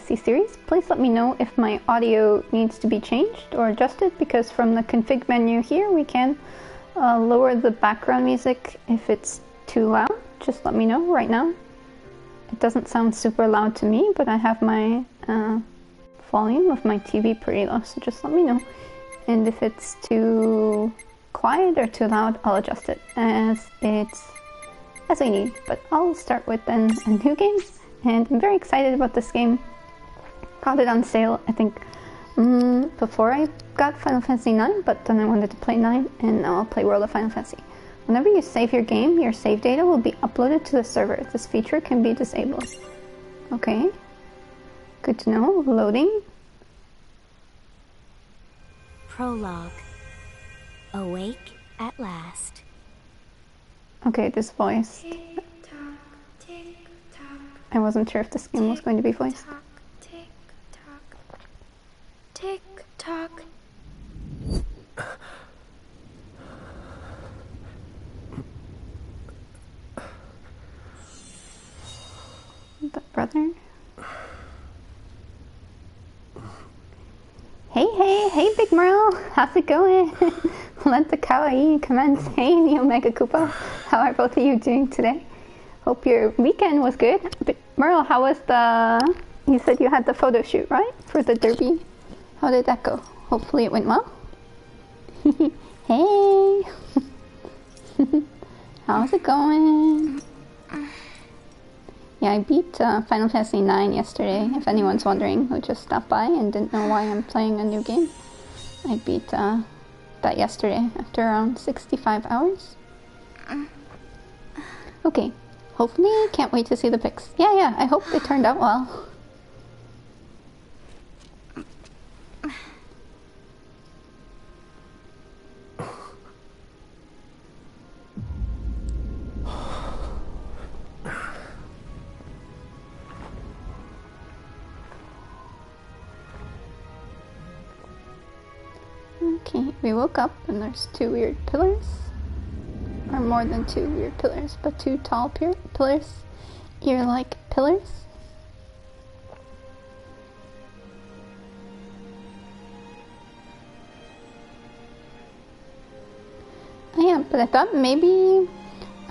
Fantasy series. Please let me know if my audio needs to be changed or adjusted, because from the config menu here we can lower the background music if it's too loud. Just let me know right now. It doesn't sound super loud to me, but I have my volume of my TV pretty low, so just let me know. And if it's too quiet or too loud, I'll adjust it as I need. But I'll start with then a new game, and I'm very excited about this game. Got it on sale, I think, before I got Final Fantasy IX, but then I wanted to play 9, and now I'll play World of Final Fantasy. Whenever you save your game, your save data will be uploaded to the server. This feature can be disabled. Okay, good to know. Loading. Prologue. Awake at last. Okay, this voice. I wasn't sure if this game was going to be voiced. Tick tock. Tick tock. The brother. Hey, Big Merle. How's it going? Let the kawaii commence. Hey, Neo Mega Koopa. How are both of you doing today? Hope your weekend was good. Merle, how was you said you had the photo shoot, right? For the derby. How did that go? Hopefully it went well. Hey. How's it going? Yeah, I beat Final Fantasy IX yesterday, if anyone's wondering, who just stopped by and didn't know why I'm playing a new game. I beat that yesterday after around 65 hours. Okay, hopefully, can't wait to see the pics. Yeah, I hope they turned out well. Okay, we woke up and there's two weird pillars. Or more than two weird pillars, but two tall pillars. Ear-like pillars. Oh yeah, but I thought maybe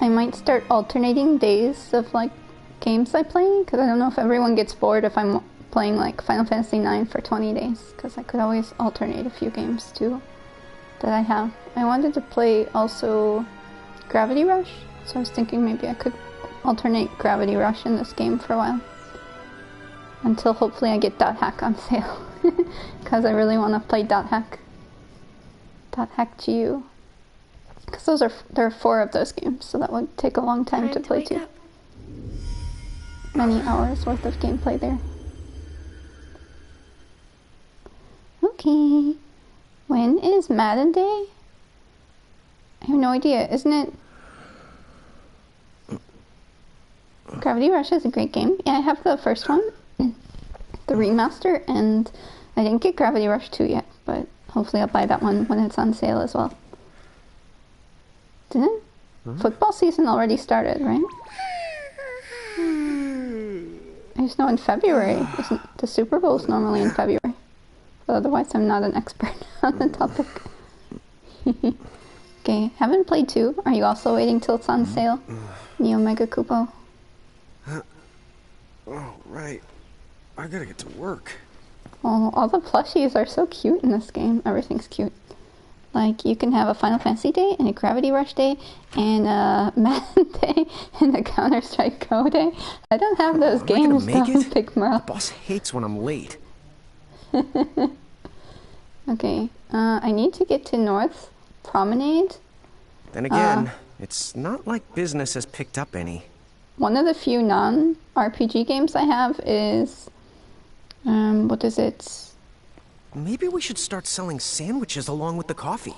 I might start alternating days of like games I play, because I don't know if everyone gets bored if I'm playing like Final Fantasy IX for 20 days, because I could always alternate a few games too that I have. I wanted to play also Gravity Rush, so I was thinking maybe I could alternate Gravity Rush in this game for a while. Until hopefully I get Dot Hack on sale, because I really want to play Dot Hack. Dot Hack GU. Because there are 4 of those games, so that would take a long time to play too. Many hours worth of gameplay there. Okay, when is Madden Day? I have no idea, isn't it? Gravity Rush is a great game. Yeah, I have the first one, the remaster, and I didn't get Gravity Rush 2 yet, but hopefully I'll buy that one when it's on sale as well. Didn't? Football season already started, right? I just know in February. The Super Bowl is normally in February. But otherwise, I'm not an expert on the topic. Okay, haven't played 2. Are you also waiting till it's on sale? Neo Mega Kupo. Oh, right. I gotta get to work. Oh, all the plushies are so cute in this game. Everything's cute. Like, you can have a Final Fantasy day, and a Gravity Rush day, and a Madden day, and a Counter-Strike Go day. I don't have those games, though, Big Merle. The boss hates when I'm late. Okay, I need to get to North Promenade. Then again, it's not like business has picked up any. One of the few non-RPG games I have is, what is it? Maybe we should start selling sandwiches along with the coffee.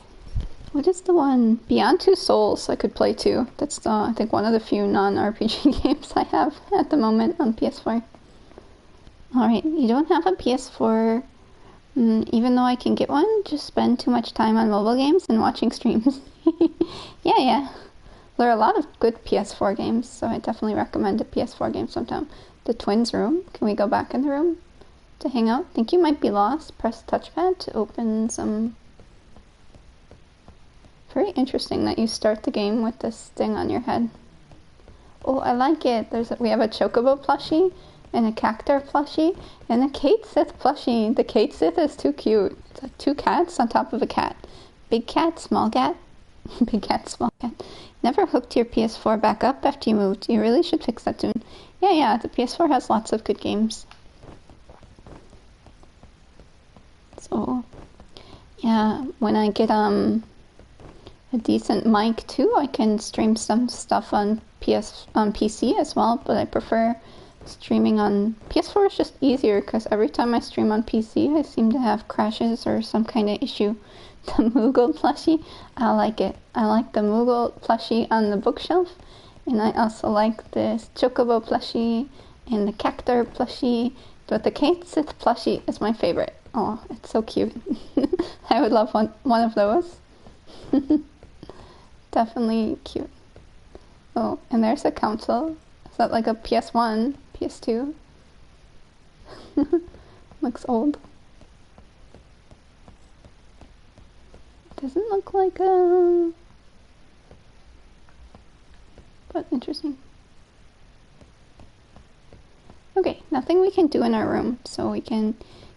What is the one? Beyond Two Souls I could play too. That's, I think, one of the few non-RPG games I have at the moment on PS4. Alright, you don't have a PS4. Even though I can get one, just spend too much time on mobile games and watching streams. Yeah. There are a lot of good PS4 games, so I definitely recommend a PS4 game sometime. The Twins room. Can we go back in the room? to hang out. Think you might be lost. Press touchpad to open some... Very interesting that you start the game with this thing on your head. Oh, I like it. We have a Chocobo plushie and a Cactar plushie and a Kate Sith plushie. The Kate Sith is too cute. It's like 2 cats on top of a cat. Big cat, small cat. Big cat, small cat. Never hooked your PS4 back up after you moved. You really should fix that soon. Yeah, the PS4 has lots of good games. So, yeah, when I get a decent mic too, I can stream some stuff on PC as well, but I prefer streaming on PS4. Is just easier because every time I stream on PC I seem to have crashes or some kind of issue. The Moogle plushie, I like it. I like the Moogle plushie on the bookshelf, and I also like this Chocobo plushie and the Cactar plushie, but the Kate Sith plushie is my favorite. Oh, it's so cute. I would love one of those. Definitely cute. Oh, and there's a console. Is that like a PS1, PS2? Looks old. Doesn't look like a... But interesting. Okay, nothing we can do in our room, so we can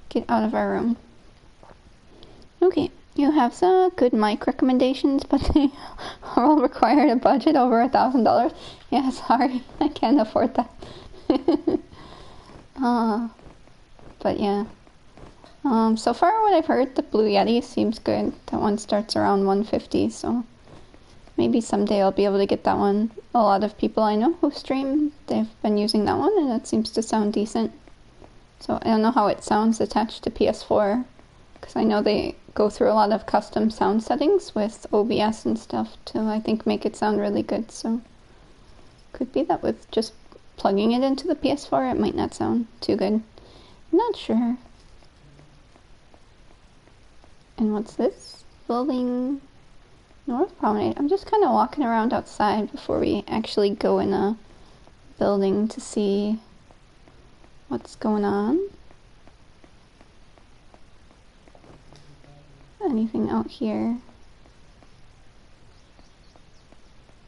get out of our room. Okay. You have some good mic recommendations, but they all required a budget over $1,000. Yeah, sorry, I can't afford that. But yeah. So far what I've heard, the Blue Yeti seems good. That one starts around $150, so maybe someday I'll be able to get that one. A lot of people I know who stream, they've been using that one, and it seems to sound decent. So I don't know how it sounds attached to PS4, because I know they go through a lot of custom sound settings with OBS and stuff to, I think, make it sound really good. So could be that with just plugging it into the PS4 it might not sound too good. I'm not sure. And what's this? Building North Promenade. I'm just kind of walking around outside before we actually go in a building to see what's going on. Anything out here?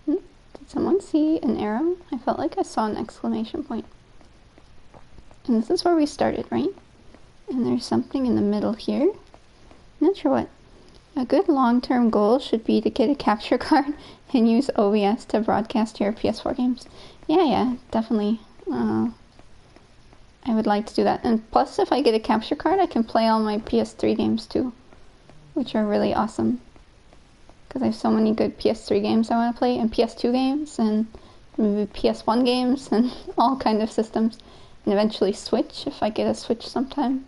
Did someone see an arrow? I felt like I saw an exclamation point. And this is where we started, right? And there's something in the middle here. Not sure what. A good long-term goal should be to get a capture card and use OBS to broadcast your PS4 games. Yeah, definitely. I would like to do that. And plus, if I get a capture card, I can play all my PS3 games too, which are really awesome. Because I have so many good PS3 games I want to play, and PS2 games, and maybe PS1 games, and all kind of systems. And eventually Switch, if I get a Switch sometime.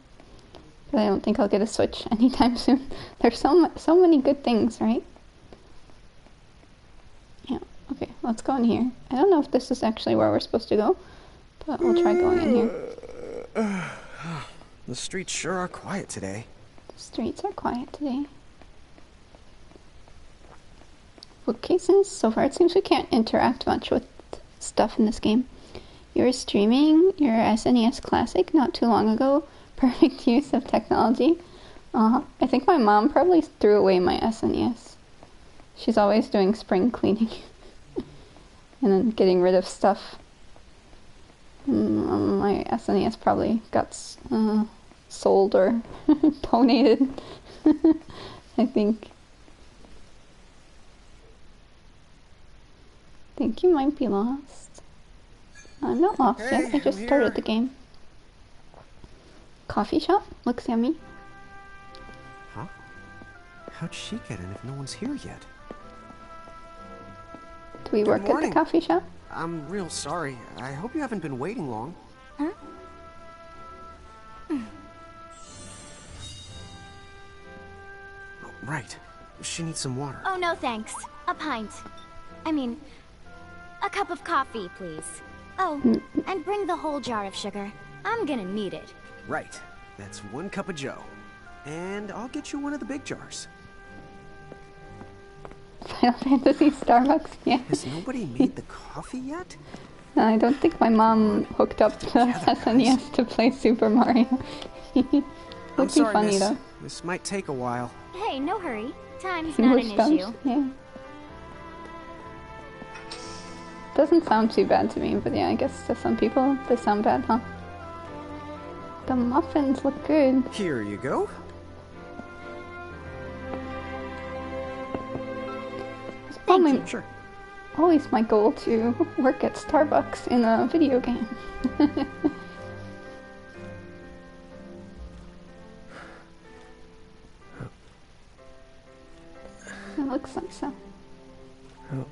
But I don't think I'll get a Switch anytime soon. There's so many good things, right? Yeah, okay, let's go in here. I don't know if this is actually where we're supposed to go, but we'll try going in here. The streets sure are quiet today. The streets are quiet today. Bookcases. So far it seems we can't interact much with stuff in this game. You were streaming your SNES Classic not too long ago. Perfect use of technology. I think my mom probably threw away my SNES. She's always doing spring cleaning and then getting rid of stuff. My SNES probably got sold or donated. I think you might be lost. I'm not lost yet. I just started the game. Coffee shop? Looks yummy. Huh? How'd she get in if no one's here yet? Do we work at the coffee shop? I'm real sorry. I hope you haven't been waiting long. Huh? Oh, right. She needs some water. Oh, no thanks. A pint. I mean, a cup of coffee, please. Oh, and bring the whole jar of sugar. I'm gonna need it. Right. That's 1 cup of joe. And I'll get you one of the big jars. Final Fantasy Starbucks, yeah. Has nobody made the coffee yet? I don't think my mom hooked up the SNES to play Super Mario. I'm Would be sorry, funny miss. though. This might take a while. Hey, no hurry. Time's not English an dubs? issue. Yeah. Doesn't sound too bad to me, but yeah, I guess to some people they sound bad, huh? The muffins look good. Here you go. It's Thank always, you. Sure. always my goal to work at Starbucks in a video game. It looks nice, huh? Oh.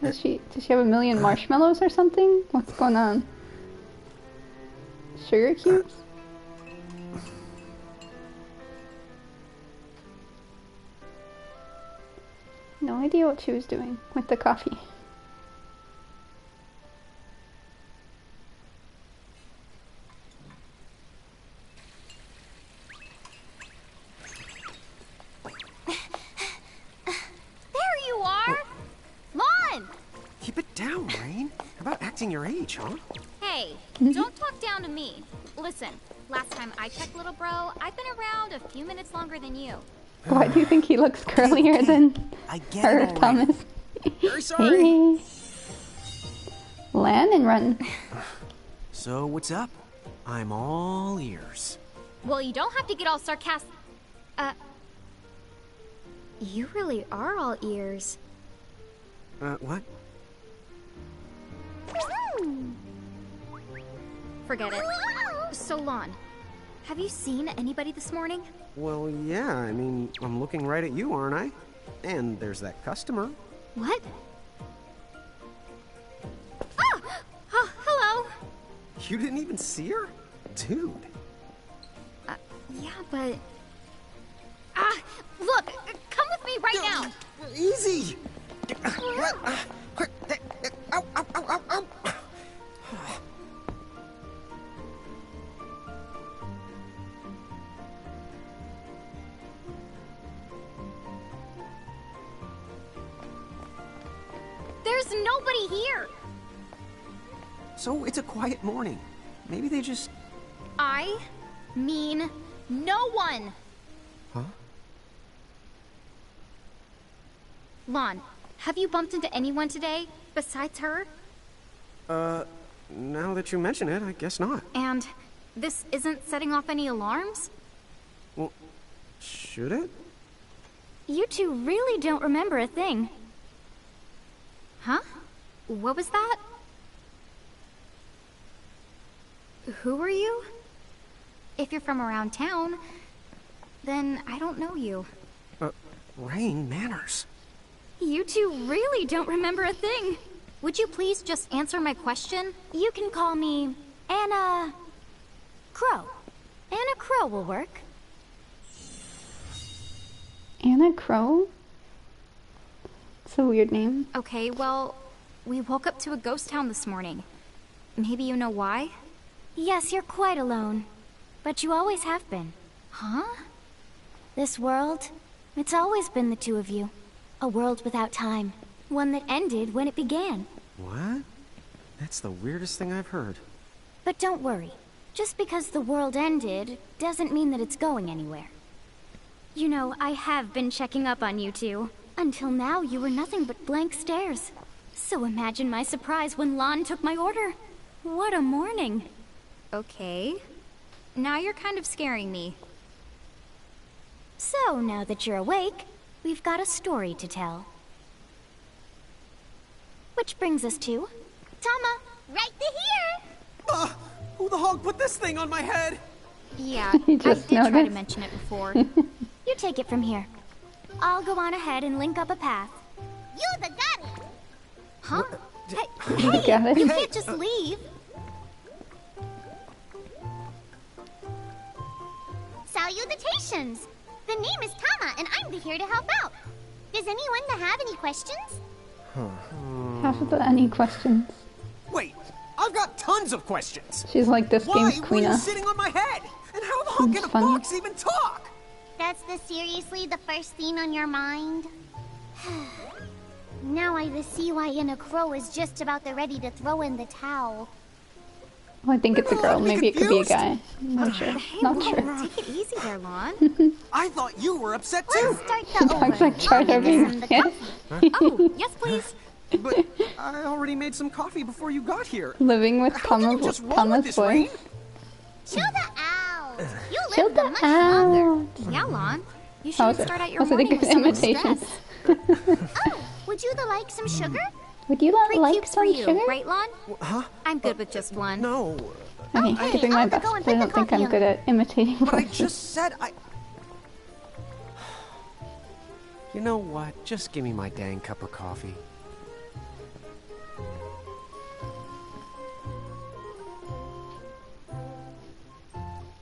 Does she have a million marshmallows or something? What's going on? Sugar cubes? No idea what she was doing with the coffee. There you are! Lon! Keep it down, Rain. How about acting your age, huh? Hey, don't talk down to me. Listen, last time I checked, little bro, I've been around a few minutes longer than you. Why do you think he looks curlier than I get her, it, all right. Thomas? Very sorry. Hey. Land and run. So, what's up? I'm all ears. Well, you don't have to get all sarcastic. You really are all ears. What? Forget it. So, Lon, have you seen anybody this morning? Well, yeah, I mean, I'm looking right at you, aren't I? And there's that customer. What? Ah! Oh, hello! You didn't even see her? Dude. Yeah, but... Ah! Look! Come with me right now! Easy! Ow, ow, ow, ow, ow. There's nobody here! So, it's a quiet morning. Maybe they just... I mean no one! Huh? Lon, have you bumped into anyone today besides her? Now that you mention it, I guess not. And this isn't setting off any alarms? Well, should it? You two really don't remember a thing. Huh? What was that? Who are you? If you're from around town, then I don't know you. Rain, manners. You two really don't remember a thing. Would you please just answer my question? You can call me Anna Crow. Anna Crow will work. Anna Crow? It's a weird name. Okay, well, we woke up to a ghost town this morning. Maybe you know why? Yes, you're quite alone. But you always have been. Huh? This world, it's always been the two of you. A world without time. One that ended when it began. What? That's the weirdest thing I've heard. But don't worry. Just because the world ended doesn't mean that it's going anywhere. You know, I have been checking up on you two. Until now, you were nothing but blank stares. So imagine my surprise when Lon took my order. What a morning. Okay. Now you're kind of scaring me. So, now that you're awake, we've got a story to tell. Which brings us to... Tama, right to here! Who the hog put this thing on my head? Yeah, You I just did try to noticed. mention it before. You take it from here. I'll go on ahead and link up a path. You the got it! Huh? Hey, You got it? you can't just leave. Salutations! The name is Tama, and I'm here to help out. Does anyone have any questions? Have any questions? Wait, I've got tons of questions. She's like this Why game's were queen. you sitting on my head? And how the hell Seems can a funny. fox even talk? That's seriously the first thing on your mind? Now I see why Inna Crow is just about ready to throw in the towel. Oh, I think it's a girl. Maybe it could be a guy. I'm not sure. Not sure. Take it easy there, Lon. I thought you were upset too. Let's start the Dogs like Jar Jar Binks. Yeah. Oh, yes, please. But I already made some coffee before you got here. Living with How can you Thomas just roll with this, Rain? voice. Chill the out. You Chill live the much longer. out. Yeah, Lon. You How was should it? start out your Was it a morning good with some imitation? stress. Oh, would you like some sugar? Would you Three like cubes for some you, sugar? right, Lon? Huh? I'm good with just one. No. Okay, Okay, giving my I'll best. go and I put the don't think coffee I'm good on. at imitating But I voices. just said I... You know what? Just give me my dang cup of coffee.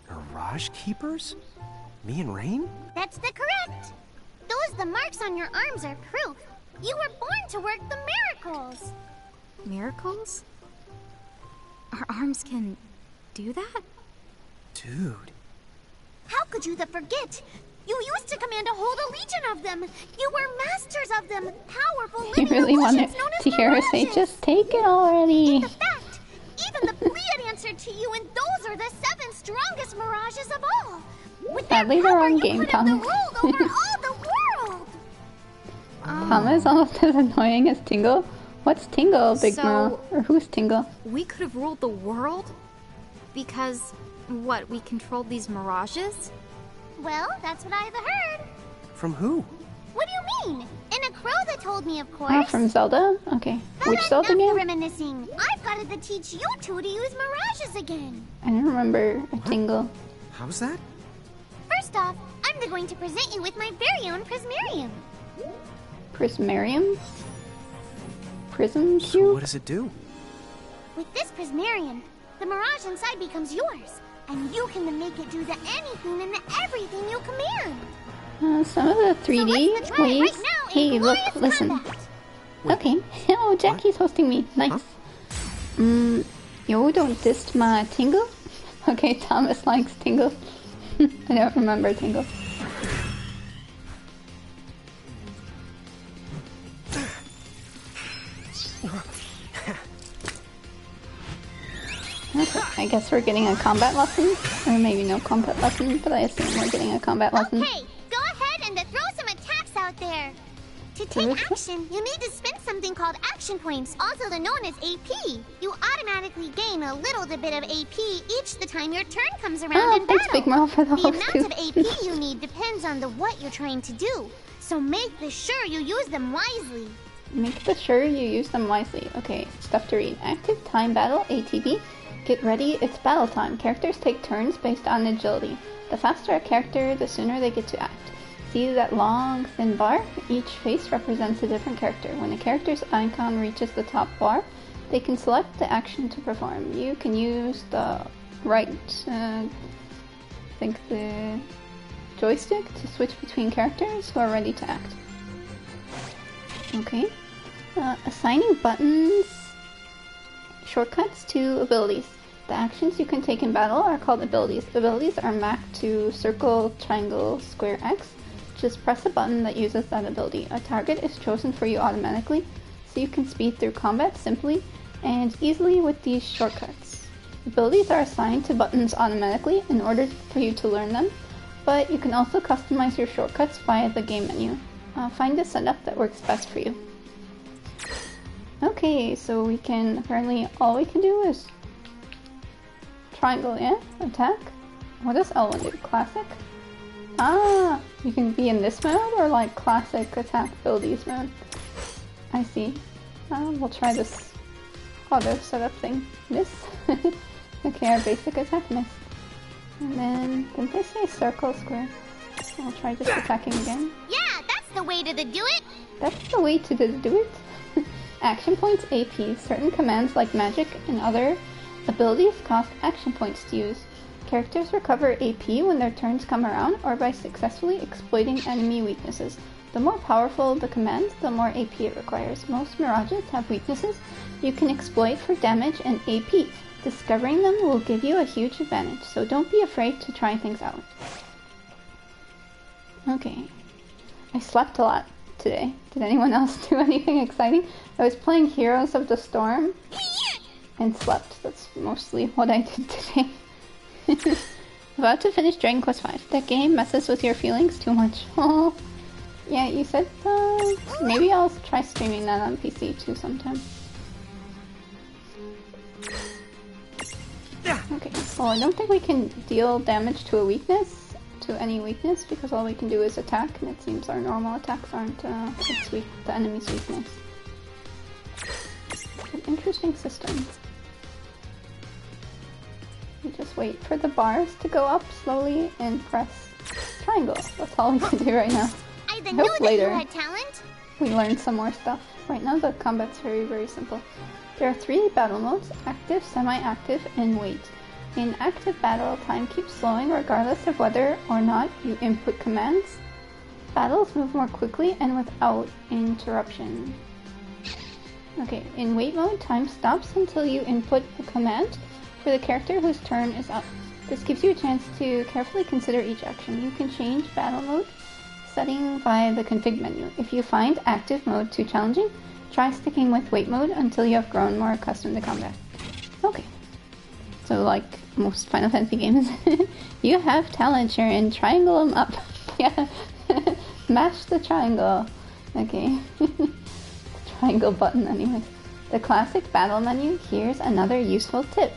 Mirage Keepers? Me and Rain? That's the correct. The marks on your arms are proof. You were born to work the miracles. Miracles? Our arms can do that? Dude. How could you forget? You used to command a whole legion of them. You were masters of them. Powerful You living really wanted illusions known as to hear her say, mirages. just take it already. In fact, even the Pleiad answered to you, and those are the 7 strongest mirages of all. With their Sadly, the power, wrong you game, could have Thomas. ruled over all the world. Thomas almost as annoying as Tingle. What's Tingle, Big So- Mo? Or who's Tingle? We could have ruled the world? Because, what, we controlled these mirages? Well, that's what I've heard. From who? What do you mean? In a crow that told me, of course. Oh, from Zelda? Okay. But Which Zelda enough game? reminiscing. I've got to teach you two to use mirages again. I don't remember a Tingle. How's that? First off, I'm going to present you with my very own Prismarium. Prismarium? Prism So Cube? what does it do? With this Prismarium, the mirage inside becomes yours, and you can make it do the anything and the everything you command. Some of the So 3D let's try it ways. right now Hey, in look, glorious listen. combat. Okay. Oh, Jackie's hosting me. Nice. Yo, don't diss my Tingle. Okay, Thomas likes Tingle. I don't remember Tingle. Okay, I guess we're getting a combat lesson. Or maybe no combat lesson, but I assume we're getting a combat lesson. Okay, go ahead and throw some attacks out there. To take action, you need to spend something called action points, also known as AP. You automatically gain a little bit of AP each the time your turn comes around Oh, in thanks, battle. Big Mo, for the The host, amount too. of AP you need depends on what you're trying to do, so make sure you use them wisely. Make sure you use them wisely. Okay, stuff to read. Active Time Battle, ATB. Get ready, it's battle time. Characters take turns based on agility. The faster a character, the sooner they get to act. See that long, thin bar? Each face represents a different character. When a character's icon reaches the top bar, they can select the action to perform. You can use the right, I think the joystick to switch between characters who are ready to act. Okay. Assigning buttons, shortcuts to abilities. The actions you can take in battle are called abilities. Abilities are mapped to circle, triangle, square, X. Just press a button that uses that ability. A target is chosen for you automatically, so you can speed through combat simply and easily with these shortcuts. Abilities are assigned to buttons automatically in order for you to learn them, but you can also customize your shortcuts via the game menu. Find a setup that works best for you. Okay, so we can, apparently all we can do is triangle, yeah? Attack? What does L1 do? Classic? Ah, you can be in this mode or like classic attack abilities mode. I see. We'll try this auto setup thing. This? Okay, our basic attack missed. And then, didn't they say circle, square? I'll try just attacking again. Yeah, that's the way to do it. That's the way to do it. Action points AP. Certain commands like magic and other abilities cost action points to use. Characters recover AP when their turns come around or by successfully exploiting enemy weaknesses. The more powerful the command, the more AP it requires. Most mirages have weaknesses you can exploit for damage and AP. Discovering them will give you a huge advantage, so don't be afraid to try things out. Okay. I slept a lot today. Did anyone else do anything exciting? I was playing Heroes of the Storm and slept. That's mostly what I did today. About to finish Dragon Quest V. That game messes with your feelings too much. Oh, yeah, you said maybe I'll try streaming that on PC too sometime. Okay, well I don't think we can deal damage to a weakness, to any weakness, because all we can do is attack, and it seems our normal attacks aren't the enemy's weakness. An interesting system. We just wait for the bars to go up slowly and press triangle. That's all we can do right now. I I knew hope that later you had talent. we learn some more stuff. Right now the combat's very, very simple. There are 3 battle modes: active, semi-active, and wait. In active battle, time keeps slowing regardless of whether or not you input commands. Battles move more quickly and without interruption. Okay, in wait mode, time stops until you input a command for the character whose turn is up. This gives you a chance to carefully consider each action. You can change battle mode setting via the config menu. If you find active mode too challenging, try sticking with wait mode until you have grown more accustomed to combat. Okay. So like most Final Fantasy games, you have talent, Sharon. Triangle them up. Yeah. Mash the triangle. Okay. The triangle button anyways. The classic battle menu, here's another useful tip.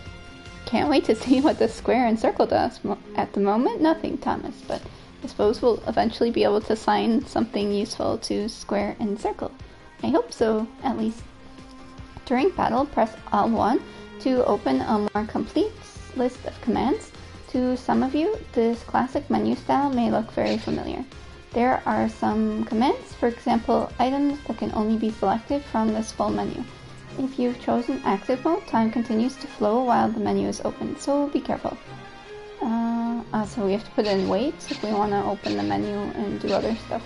Can't wait to see what the square and circle does. At the moment, nothing, Thomas, but I suppose we'll eventually be able to assign something useful to square and circle. I hope so, at least. During battle, press L1 to open a more complete list of commands. To some of you, this classic menu style may look very familiar. There are some commands, for example, items that can only be selected from this full menu. If you've chosen active mode, time continues to flow while the menu is open, so be careful. So we have to put in wait if we want to open the menu and do other stuff.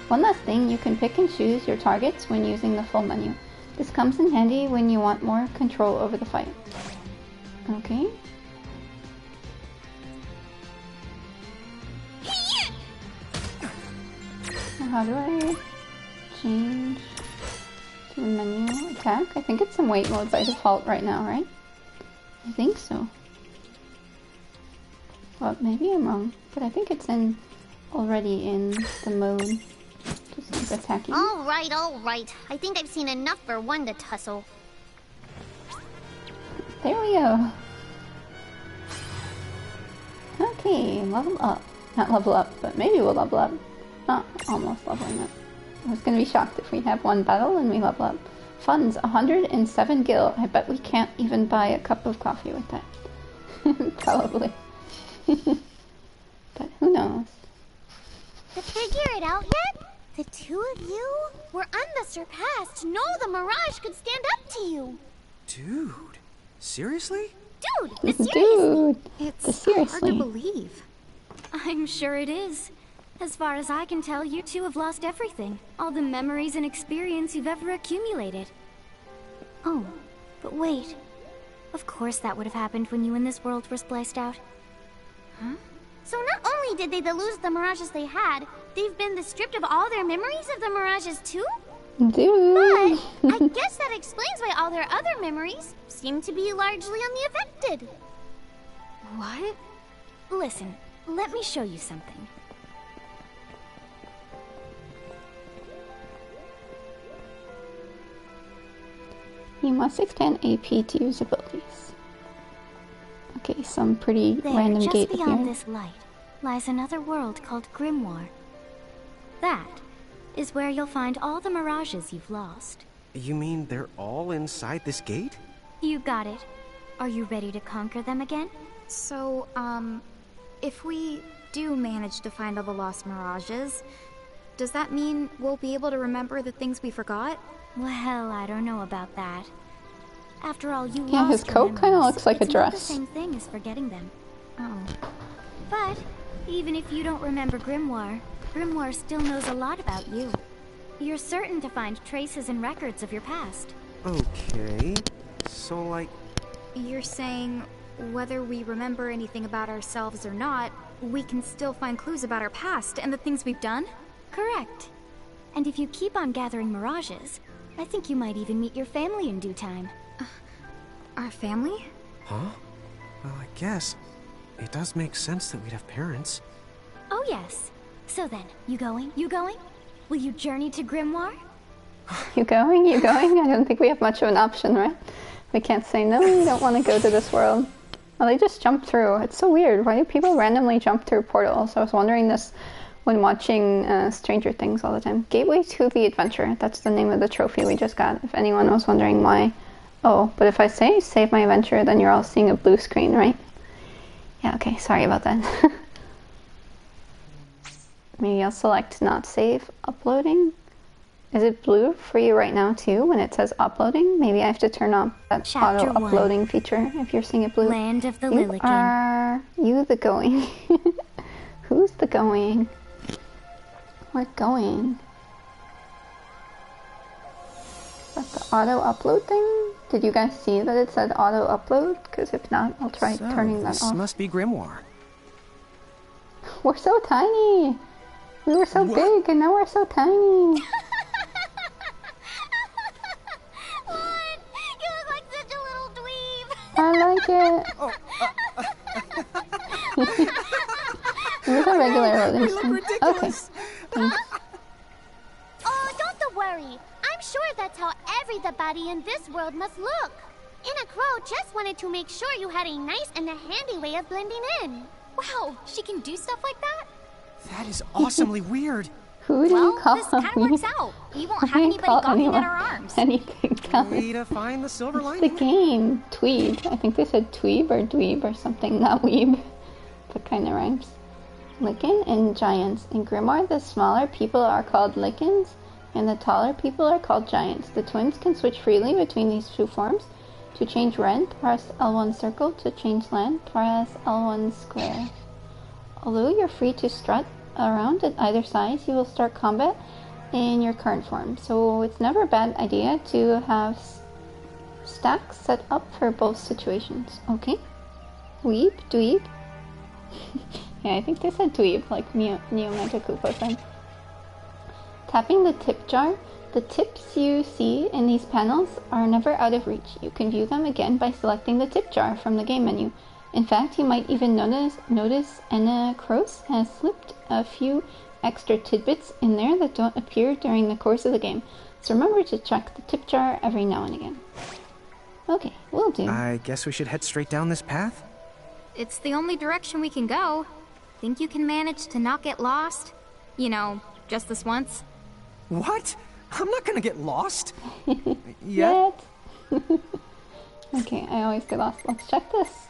One last thing, you can pick and choose your targets when using the full menu. This comes in handy when you want more control over the fight. Okay. How do I change to the menu attack? I think it's in wait mode by default right now, right? I think so. Well, maybe I'm wrong, but I think it's already in the mode. Just keep attacking. All right. I think I've seen enough for one to tussle. There we go. Okay, level up. Not level up, but maybe we'll level up. Not almost leveling up. I was gonna be shocked if we have one battle and we level up. Funds, 107 gil. I bet we can't even buy a cup of coffee with that. Probably. But who knows? To figure it out yet? The two of you were unsurpassed. No, the Mirage could stand up to you. Dude, seriously? Dude, seriously. Dude, It's seriously. hard to believe. I'm sure it is. As far as I can tell, you two have lost everything. All the memories and experience you've ever accumulated. Oh, but wait. Of course that would have happened when you and this world were spliced out. Huh? So not only did they lose the Mirages they had, they've been stripped of all their memories of the Mirages too? Dude. But I guess that explains why all their other memories seem to be largely unaffected. What? Listen, let me show you something. You must expand AP to use abilities. Okay, some pretty There, random just gate beyond appeared. this light, lies another world called Grimoire. That is where you'll find all the mirages you've lost. You mean they're all inside this gate? You got it. Are you ready to conquer them again? So, if we do manage to find all the lost mirages, does that mean we'll be able to remember the things we forgot? Well, I don't know about that. After all, you Yeah, lost his your coat kinda memories. looks like a It's not the dress. same thing as forgetting them. Oh. But even if you don't remember Grimoire, Grimoire still knows a lot about you. You're certain to find traces and records of your past. Okay. So, like, You're saying whether we remember anything about ourselves or not, we can still find clues about our past and the things we've done? Correct. And if you keep on gathering mirages, I think you might even meet your family in due time. Our family? Huh? Well, I guess. It does make sense that we'd have parents. Oh yes. So then, you going? You going? Will you journey to Grimoire? You going? You going? I don't think we have much of an option, right? We can't say, no, we don't want to go to this world. Well, they just jump through. It's so weird. Why do people randomly jump through portals? I was wondering this when watching Stranger Things all the time. Gateway to the Adventure. That's the name of the trophy we just got, if anyone was wondering why. Oh, but if I say save my adventure, then you're all seeing a blue screen, right? Yeah, okay, sorry about that. Maybe I'll select not save uploading. Is it blue for you right now too when it says uploading? Maybe I have to turn off that Chapter auto uploading feature if you're seeing it blue. Land of the You Lilikin. are you the going? Who's the going? We're going. Is that the auto upload thing? Did you guys see that it said auto upload? Because if not, I'll try turning that this off. must be Grimoire. We're so tiny. We were so big, and now we're so tiny. What? You look like such a little dweeb. I like it. These are regular loading screens. Okay. Thanks. Oh, don't worry. I'm sure that's how everybody in this world must look. Inna Crow just wanted to make sure you had a nice and a handy way of blending in. Wow, she can do stuff like that? That is awesomely weird. Who do you call This kind of me? works out. We won't have I anybody call gawking anyone at our arms. anything. Tell me. Way to find the silver The lining. game. Tweed. I think they said tweeb or dweeb or something, not weeb. That kind of rhymes. Lichen and giants. In Grimoire, the smaller people are called lichens, and the taller people are called giants. The twins can switch freely between these two forms. To change red, press L1 circle. To change land, press L1 square. Although you're free to strut around at either side, you will start combat in your current form. So it's never a bad idea to have stacks set up for both situations. Okay? Weeb, dweeb. Yeah, I think they said dweeb, like Neo Manta Koopa said. Tapping the tip jar. The tips you see in these panels are never out of reach. You can view them again by selecting the tip jar from the game menu. In fact, you might even notice Enna Kroos has slipped a few extra tidbits in there that don't appear during the course of the game. So remember to check the tip jar every now and again. Okay, will do. I guess we should head straight down this path? It's the only direction we can go. Think you can manage to not get lost? You know, just this once? What? I'm not gonna get lost. Yet. Okay, I always get lost. Let's check this.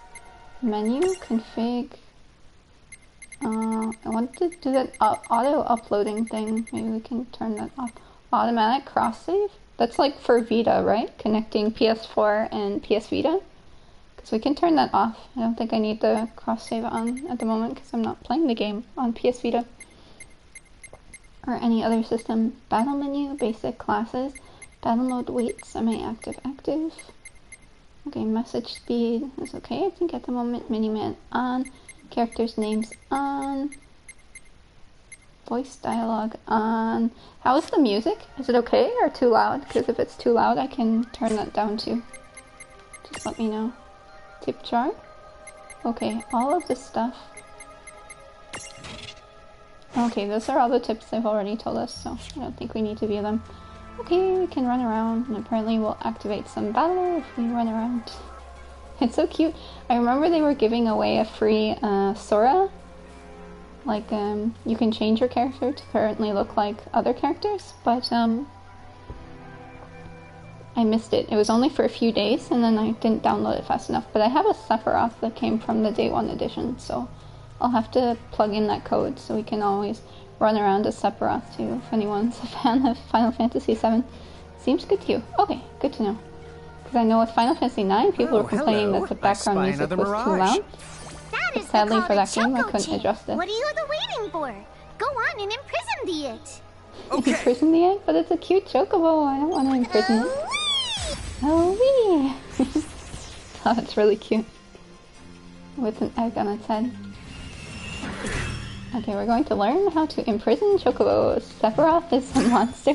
Menu, config. I want to do that auto uploading thing. Maybe we can turn that off. Automatic cross save? That's like for Vita, right? Connecting PS4 and PS Vita. Because we can turn that off. I don't think I need the cross save on at the moment because I'm not playing the game on PS Vita. Or any other system. Battle menu, basic classes. Battle mode, wait, semi-active, active. Okay, message speed is okay, I think at the moment. Miniman on. Characters' names on. Voice dialogue on. How is the music? Is it okay or too loud? Because if it's too loud, I can turn that down too. Just let me know. Tip jar. Okay, all of this stuff. Okay, those are all the tips they've already told us, so I don't think we need to view them. Okay, we can run around, and apparently we'll activate some battle if we run around. It's so cute. I remember they were giving away a free Sora. Like, you can change your character to currently look like other characters, but I missed it. It was only for a few days, and then I didn't download it fast enough. But I have a Sephiroth that came from the Day 1 edition, so I'll have to plug in that code so we can always run around as Sephiroth too, if anyone's a fan of Final Fantasy VII. Seems good to you. Okay, good to know. Because I know with Final Fantasy IX, people were complaining that the background music was too loud. That is Sadly called for a that game, I choco couldn't chip. adjust it. What are you waiting for? Go on and imprison the it. Okay. Imprison the egg? But it's a cute chocobo. I don't want to imprison it. Oh, wee! Oh, it's really cute. With an egg on its head. Okay, we're going to learn how to imprison chocobos. Sephiroth is a monster.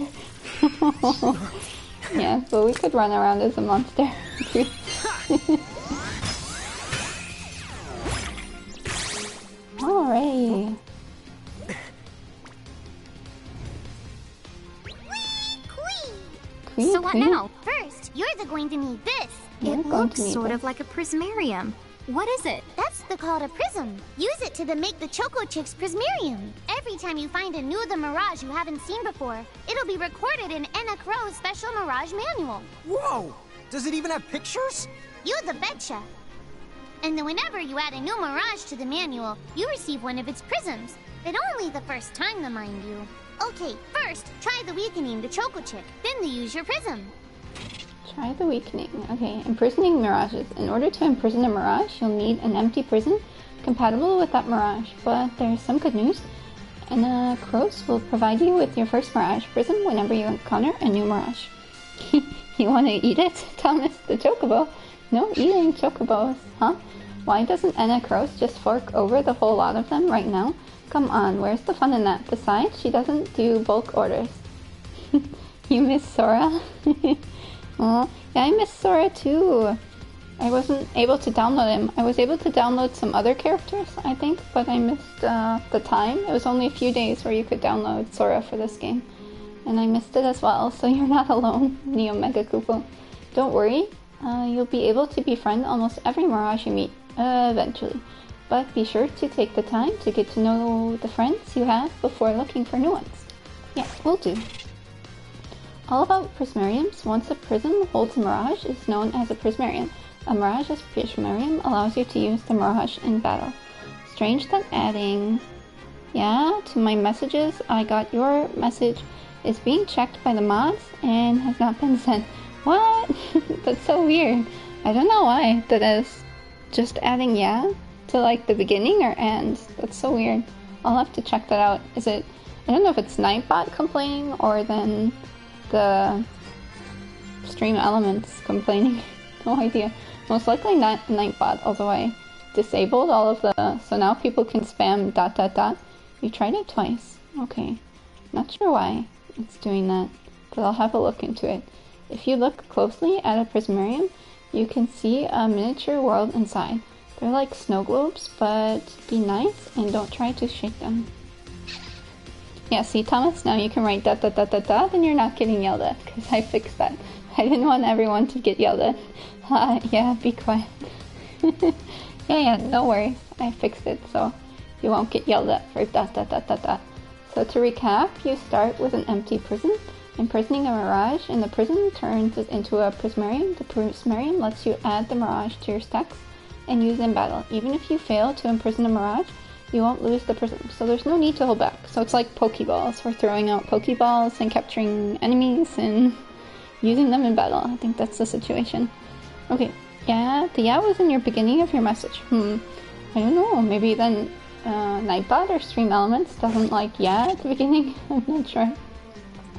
Yeah, but we could run around as a monster too. Alright. Queen. So what now? First, you're going to need this. You're It going looks to need sort this. of like a prismarium. What is it? That's called a prism. Use it to make the Choco Chicks Prismarium. Every time you find a new The Mirage you haven't seen before, it'll be recorded in Anna Crow's special Mirage manual. Whoa! Does it even have pictures? You the betcha. And then whenever you add a new Mirage to the manual, you receive one of its prisms. But only the first time, mind you. Okay, first, try the weakening the Choco Chick, then use your prism. Try the weakening. Okay, imprisoning mirages. In order to imprison a mirage, you'll need an empty prison compatible with that mirage. But there's some good news. Anna Cross will provide you with your first mirage prism whenever you encounter a new mirage. You want to eat it, Thomas the Chocobo? No eating chocobos, huh? Why doesn't Anna Cross just fork over the whole lot of them right now? Come on, where's the fun in that? Besides, she doesn't do bulk orders. You miss Sora? Oh, yeah, I miss Sora too. I wasn't able to download him. I was able to download some other characters, I think, but I missed the time. It was only a few days where you could download Sora for this game. And I missed it as well, so you're not alone, Neo Mega Kupo. Don't worry, you'll be able to befriend almost every Mirage you meet, eventually. But be sure to take the time to get to know the friends you have before looking for new ones. Yeah, will do. All about prismariums. Once a prism holds a mirage, is known as a prismarium. A mirage as prismarium allows you to use the mirage in battle. Strange that adding... Yeah, to my messages, I got your message is being checked by the mods and has not been sent. What? That's so weird. I don't know why. That is just adding yeah to like the beginning or end. That's so weird. I'll have to check that out. Is it... I don't know if it's Nightbot complaining or then the stream elements complaining. No idea. Most likely not Nightbot, although I disabled all of the... So now people can spam ... You tried it twice. Okay. Not sure why it's doing that, but I'll have a look into it. If you look closely at a prismarium, you can see a miniature world inside. They're like snow globes, but be nice and don't try to shake them. Yeah, see, Thomas, now you can write ... then you're not getting yelled at, because I fixed that. I didn't want everyone to get yelled at. Yeah, be quiet. yeah, no worries. I fixed it, so you won't get yelled at for ... So to recap, you start with an empty prison. Imprisoning a mirage in the prison turns it into a prismarium. The prismarium lets you add the mirage to your stacks and use in battle. Even if you fail to imprison a mirage, you won't lose the prism, so there's no need to hold back. So it's like Pokeballs. We're throwing out Pokeballs and capturing enemies and using them in battle. I think that's the situation. Okay, yeah, the yeah was in your beginning of your message. I don't know, maybe then Nightbot or Stream Elements doesn't like yeah at the beginning. I'm not sure.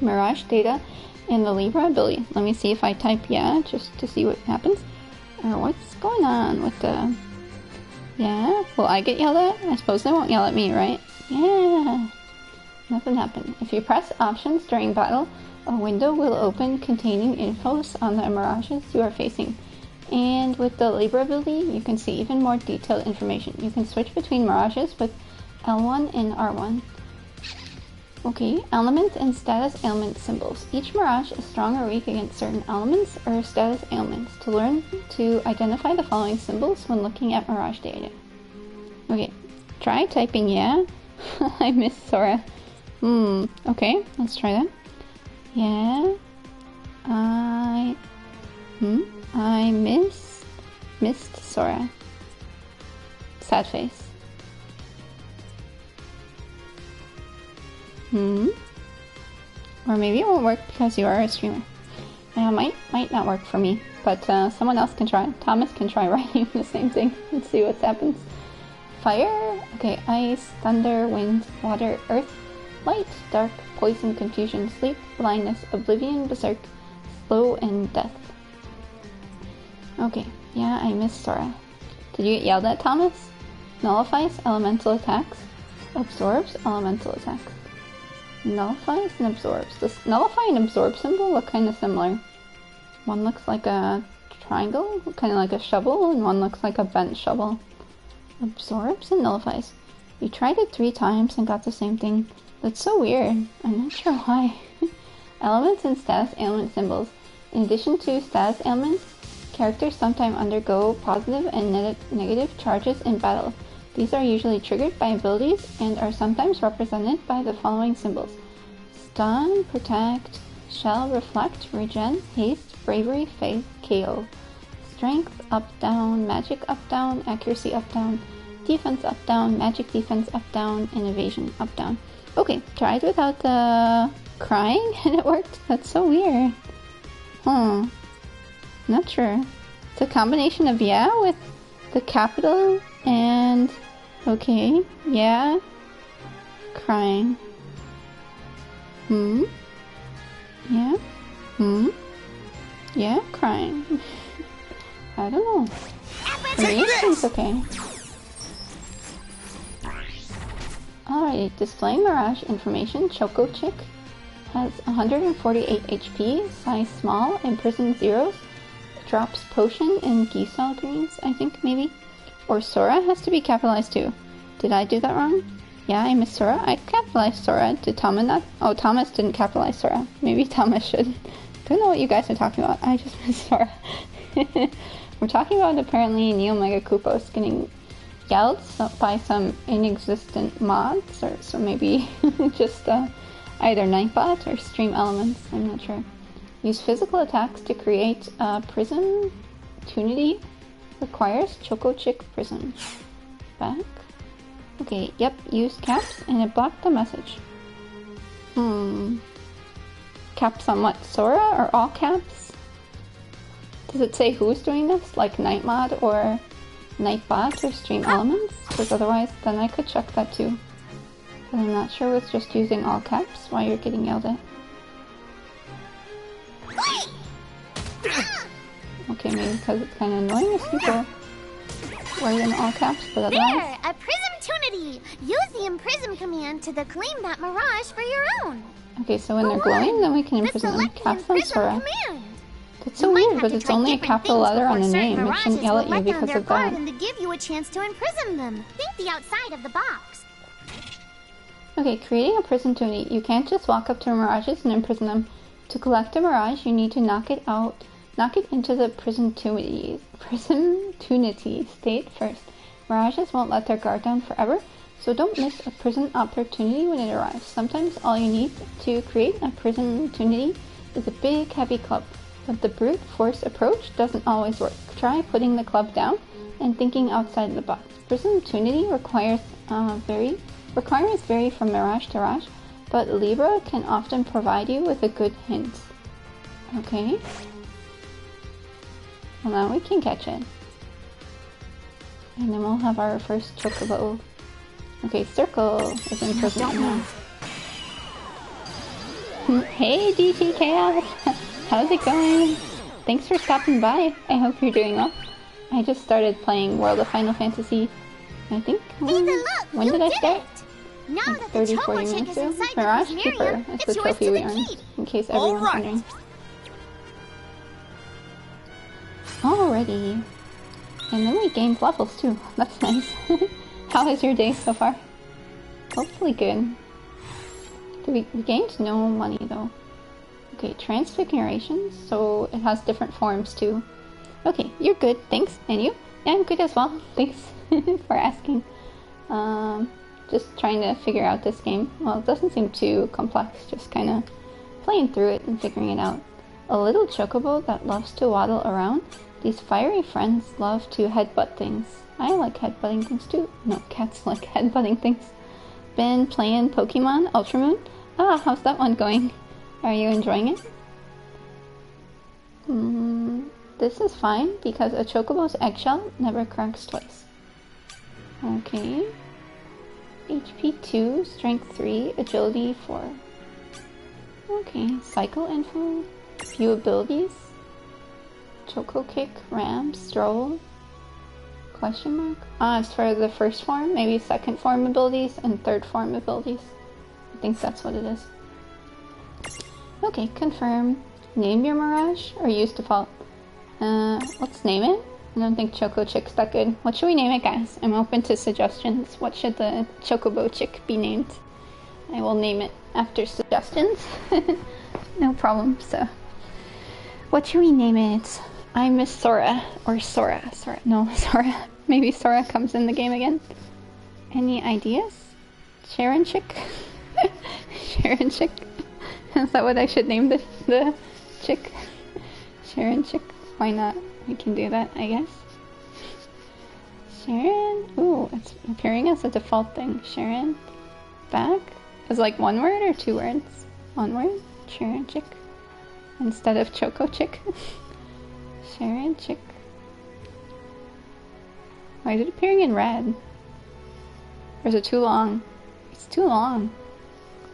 Mirage data and the Libra ability. Let me see if I type yeah just to see what happens. Or what's going on with the... Yeah, will I get yelled at? I suppose they won't yell at me, right? Yeah. Nothing happened. If you press options during battle, a window will open containing infos on the mirages you are facing. And with the Libra ability, you can see even more detailed information. You can switch between mirages with L1 and R1. Okay, element and status ailment symbols. Each mirage is strong or weak against certain elements or status ailments. To learn to identify the following symbols when looking at mirage data. Okay, try typing yeah. I miss Sora. Okay, let's try that. Yeah. I missed Sora. Sad face. Or maybe it won't work because you are a streamer. Might not work for me, but someone else can try. Thomas can try writing the same thing. Let's see what happens. Fire. Okay, ice, thunder, wind, water, earth, light, dark, poison, confusion, sleep, blindness, oblivion, berserk, slow, and death. Okay, yeah, I missed Sora. Did you get yelled at, Thomas? Nullifies elemental attacks. Absorbs elemental attacks. Nullifies and absorbs. This nullify and absorb symbol look kind of similar. One looks like a triangle, kind of like a shovel, and one looks like a bent shovel. Absorbs and nullifies. You tried it 3 times and got the same thing. That's so weird. I'm not sure why. Elements and status ailment symbols. In addition to status ailments, characters sometimes undergo positive and negative charges in battle. These are usually triggered by abilities and are sometimes represented by the following symbols. Stun, Protect, Shell, Reflect, Regen, Haste, Bravery, Faith, KO. Strength, Up, Down, Magic, Up, Down, Accuracy, Up, Down, Defense, Up, Down, Magic, Defense, Up, Down, and Evasion, Up, Down. Okay, tried without the crying and it worked. That's so weird. Not sure. It's a combination of yeah with the capital and okay, yeah, crying. Yeah. Yeah, crying. I don't know. For me, it seems okay. Alright, displaying Mirage information. Choco Chick has 148 HP, size small, imprisoned zeros. Drops potion in Giselle greens, I think, maybe. Or Sora has to be capitalized too. Did I do that wrong? Yeah, I missed Sora. I capitalized Sora. Did Thomas not? Oh, Thomas didn't capitalize Sora. Maybe Thomas should. Don't know what you guys are talking about. I just missed Sora. We're talking about apparently Neo Mega Koopos getting yelled by some inexistent mods, or so maybe just either Nightbot or Stream Elements. I'm not sure. Use physical attacks to create Prism Tunity. Requires Choco Chick Prism. Back. Okay, yep, use caps and it blocked the message. Caps on what? Sora or all caps? Does it say who's doing this? Like Nightmod or Nightbot or Stream Elements? Because otherwise then I could check that too. But I'm not sure with just using all caps why you're getting yelled at. Okay, maybe because it's kind of annoying if people were in all caps, but otherwise... There! A Prismtunity! Use the Imprism command to claim that Mirage for your own! Okay, so when they're glowing, then we can imprison them. Caps on Sora. That's so weird, but it's only a capital letter on the name. It shouldn't yell at you because of that. And to give you a chance to imprison them. Think the outside of the box. Okay, creating a Prismtunity. You can't just walk up to Mirages and imprison them. To collect a Mirage, you need to knock it into the Prismtunity state first. Mirages won't let their guard down forever, so don't miss a prison opportunity when it arrives. Sometimes all you need to create a Prismtunity is a big heavy club, but the brute force approach doesn't always work. Try putting the club down and thinking outside the box. Prismtunity requirements vary from Mirage to Mirage, but Libra can often provide you with a good hint. Okay. Well, now we can catch it. And then we'll have our first Chocobo. Okay, Circle is in prison now. Hey DT Chaos! How's it going? Thanks for stopping by. I hope you're doing well. I just started playing World of Final Fantasy, I think. When did I start? Now like 30-40 minutes ago. Mirage Keeper is the trophy we earned, in case everyone's wondering. Alrighty. And then we gained levels too. That's nice. How is your day so far? Hopefully good. We gained no money though. Okay, Transfiguration, so it has different forms too. Okay, you're good, thanks. And you? Yeah, I'm good as well. Thanks for asking. Just trying to figure out this game. Well, it doesn't seem too complex, just kind of playing through it and figuring it out. A little chocobo that loves to waddle around. These fiery friends love to headbutt things. I like headbutting things too. No, cats like headbutting things. Been playing Pokemon Ultramoon? Ah, how's that one going? Are you enjoying it? This is fine because a chocobo's eggshell never cracks twice. Okay. HP 2, Strength 3, Agility 4. Okay, Cycle info, few abilities. Choco Kick, Ram, Stroll, Question mark? Ah, it's for the first form, maybe second form abilities, and third form abilities. I think that's what it is. Okay, confirm. Name your Mirage, or use default? Let's name it. I don't think Choco Chick's that good. What should we name it, guys? I'm open to suggestions. What should the Chocobo Chick be named? I will name it after suggestions. No problem, so. What should we name it? I miss Sora. Or Sora. Sora. No, Sora. Maybe Sora comes in the game again. Any ideas? Sharon Chick? Sharon Chick? Is that what I should name the chick? Sharon Chick? Why not? We can do that, I guess. Sharon? Ooh, it's appearing as a default thing. Sharon? Back? Is like one word or two words? One word? Sharon Chick? Instead of Choco Chick? Sharon Chick. Why is it appearing in red? Or is it too long? It's too long.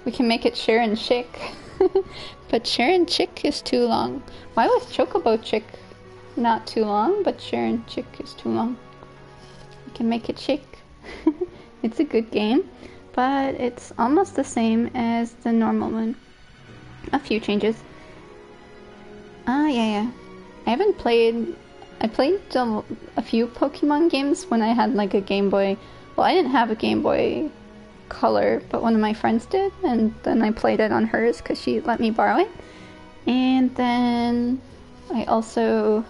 We can make it Sharon Chick. But Sharon Chick is too long. Why was Chocobo Chick not too long, but Sharon Chick is too long? We can make it Chick. It's a good game, but it's almost the same as the normal one. A few changes. Yeah. I haven't played... I played a few Pokemon games when I had like a Game Boy... Well, I didn't have a Game Boy Color, but one of my friends did, and then I played it on hers because she let me borrow it. And then I also...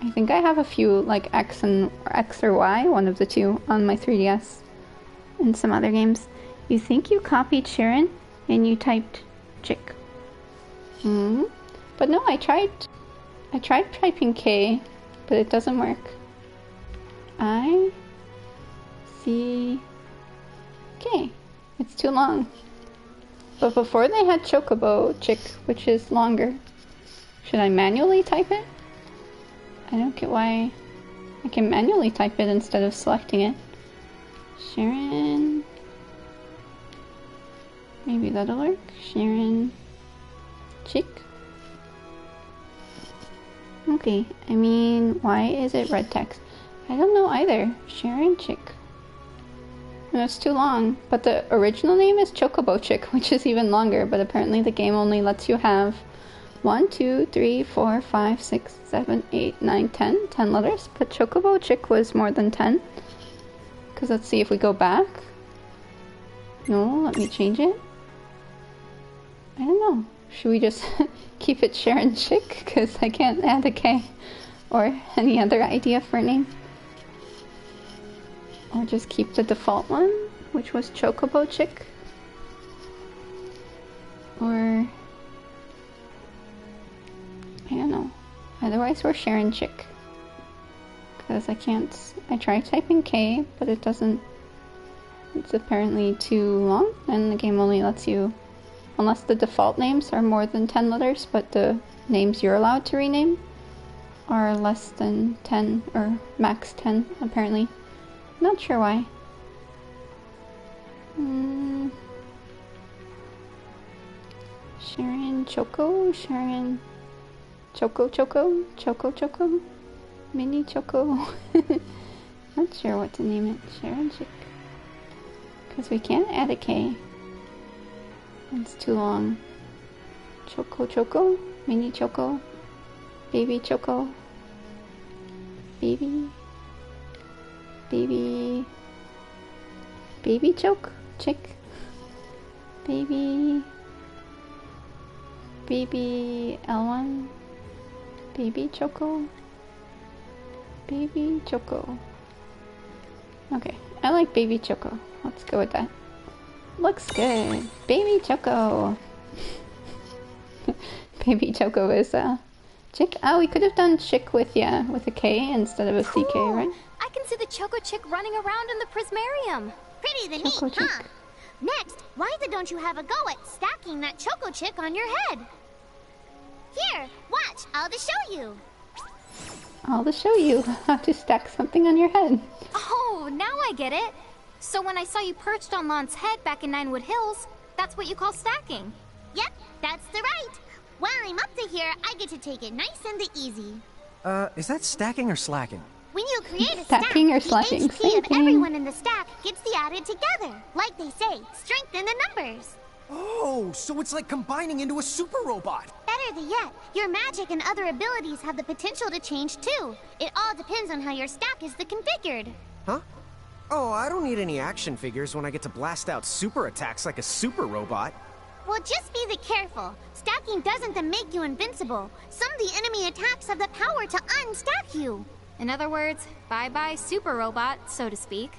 I think I have a few like X or Y, one of the two, on my 3DS. And some other games. You think you copied Sharon and you typed Chick. But no, I tried typing K, but it doesn't work. I see K. It's too long. But before they had Chocobo Chick, which is longer. Should I manually type it? I don't get why I can manually type it instead of selecting it. Sharon... Maybe that'll work. Sharon... Chick? Okay, I mean, why is it red text? I don't know either. Sharon Chick. No, it's too long. But the original name is Chocobo Chick, which is even longer, but apparently the game only lets you have 1, 2, 3, 4, 5, 6, 7, 8, 9, 10. 10 letters. But Chocobo Chick was more than 10. Because let's see if we go back. No, let me change it. I don't know. Should we just keep it Sharon Chick? Because I can't add a K. Or any other idea for a name. Or just keep the default one, which was Chocobo Chick. Or... I don't know. Otherwise we're Sharon Chick. Because I can't... I tried typing K, but it doesn't... It's apparently too long, and the game only lets you... Unless the default names are more than 10 letters, but the names you're allowed to rename are less than 10, or max 10, apparently. Not sure why. Sharon Choco? Sharon... Choco? Mini Choco? Not sure what to name it. Sharon Chick. Because we can't add a K. It's too long. Choco? Mini Choco? Baby Choco? Baby Choke? Chick? Baby L1? Baby Choco? Baby Choco. Okay, I like Baby Choco. Let's go with that. Looks good. Baby Choco. Baby Choco is Chick. Oh, we could have done Chick with a K instead of a CK, right? I can see the Choco Chick running around in the Prismarium. Pretty the neat, huh? Next, why don't you have a go at stacking that Choco Chick on your head? Here, watch, I'll just show you. I'll just show you how to stack something on your head. Oh, now I get it. So when I saw you perched on Lon's head back in Ninewood Hills, that's what you call stacking. Yep, that's the right. While I'm up to here, I get to take it nice and easy. Is that stacking or slacking? When you create a Stacking stack, or slashing? the Same HP of thing. everyone in the stack gets the added together. Like they say, strength in the numbers. Oh, so it's like combining into a super robot. Better yet, your magic and other abilities have the potential to change too. It all depends on how your stack is configured. Huh? Oh, I don't need any action figures when I get to blast out super attacks like a super robot. Well, just be careful. Stacking doesn't make you invincible. Some of the enemy attacks have the power to unstack you. In other words, bye-bye super robot, so to speak.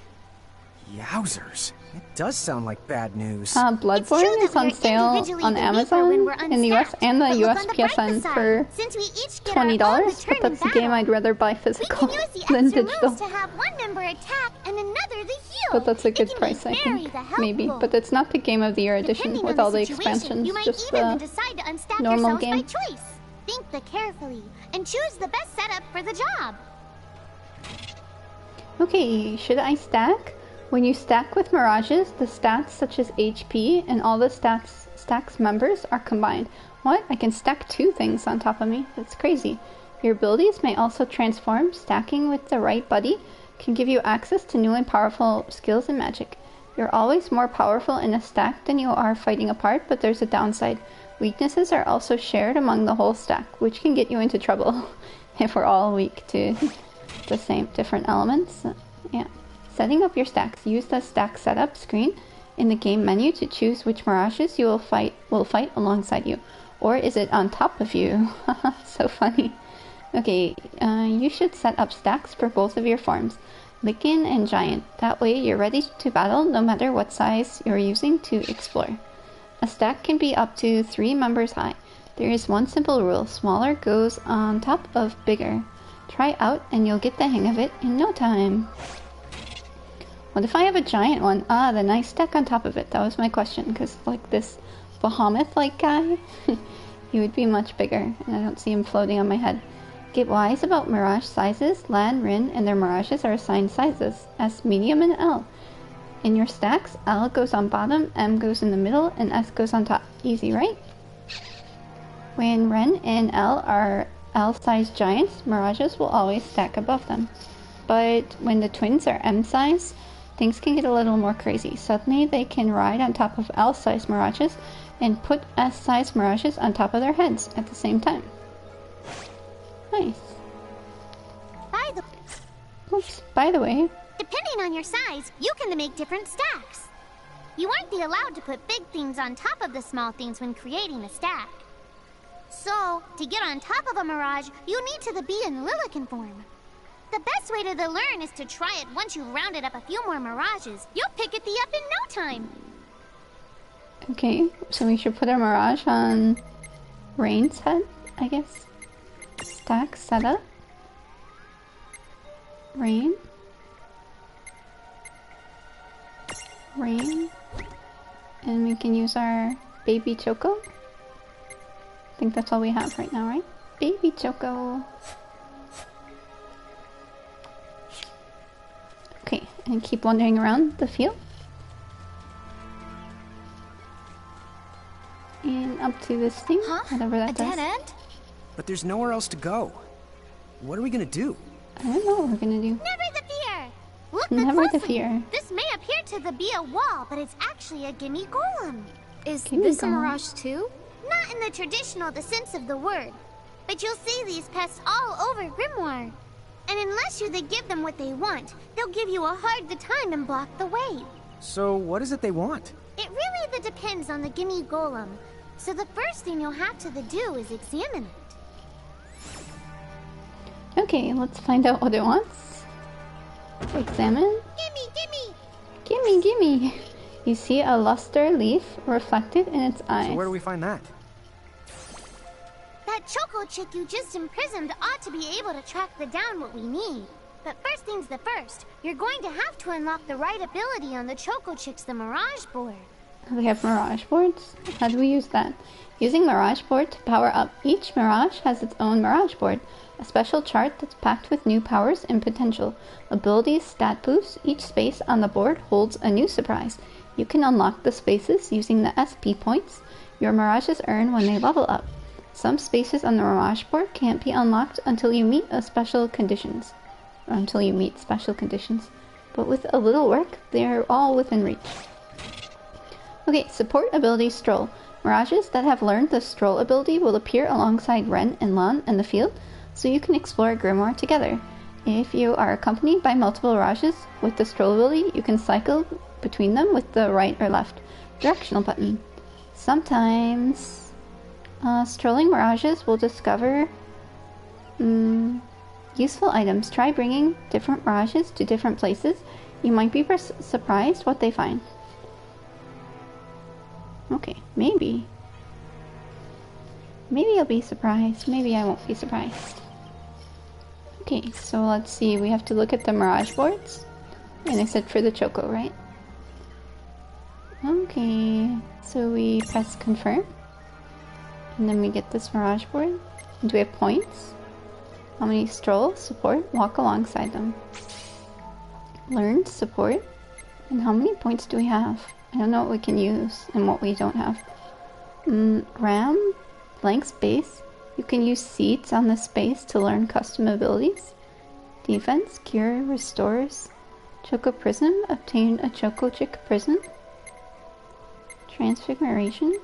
Yowzers. It does sound like bad news. Bloodborne is on sale on Amazon in the US and the US PSN for $20, but that's a game I'd rather buy physical than digital. To have one member attack and another the heal. But that's a good price, I think. Maybe. But it's not the Game of the Year edition with all the expansions, you might just even the decide to unstack normal yourselves game. by choice. Think carefully and choose the best setup for the job. Okay, should I stack? When you stack with Mirages, the stats such as HP and all the stack's members are combined. What? I can stack 2 things on top of me? That's crazy. Your abilities may also transform. Stacking with the right buddy can give you access to new and powerful skills and magic. You're always more powerful in a stack than you are fighting apart, but there's a downside. Weaknesses are also shared among the whole stack, which can get you into trouble if we're all weak to the same different elements. Yeah. Setting up your stacks. Use the stack setup screen in the game menu to choose which Mirages you will fight alongside you. Or is it on top of you? So funny. Okay, you should set up stacks for both of your forms, Lycan and Giant. That way you're ready to battle no matter what size you're using to explore. A stack can be up to 3 members high. There is one simple rule. Smaller goes on top of bigger. Try out and you'll get the hang of it in no time. What if I have a giant one? Ah, the nice stack on top of it. That was my question, because like this behemoth-like guy, he would be much bigger, and I don't see him floating on my head. Get wise about Mirage sizes. Lan, Rin, and their Mirages are assigned sizes, S, medium, and L. In your stacks, L goes on bottom, M goes in the middle, and S goes on top. Easy, right? When Ren and L are L-sized giants, Mirages will always stack above them. But when the twins are M-size, things can get a little more crazy. Suddenly, they can ride on top of L-sized Mirages and put S-sized Mirages on top of their heads at the same time. Nice. By the way, depending on your size, you can make different stacks. You aren't allowed to put big things on top of the small things when creating a stack. So, to get on top of a Mirage, you need to be in Lilican form. The best way to learn is to try it once you've rounded up a few more Mirages. You'll pick it up in no time. Okay, so we should put a Mirage on Rain's head, I guess. Stack setup. Rain. And we can use our baby Choco. I think that's all we have right now, right? Baby Choco. Okay, and keep wandering around the field. And up to this thing, whatever that does. A dead end? But there's nowhere else to go. What are we gonna do? I don't know what we're gonna do. Never the fear! Look Never the closely. fear. This may appear to be a wall, but it's actually a gimme golem. Is Gimme this a golem. Mirage too? Not in the traditional sense of the word, but you'll see these pests all over Grimoire. And unless you give them what they want, they'll give you a hard time and block the way. So what is it they want? It really depends on the gimme golem. So the first thing you'll have to do is examine it. Okay, let's find out what it wants. Examine. Gimme! You see a luster leaf reflected in its eyes. So where do we find that? That Choco chick you just imprisoned ought to be able to track down what we need. But first things first, you're going to have to unlock the right ability on the Choco chick's Mirage board. They have Mirage boards? How do we use that? Using Mirage board to power up. Each Mirage has its own Mirage board, a special chart that's packed with new powers and potential. Abilities, stat boosts, each space on the board holds a new surprise. You can unlock the spaces using the SP points your Mirages earn when they level up. Some spaces on the Mirage board can't be unlocked until you meet special conditions. until you meet special conditions. But with a little work, they're all within reach. Okay, support ability Stroll. Mirages that have learned the Stroll ability will appear alongside Ren and Lan in the field, so you can explore Grimoire together. If you are accompanied by multiple Mirages with the Stroll ability, you can cycle between them with the right or left directional button. Sometimes strolling Mirages will discover useful items. Try bringing different Mirages to different places. You might be surprised what they find. Okay, maybe. Maybe I'll be surprised. Maybe I won't be surprised. Okay, so let's see. We have to look at the Mirage boards. And I said for the Choco, right? Okay, so we press confirm. And then we get this Mirage board. And do we have points? How many stroll, support, walk alongside them? Learned, support. And how many points do we have? I don't know what we can use and what we don't have. RAM, blank space. You can use seeds on the space to learn custom abilities. Defense, cure, restores. Choco Prism, obtain a Choco Chick Prism. Transfiguration.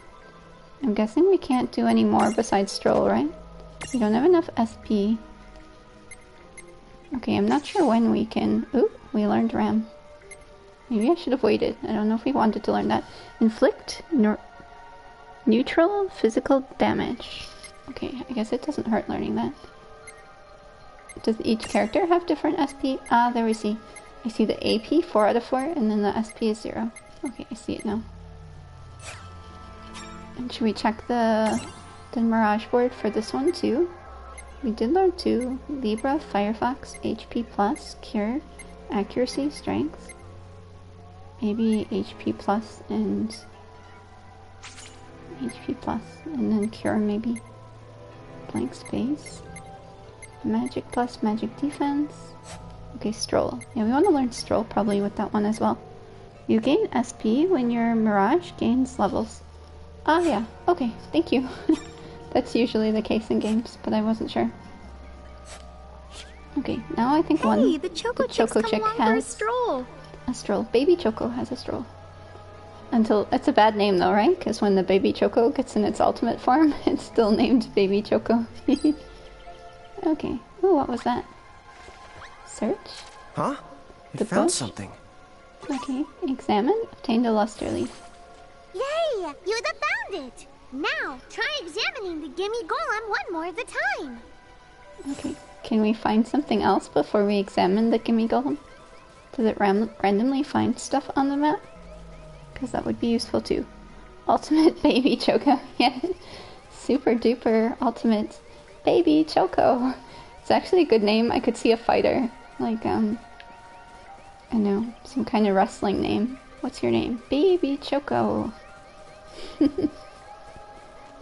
I'm guessing we can't do any more besides Stroll, right? We don't have enough SP. Okay, I'm not sure when we can... Ooh, we learned RAM. Maybe I should have waited. I don't know if we wanted to learn that. Inflict neutral physical damage. Okay, I guess it doesn't hurt learning that. Does each character have different SP? Ah, there we see. I see the AP, 4 out of 4, and then the SP is 0. Okay, I see it now. And should we check the Mirage board for this one too? We did learn 2. Libra, Firefox, HP+, Cure, Accuracy, Strength. Maybe HP+, and HP+, and then Cure maybe. Blank space. Magic+, Magic Defense. Okay, Stroll. Yeah, we want to learn Stroll probably with that one as well. You gain SP when your Mirage gains levels. Ah, yeah. Okay, thank you. That's usually the case in games, but I wasn't sure. Okay, now I think the Choco Chick has a Stroll. A Stroll. Baby Choco has a Stroll. Until it's a bad name though, right? Because when the Baby Choco gets in its ultimate form, it's still named Baby Choco. Okay. Ooh, what was that? Search? Huh? The found bush? something. Okay. Examine. Obtained a luster leaf. Yay! You found it! Now, try examining the Gimme Golem one more at a time. Okay. Can we find something else before we examine the Gimme Golem? Does it randomly find stuff on the map? Because that would be useful too. Ultimate Baby Choco. Yeah. Super duper ultimate Baby Choco. It's actually a good name. I could see a fighter. Like, I know, some kind of wrestling name. What's your name? Baby Choco.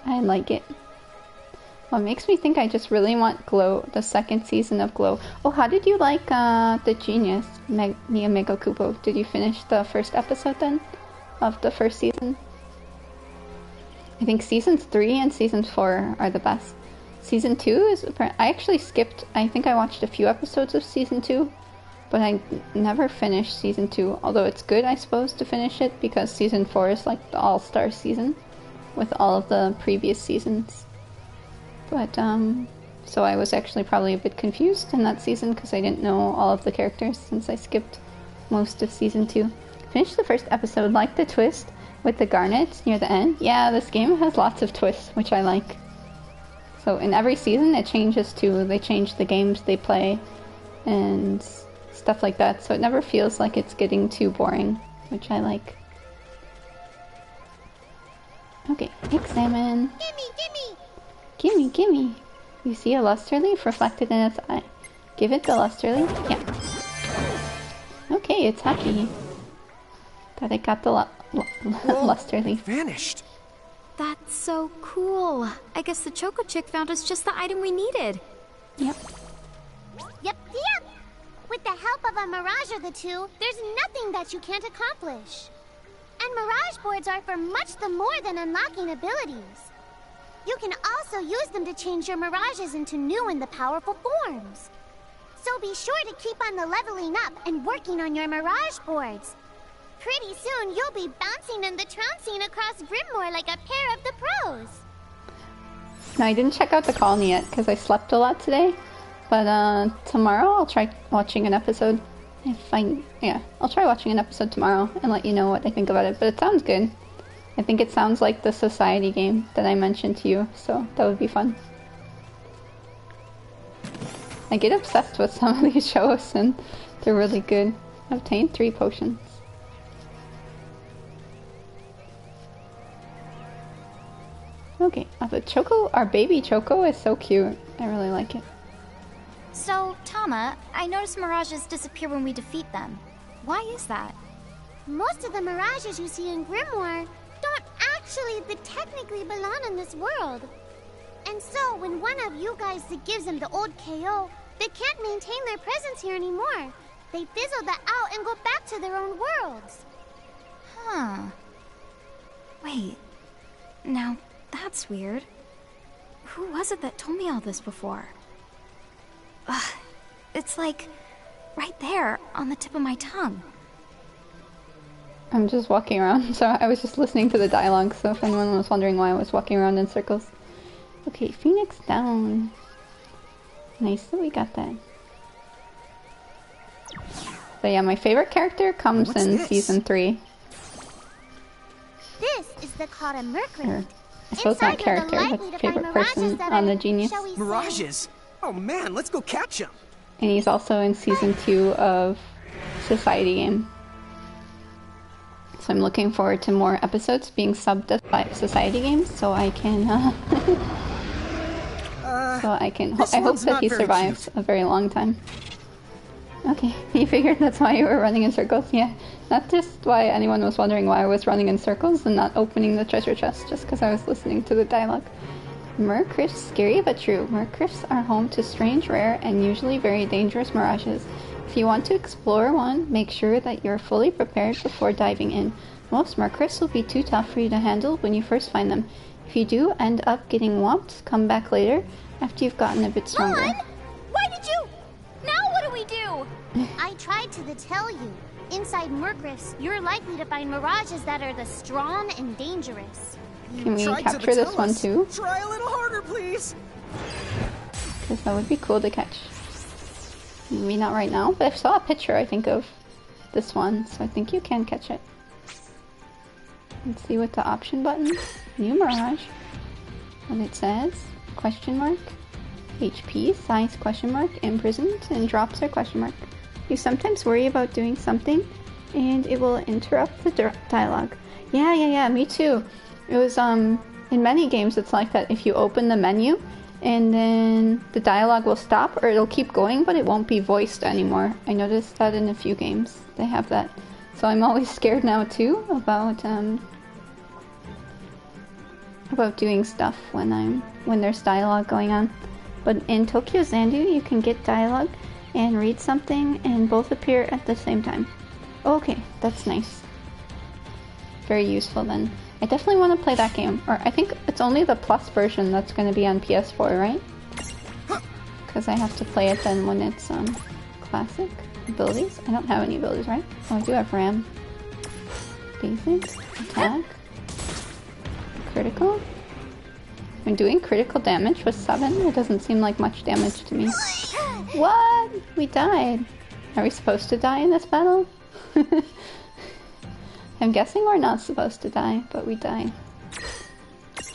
I like it. Well, it makes me think I just really want Glow, the second season of Glow. Oh, how did you like the Genius, Nia Mego Kupo? Did you finish the first episode then? Of the first season? I think seasons 3 and season 4 are the best. Season 2 is... I actually skipped... I think I watched a few episodes of season 2. But I never finished season 2. Although it's good, I suppose, to finish it. Because season 4 is like the all-star season. With all of the previous seasons. But, so I was actually probably a bit confused in that season. Because I didn't know all of the characters. Since I skipped most of season 2. Finished the first episode. Like the twist with the garnets near the end. Yeah, this game has lots of twists. Which I like. So in every season it changes too. They change the games they play and stuff like that. So it never feels like it's getting too boring, which I like. Okay, examine. Gimme! Gimme! You see a luster leaf reflected in its eye. Give it the luster leaf? Yeah. Okay, it's happy that it got the luster leaf. Vanished. That's so cool. I guess the Choco Chick found us just the item we needed. Yep. Yep. With the help of a Mirage or the two, there's nothing that you can't accomplish. And Mirage boards are for much the more than unlocking abilities. You can also use them to change your Mirages into new and the powerful forms. So be sure to keep on the leveling up and working on your Mirage boards. Pretty soon, you'll be bouncing and the trouncing across Grimoire like a pair of the pros. No, I didn't check out the colony yet because I slept a lot today. But tomorrow I'll try watching an episode. I'll try watching an episode tomorrow and let you know what I think about it. But it sounds good. I think it sounds like the Society game that I mentioned to you, so that would be fun. I get obsessed with some of these shows and they're really good. I obtained 3 potions. Okay, our baby Choco is so cute. I really like it. So, Tama, I noticed mirages disappear when we defeat them. Why is that? Most of the mirages you see in Grimoire don't actually technically belong in this world. And so, when one of you guys gives them the old KO, they can't maintain their presence here anymore. They fizzle that out and go back to their own worlds. Huh. Wait. Now, that's weird. Who was it that told me all this before? Ugh. It's like right there on the tip of my tongue. I'm just walking around, so I was just listening to the dialogue, so if anyone was wondering why I was walking around in circles. Okay, Phoenix down. Nice that we got that. But yeah, my favorite character comes in Season 3. This is the Kata Mercury. I suppose not character, but favorite person on the Genius. Mirages? Oh man, let's go catch them! And he's also in Season 2 of Society game. So I'm looking forward to more episodes being subbed to Society games, so I can, I hope that he survives a very long time. Okay, you figured that's why you were running in circles? Yeah, not just why anyone was wondering why I was running in circles and not opening the treasure chest, just because I was listening to the dialogue. Murkrifts, scary but true. Murkrifts are home to strange, rare, and usually very dangerous mirages. If you want to explore one, make sure that you're fully prepared before diving in. Most Murkrifts will be too tough for you to handle when you first find them. If you do end up getting whomped, come back later after you've gotten a bit stronger. Mom! Why did you... Now what do we do? I tried to tell you. Inside Murkrifts, you're likely to find mirages that are the strong and dangerous. Can we capture this one too? Try a little harder, please! Because that would be cool to catch. Maybe not right now, but I saw a picture, I think, of this one, so I think you can catch it. Let's see what the option button, new mirage, what it says, question mark, HP, size, question mark, imprisoned, and drops are question mark. You sometimes worry about doing something, and it will interrupt the dialogue. Yeah, me too. It was, in many games it's like that. If you open the menu, and then the dialogue will stop, or it'll keep going, but it won't be voiced anymore. I noticed that in a few games. They have that. So I'm always scared now too about doing stuff when there's dialogue going on. But in Tokyo Xanadu, you can get dialogue and read something and both appear at the same time. Okay, that's nice. Very useful then. I definitely want to play that game. Or I think it's only the Plus version that's going to be on PS4, right? Because I have to play it then when it's classic. Abilities? I don't have any abilities, right? Oh, I do have RAM. Basic. Attack. Critical. When doing critical damage with 7, it doesn't seem like much damage to me. What? We died. Are we supposed to die in this battle? I'm guessing we're not supposed to die, but we died.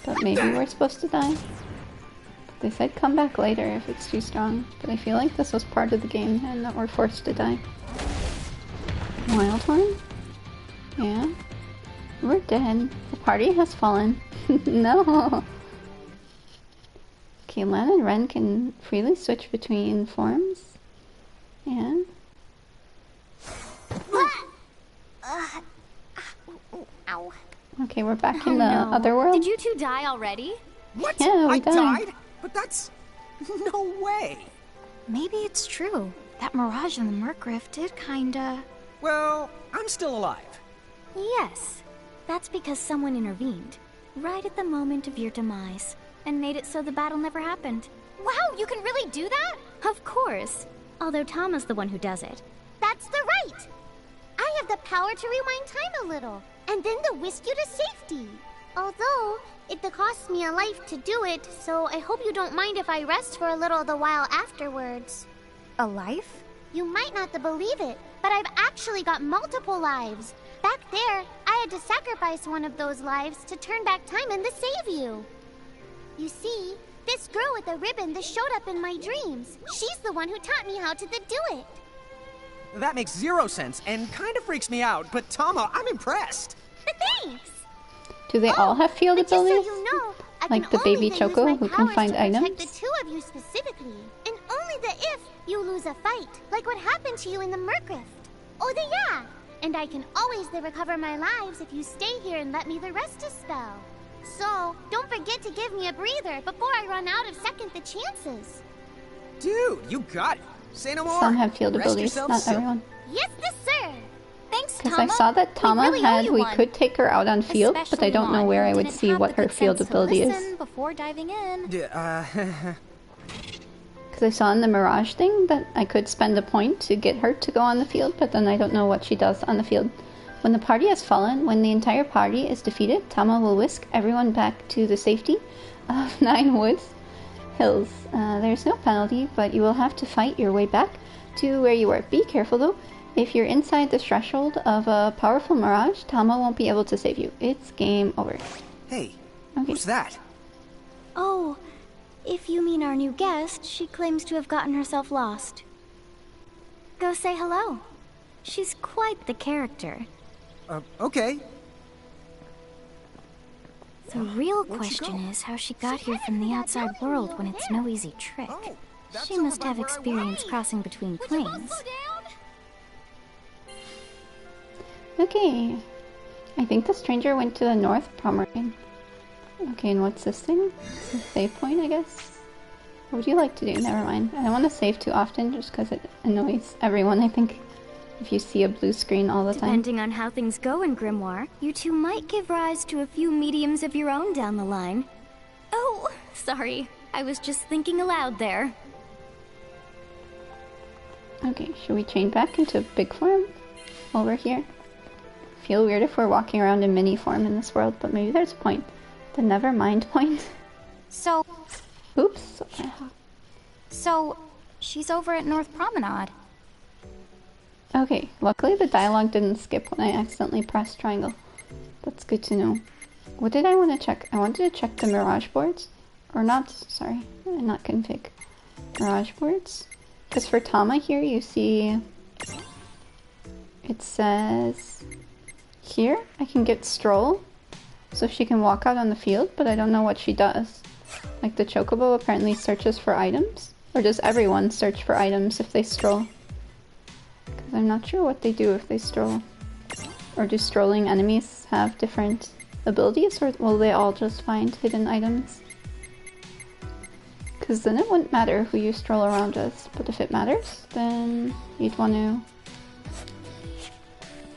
But maybe we're supposed to die. But they said come back later if it's too strong. But I feel like this was part of the game and that we're forced to die. Wildhorn? Yeah. We're dead. The party has fallen. No! Okay, Lan and Ren can freely switch between forms. Yeah. Ow. Okay, we're back in the other world. Did you two die already? What? Yeah, we I died. died? But that's... no way! Maybe it's true. That mirage in the Murkriff did kinda... Well, I'm still alive. Yes. That's because someone intervened, right at the moment of your demise, and made it so the battle never happened. Wow, you can really do that? Of course. although Tama's the one who does it. That's the right! I have the power to rewind time a little, and then to whisk you to safety. Although, it costs me a life to do it, so I hope you don't mind if I rest for a little the while afterwards. A life? You might not believe it, but I've actually got multiple lives. Back there, I had to sacrifice one of those lives to turn back time and to save you. You see, this girl with the ribbon that showed up in my dreams, she's the one who taught me how to do it. That makes zero sense and kind of freaks me out, but Tama, I'm impressed. Thanks! Do they all have field But just abilities? so you know, I Like can the baby only use Choco my who can powers find to protect items? the two of you specifically, and only the if you lose a fight, like what happened to you in the Mercrift. Oh, yeah! And I can always recover my lives if you stay here and let me rest a spell. So, don't forget to give me a breather before I run out of second the chances. Dude, you got it. Say no more. Some have field Rest abilities, yourself, not Silk. everyone. Yes, sir! Thanks, Because Tama. I saw that Tama we really owe you we one. could take her out on field, but I Especially don't know Lon, where who I would didn't see have what the her good field sense to ability listen is. before diving in. Because I saw in the Mirage thing that I could spend a point to get her to go on the field, but then I don't know what she does on the field. When the party has fallen, when the entire party is defeated, Tama will whisk everyone back to the safety of Nine Woods Hills. There's no penalty, but you will have to fight your way back to where you were. Be careful though. If you're inside the threshold of a powerful Mirage, Tama won't be able to save you. It's game over. Hey, Okay. who's that? Oh, if you mean our new guest, she claims to have gotten herself lost. Go say hello. She's quite the character. Okay. The real Where'd she question go? is how she got here from the outside world when it's no easy trick. Oh, that's She over must by have where I experience was. crossing between planes. Okay. I think the stranger went to the North Pomeranian. Okay, and what's this thing? It's a save point, I guess? What would you like to do? Never mind. I don't want to save too often just because it annoys everyone, I think. If you see a blue screen all the time. Depending on how things go in Grimoire, you two might give rise to a few mediums of your own down the line. Oh, sorry. I was just thinking aloud there. Okay, should we change back into big form? Over here? Feel weird if we're walking around in mini form in this world, but maybe there's a point. The never mind point. So, Oops. she's over at North Promenade. Okay, luckily the dialogue didn't skip when I accidentally pressed triangle. That's good to know. What did I want to check? I wanted to check the Mirage boards. Or not, sorry, not config. Mirage boards. Because for Tama here, you see... It says... Here, I can get Stroll. So she can walk out on the field, but I don't know what she does. Like the Chocobo apparently searches for items. Or does everyone search for items if they stroll? Because I'm not sure what they do if they stroll. Or do strolling enemies have different abilities, or will they all just find hidden items? Because then it wouldn't matter who you stroll around as, but if it matters, then you'd want to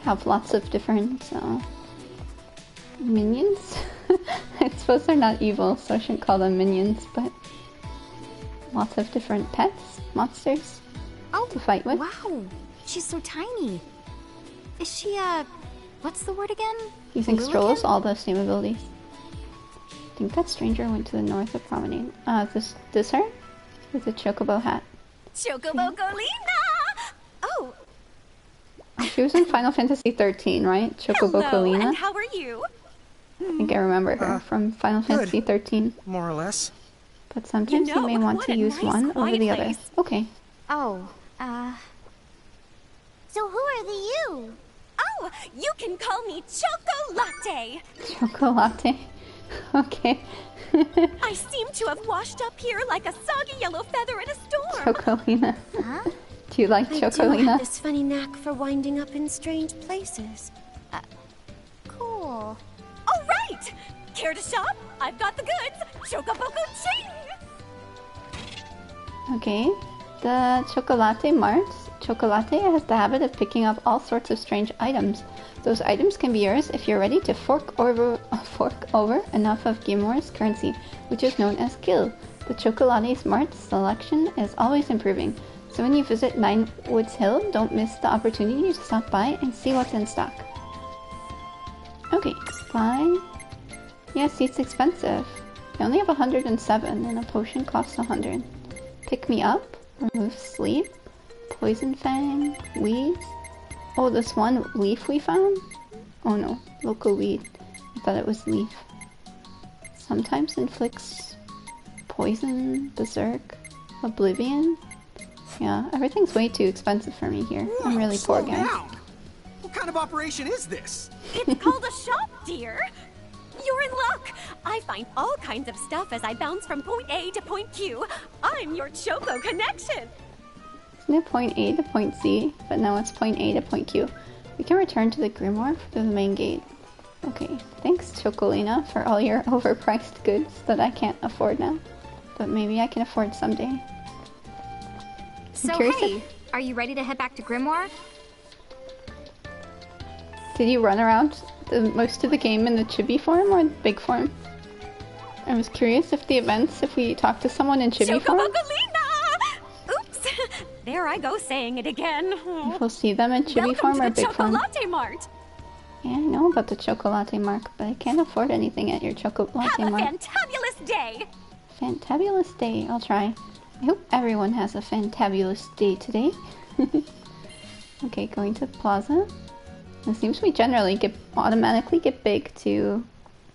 have lots of different minions. I suppose they're not evil, so I shouldn't call them minions, but lots of different pets, monsters to fight with. Wow, she's so tiny. Is she, what's the word again? You think Stroll has Hooligan? all the same abilities? I think that stranger went to the north of Promenade. This her? With a chocobo hat. Chocobo-Golina! Oh, She was in Final Fantasy 13, right? Chocobo Colina. how are you? I think I remember her from Final Fantasy 13. More or less. But sometimes you may want to use one over the other. Okay. Oh, So who are the you? Oh, you can call me Chocolate. Chocolate. Okay. I seem to have washed up here like a soggy yellow feather in a storm. Chocolina. Do you like I do have Chocolina? this funny knack for winding up in strange places. cool. All right, care to shop? I've got the goods. Chocoboko Ching! Okay. The Chocolate Mart. Chocolate has the habit of picking up all sorts of strange items. Those items can be yours if you're ready to fork over enough of Gimore's currency, which is known as gil. The Chocolate Mart's selection is always improving, So when you visit Nine Woods Hill, don't miss the opportunity to stop by and see what's in stock. Okay, buy. Yeah, see, it's expensive. I only have 107 and a potion costs 100. Pick me up, remove sleep, poison fang, weeds. Oh, this one leaf we found? Oh no, local weed. I thought it was leaf. Sometimes inflicts poison, berserk, oblivion. Yeah, everything's way too expensive for me here. Whoa, I'm really poor, guys. down. What kind of operation is this? It's called a shop, dear. You're in luck. I find all kinds of stuff as I bounce from point A to point Q. I'm your Choco connection. Isn't it point A to point C? But now it's point A to point Q. We can return to the Grimoire through the main gate. Okay, thanks Chocolina for all your overpriced goods that I can't afford now. But maybe I can afford someday. So hey, are you ready to head back to Grimoire? Did you run around most of the game in the chibi form or the big form? I was curious if the events, if we talk to someone in chibi form, Oops! There I go saying it again. if we'll see them in chibi form or big form. Welcome to the Chocolate Mart. Yeah, I know about the Chocolate Mark, but I can't afford anything at your Chocolate Mark. Have a fantabulous day! Fantabulous day, I'll try. I hope everyone has a fantabulous day today. Okay, going to Plaza. It seems we generally automatically get big to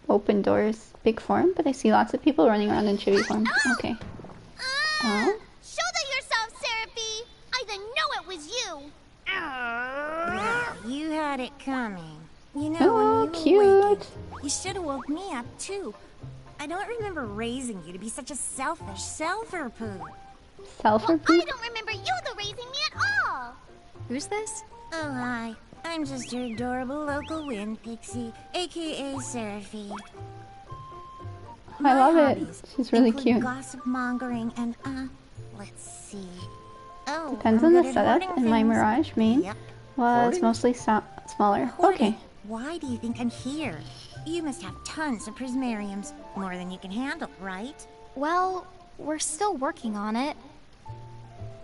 open doors big form, but I see lots of people running around in chibi form. Okay. Oh? Shoulder yourself, Seraphy! I didn't know it was you! Well, you had it coming. You know, Oh, when you awakened, cute! you should have woke me up too. I don't remember raising you to be such a selfish self-poo. Self-poo? I don't remember you raising me at all! Who's this? Oh, hi. I'm just your adorable local wind pixie, aka Seraphy. I love it. hobbies She's really include cute. gossip mongering and, let's see. Oh, Depends I'm on the good at setup, hoarding and my things. Mirage main Yep. was Hoarding? mostly smaller. Hoarding. Okay. Why do you think I'm here? You must have tons of prismariums. More than you can handle, right? Well, we're still working on it.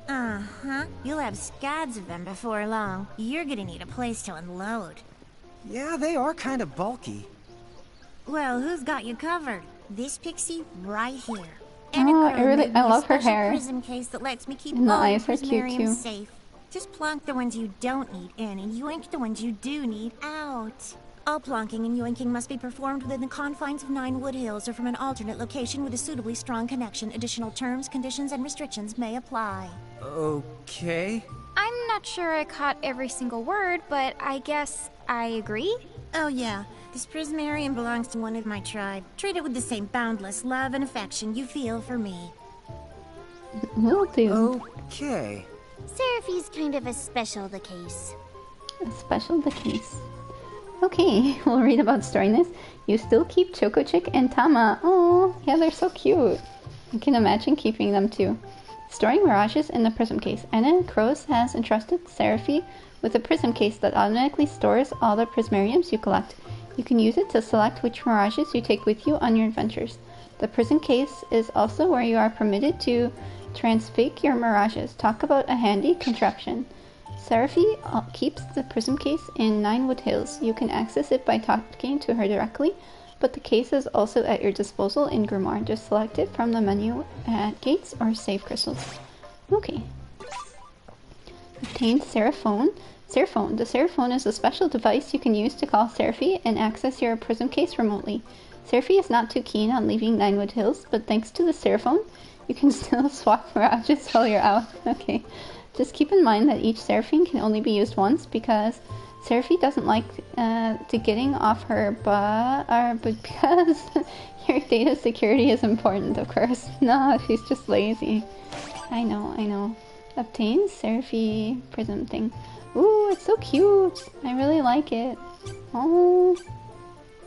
Uh-huh. You'll have scads of them before long. You're gonna need a place to unload. Yeah, they are kind of bulky. Well, who's got you covered? This pixie right here. And Oh, a I girl really- made me I a love her special hair. prism case that lets me keep And the all eyes are cute, prismariums too. safe. Just plonk the ones you don't need in and yoink the ones you do need out. All plonking and yoinking must be performed within the confines of Nine Wood Hills or from an alternate location with a suitably strong connection. Additional terms, conditions, and restrictions may apply. Okay. I'm not sure I caught every single word, but I guess I agree. Oh yeah, this prismarium belongs to one of my tribe. Treat it with the same boundless love and affection you feel for me. Will do. Okay. Seraphy's kind of a special the case. Special the case. Okay, we'll read about storiness. You still keep Choco Chick and Tama. Oh, yeah, they're so cute. I can imagine keeping them too. Storing mirages in the prism case. Anna Crows has entrusted Seraphy with a prism case that automatically stores all the prismariums you collect. You can use it to select which mirages you take with you on your adventures. The prism case is also where you are permitted to transfix your mirages. Talk about a handy contraption. Seraphy keeps the prism case in Nine Wood Hills. You can access it by talking to her directly, but the case is also at your disposal in Grimoire. Just select it from the menu at Gates or Save Crystals. Okay. Obtain Seraphone. Seraphone. The Seraphone is a special device you can use to call Seraphy and access your prism case remotely. Seraphy is not too keen on leaving Nine Wood Hills, but thanks to the Seraphone, you can still swap mirages while you're out. Okay. Just keep in mind that each Seraphine can only be used once because Seraphy doesn't like to getting off her butt, but because your data security is important, of course. No, she's just lazy. I know. Obtain Seraphy prism thing. Ooh, it's so cute. I really like it. Oh.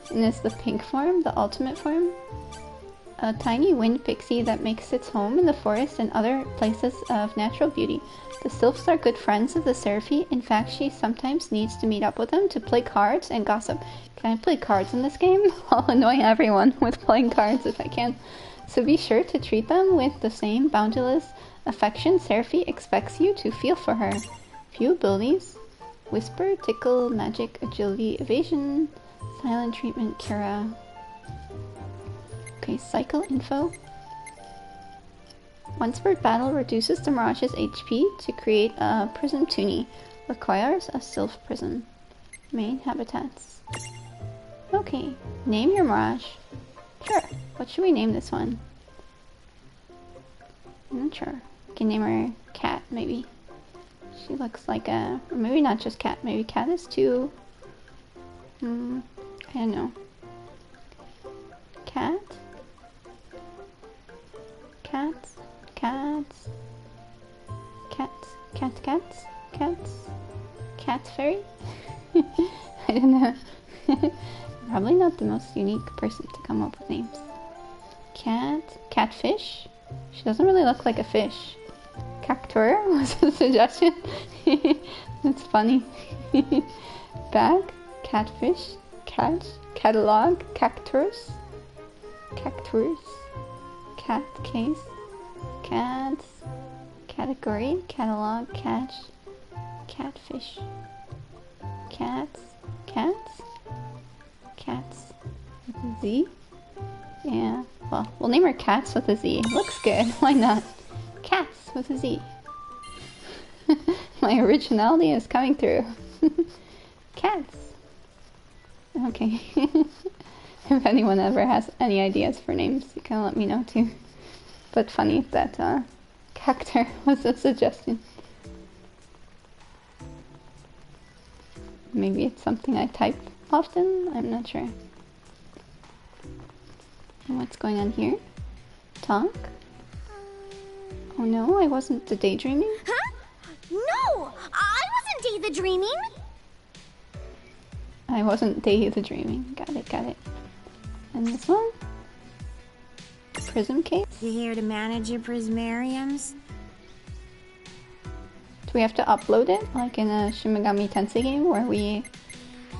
And it's the pink form, the ultimate form. A tiny wind pixie that makes its home in the forest and other places of natural beauty. The Sylphs are good friends of the Seraphy. In fact, she sometimes needs to meet up with them to play cards and gossip. Can I play cards in this game? I'll annoy everyone with playing cards if I can. So be sure to treat them with the same boundless affection Seraphy expects you to feel for her. Few abilities: Whisper, Tickle, Magic, Agility, Evasion, Silent Treatment, Cura. Okay, cycle info. Once per battle reduces the Mirage's HP to create a Prism Toonie. Requires a Sylph Prism. Main habitats. Okay, name your Mirage. Sure, what should we name this one? I'm not sure. We can name her Cat, maybe. She looks like a... or maybe not just Cat, maybe Cat is too... I don't know. Cat? Cats? Cats? Cats? Cats? Cats? Cats? Cat Fairy? I don't know. Probably not the most unique person to come up with names. Cat? Catfish? She doesn't really look like a fish. Cactuar was a suggestion. That's funny. Bag? Catfish? Catch? Catalog? Cactus? Cactus? Cat case? Cats? Category? Catalog? Catch? Catfish? Cats? Cats? Cats with a Z? Yeah, well, we'll name her Cats with a Z. Looks good, why not? Cats with a Z. My originality is coming through. Cats. Okay. If anyone ever has any ideas for names, you can let me know too. But funny that Cactuar was a suggestion. Maybe it's something I type often? I'm not sure. And what's going on here? Talk? Oh no, I wasn't daydreaming? Huh? No! I wasn't daydreaming! I wasn't daydreaming. Got it, got it. And this one? Prism case? You here to manage your prismariums? Do we have to upload it, like in a Shin Megami Tensei game, where we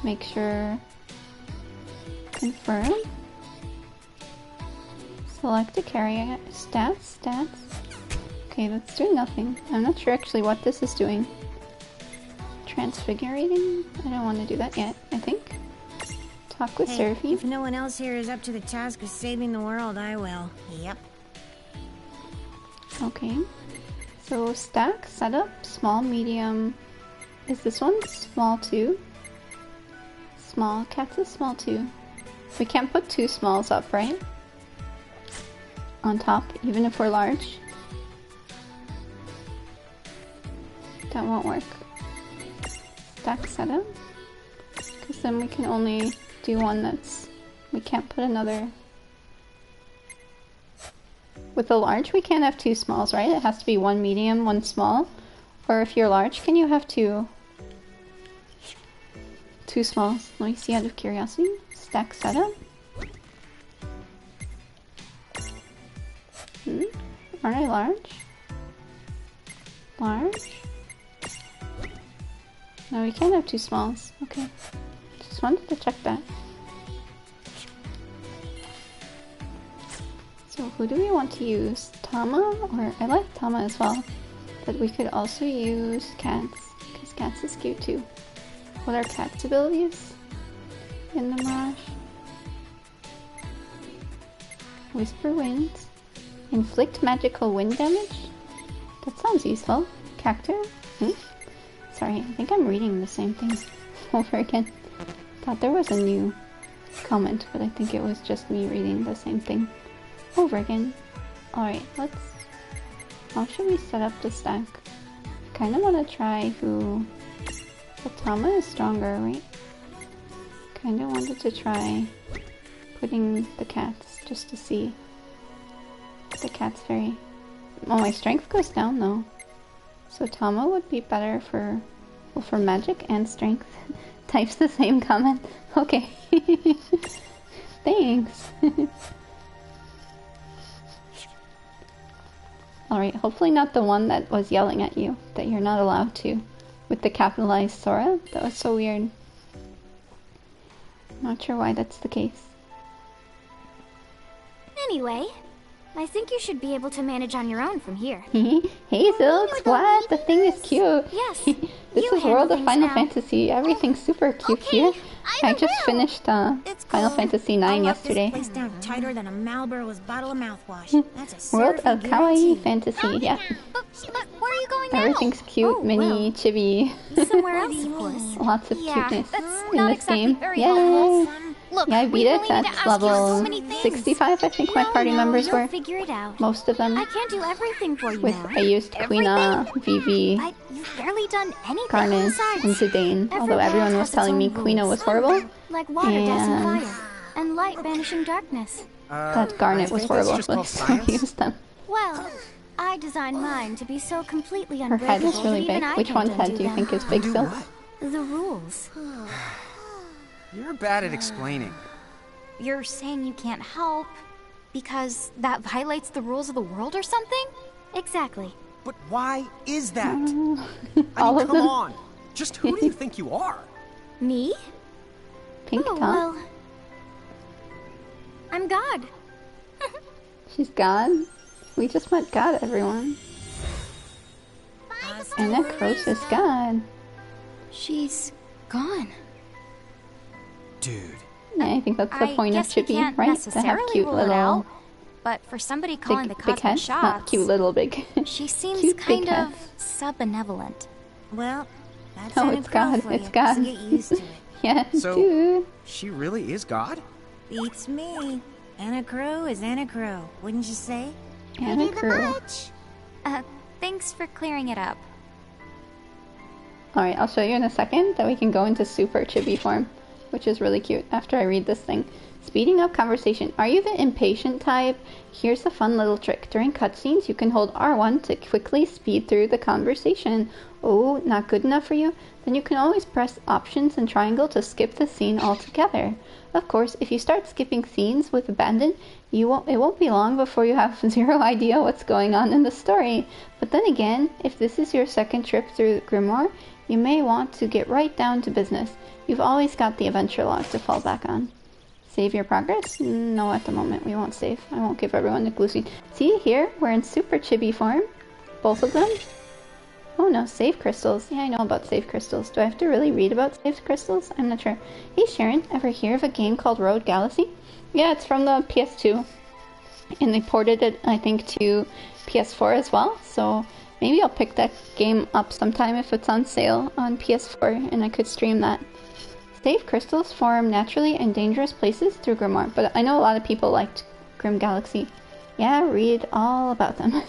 make sure... confirm? Select a carrier. Stats? Stats? Okay, that's doing nothing. I'm not sure actually what this is doing. Transfigurating? I don't want to do that yet, I think. Talk with Seraphy. If no one else here is up to the task of saving the world, I will. Yep. Okay. So stack, setup, small, medium. Is this one small too? Small. Cats is small too. We can't put two smalls up, right? On top, even if we're large. That won't work. Stack setup. Because then we can only do one that's... we can't put another... With a large, we can't have two smalls, right? It has to be one medium, one small. Or if you're large, can you have two smalls? Let me see out of curiosity. Stack setup. Aren't I large? Large? No, we can't have two smalls. Okay. Just wanted to check that. So who do we want to use? Tama? Or I like Tama as well. But we could also use Cats, because Cats is cute too. What are Cats' abilities in the Mirage? Whisper Winds. Inflict magical wind damage? That sounds useful. Cactuar? Sorry, I think I'm reading the same thing over again. Thought there was a new comment, but I think it was just me reading the same thing over again. Alright, let's... how should we set up the stack? I kind of want to try who... but Tama is stronger, right? Kind of wanted to try putting the cats just to see. The cat's very... oh, my strength goes down though. So Tama would be better for... well, for magic and strength. Types the same comment. Okay. Thanks. Alright, hopefully not the one that was yelling at you, that you're not allowed to. With the capitalized Sora. That was so weird. Not sure why that's the case. Anyway, I think you should be able to manage on your own from here. Hey Zilks, what? The thing is cute. Yes. This You is handle World of things Final now. Fantasy. Everything's super cute Okay, here. I I just will. finished It's Final cool. Fantasy I'll 9 lock yesterday. This place down tighter than a Marlboro's bottle of mouthwash. That's a World certain of Kawaii guarantee. Fantasy, yeah. But where are you going now? Everything's cute, Oh, mini, well, chibi. somewhere else, of course. Lots of Yeah, cuteness that's in not this exactly game. very Yay! helpful. Look, Yeah, I we beat it really need to at ask you level so many things. 65, I think my party members you'll were. figure it out. Most of them. I can't do everything for you With now. I used Quina, Vivi, But you've barely done anything. Garnet, Besides, and Zidane. every Although everyone world was has its telling me own Quina rules. was horrible. Like water dousing And- fire, and light banishing darkness. That Garnet I was think that's horrible, just so called I science. used them. Well, I designed mine to be so completely Her unbreakable head is really that even big. I Which can't one's head undo do you them. think is big, Do Silk? what? The rules. You're bad at explaining. You're saying you can't help because that violates the rules of the world or something? Exactly. But why is that? I All mean, of come them. on. Just who do you think you are? Me? Pink Oh, top. well. I'm God. She's God. We just met God, everyone. Anna Cross is God. She's gone. Dude. Yeah, I think that's the I point of guess we Chibi, can't right? To have necessarily cute rule it little out, but for somebody calling big the big Cosmo head. Not shots, cute little big. she seems Cute big kind head. of sub-benevolent. Well, that's Oh, Anna it's Crow God, for it's you, God. so get used to it. Yeah, So- dude. She really is God? Beats me. Anna Crow is Anna Crow, wouldn't you say? Anna Pretty the Crow. much. Thanks for clearing it up. Alright, I'll show you in a second that we can go into super chibi form, which is really cute after I read this thing. Speeding up conversation. Are you the impatient type? Here's a fun little trick. During cutscenes, you can hold R1 to quickly speed through the conversation. Oh, not good enough for you? Then you can always press options and triangle to skip the scene altogether. Of course, if you start skipping scenes with abandon, it won't be long before you have zero idea what's going on in the story. But then again, if this is your second trip through Grimoire, you may want to get right down to business. You've always got the adventure log to fall back on. Save your progress? No, at the moment we won't save. I won't give everyone the glue scene. See, here, we're in super chibi form. Both of them. Oh no, save crystals. Yeah, I know about save crystals. Do I have to really read about save crystals? I'm not sure. Hey Sharon, ever hear of a game called Road Galaxy? Yeah, it's from the PS2. And they ported it, I think, to PS4 as well. So maybe I'll pick that game up sometime if it's on sale on PS4 and I could stream that. Save crystals form naturally in dangerous places through Grimoire, but I know a lot of people liked Grim Galaxy. Yeah, read all about them.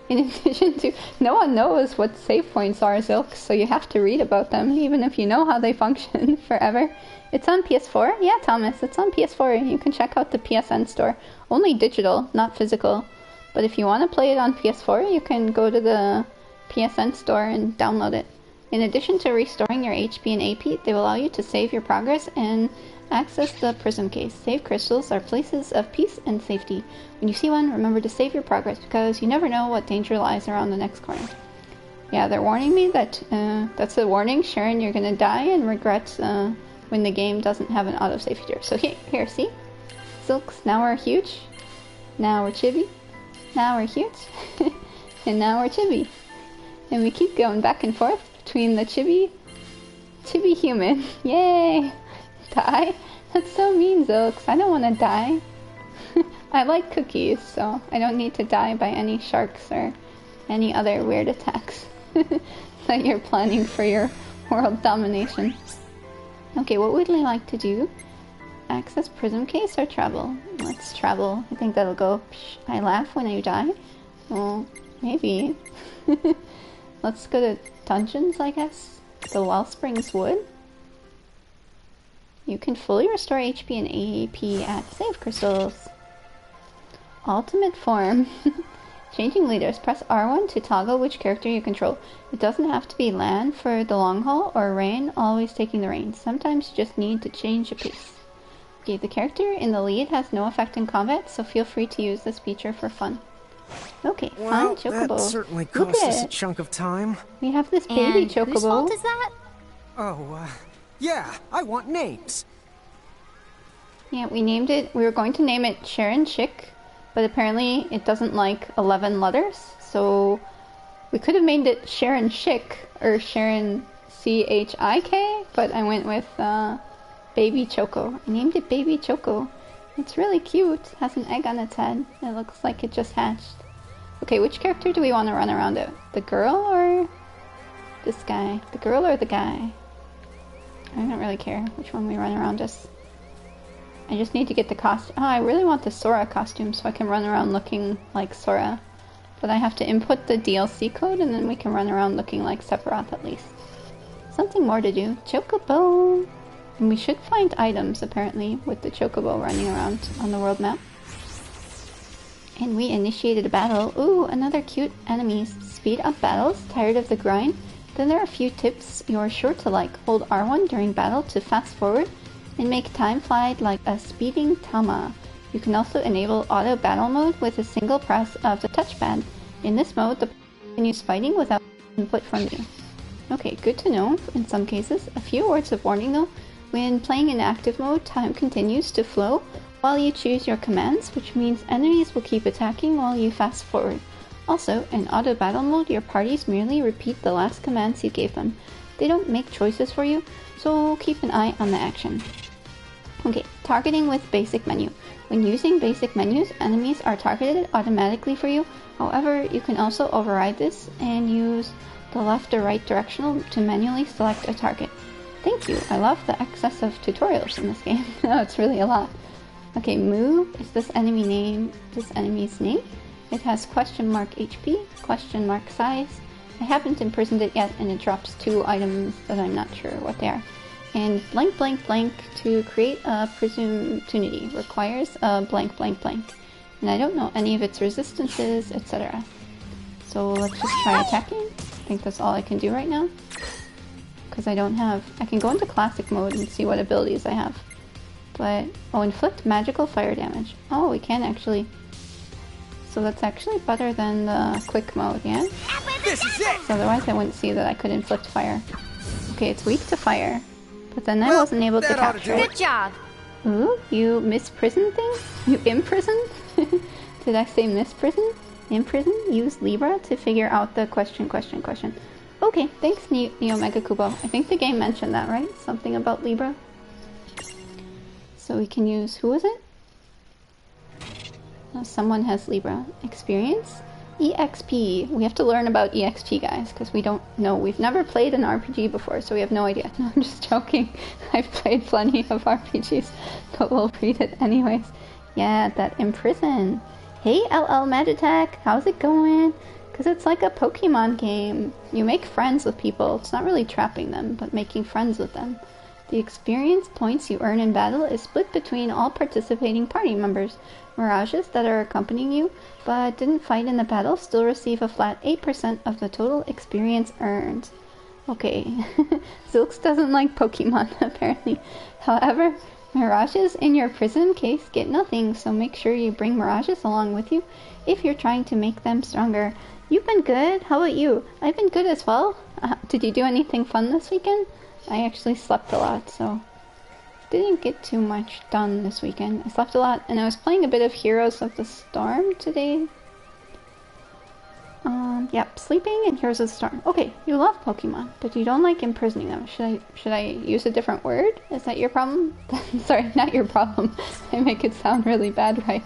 In addition to, no one knows what save points are, Zilk, so you have to read about them, even if you know how they function forever. It's on PS4? Yeah, Thomas, it's on PS4. You can check out the PSN store. Only digital, not physical. But if you want to play it on PS4, you can go to the PSN store and download it. In addition to restoring your HP and AP, they will allow you to save your progress and access the prism case. Save crystals are places of peace and safety. When you see one, remember to save your progress because you never know what danger lies around the next corner. Yeah, they're warning me that that's a warning, Sharon, you're gonna die and regret when the game doesn't have an autosave feature. So here, see? Silks, now we're huge. Now we're chibi. Now we're huge. And now we're chibi. And we keep going back and forth between the chibi human. Yay! Die? That's so mean, Zilks. I don't want to die. I like cookies, so I don't need to die by any sharks or any other weird attacks that you're planning for your world domination. Okay, what would I like to do? Access prism case or travel? Let's travel. I think that'll go. Psh, I laugh when you die. Well, maybe. Let's go to dungeons, I guess. The Wellsprings Wood. You can fully restore HP and AP at save crystals. Ultimate form. Changing leaders. Press R1 to toggle which character you control. It doesn't have to be Lan for the long haul or Rain, always taking the reins. Sometimes you just need to change a pace. Okay, the character in the lead has no effect in combat, so feel free to use this feature for fun. Okay, Well, fine, Chocobo. that certainly Look cost at us a it. chunk of time. We have this baby And Chocobo. whose fault is that? Oh, yeah, I want names. Yeah, we named it. We were going to name it Sharon Chick, but apparently it doesn't like 11 letters, so we could have named it Sharon Chick, or Sharon C-H-I-K, but I went with Baby Choco. I named it Baby Choco. It's really cute. It has an egg on its head. It looks like it just hatched. Okay, which character do we want to run around it? The girl or this guy? The girl or the guy? I don't really care which one we run around as. I just need to get the costume. Oh, I really want the Sora costume so I can run around looking like Sora. But I have to input the DLC code and then we can run around looking like Sephiroth at least. Something more to do. Chocobo! And we should find items, apparently, with the Chocobo running around on the world map. And we initiated a battle. Ooh, another cute enemies. Speed up battles. Tired of the grind? Then there are a few tips you're sure to like. Hold R1 during battle to fast forward and make time fly like a speeding Tama. You can also enable auto battle mode with a single press of the touchpad. In this mode, the player continues fighting without input from you. Okay, good to know in some cases. A few words of warning though. When playing in active mode, time continues to flow while you choose your commands, which means enemies will keep attacking while you fast forward. Also, in auto battle mode, your parties merely repeat the last commands you gave them. They don't make choices for you, so keep an eye on the action. Okay, targeting with basic menu. When using basic menus, enemies are targeted automatically for you. However, you can also override this and use the left or right directional to manually select a target. Thank you, I love the excess of tutorials in this game. Oh, it's really a lot. Okay, move is this enemy's name. It has question mark HP, question mark size. I haven't imprisoned it yet and it drops 2 items that I'm not sure what they are. And blank blank blank to create a opportunity requires a blank blank blank. And I don't know any of its resistances, etc. So let's just try attacking. I think that's all I can do right now. Because I don't have... I can go into classic mode and see what abilities I have. But... oh, inflict magical fire damage. Oh, we can actually... so that's actually better than the quick mode, yeah? This is it! So otherwise I wouldn't see that I could inflict fire. Okay, it's weak to fire. But then I wasn't able to capture it. Good job! Ooh, you misprison things? You imprisoned? Did I say misprison? Imprison? Use Libra to figure out the question. Okay, thanks Neo Mega Kubo. I think the game mentioned that, right? Something about Libra. So we can use... who is it? Oh, someone has Libra. Experience? EXP. We have to learn about EXP, guys, because we don't know. We've never played an RPG before, so we have no idea. No, I'm just joking. I've played plenty of RPGs, but we'll read it anyways. Yeah, that imprison. Hey, LL Magitech, how's it going? Because it's like a Pokemon game. You make friends with people. It's not really trapping them, but making friends with them. The experience points you earn in battle is split between all participating party members. Mirages that are accompanying you but didn't fight in the battle still receive a flat 8% of the total experience earned. Okay, Zilks doesn't like Pokemon apparently. However, Mirages in your prison case get nothing, so make sure you bring Mirages along with you if you're trying to make them stronger. You've been good, how about you? I've been good as well. Did you do anything fun this weekend? I actually slept a lot, so didn't get too much done this weekend. I slept a lot, and I was playing a bit of Heroes of the Storm today. Yep, sleeping and Heroes of the Storm. Okay, you love Pokemon, but you don't like imprisoning them. Should I use a different word? Is that your problem? Sorry, not your problem. I make it sound really bad, right?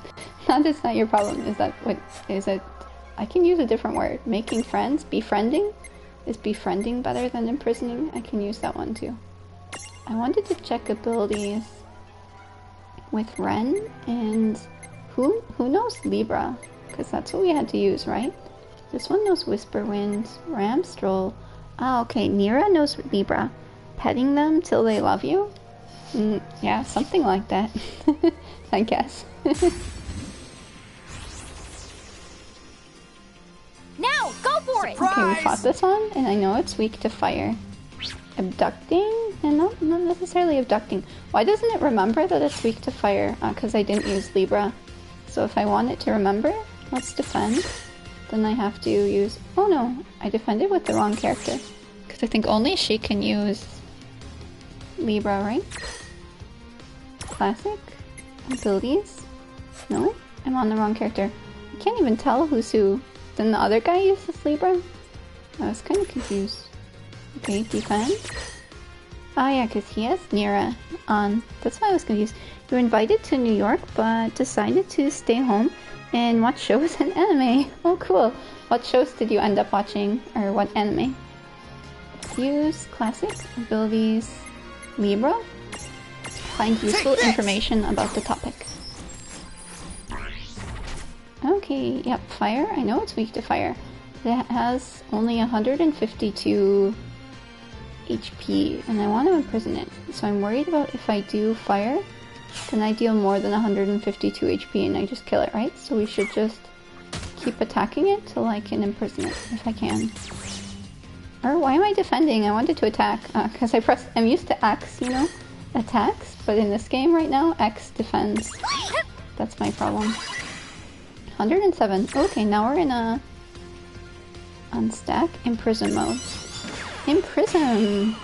It's not your problem. Is that what is it? I can use a different word. Making friends, befriending. Is befriending better than imprisoning? I can use that one too. I wanted to check abilities with Ren and who knows Libra? Because that's what we had to use, right? This one knows Whisperwind, Ramstroll. Ah, okay, Nira knows Libra. Petting them till they love you? Yeah, something like that. I guess. Now, go for it! Okay, we fought this one, and I know it's weak to fire. Abducting? And not necessarily abducting. Why doesn't it remember that it's weak to fire? Because I didn't use Libra. So if I want it to remember, let's defend. Then I have to use... oh no, I defended with the wrong character. Because I think only she can use Libra, right? Classic? Abilities? No? I'm on the wrong character. I can't even tell who's who. Then the other guy uses Libra? I was kind of confused. Okay, defend. Oh yeah, because he has Nira on. That's why I was confused. You were invited to New York, but decided to stay home and watch shows and anime. Oh cool. What shows did you end up watching? Or what anime? Use classic abilities Libra. Find useful information about the topic. Okay, yep, fire. I know it's weak to fire. It has only 152 HP, and I want to imprison it. So I'm worried about if I do fire, then I deal more than 152 HP and I just kill it, right? So we should just keep attacking it till I can imprison it, if I can. Or why am I defending? I wanted to attack, because I'm used to X, you know, attacks, but in this game right now, X defends. That's my problem. 107. Okay, now we're in a unstack imprison mode. Imprison!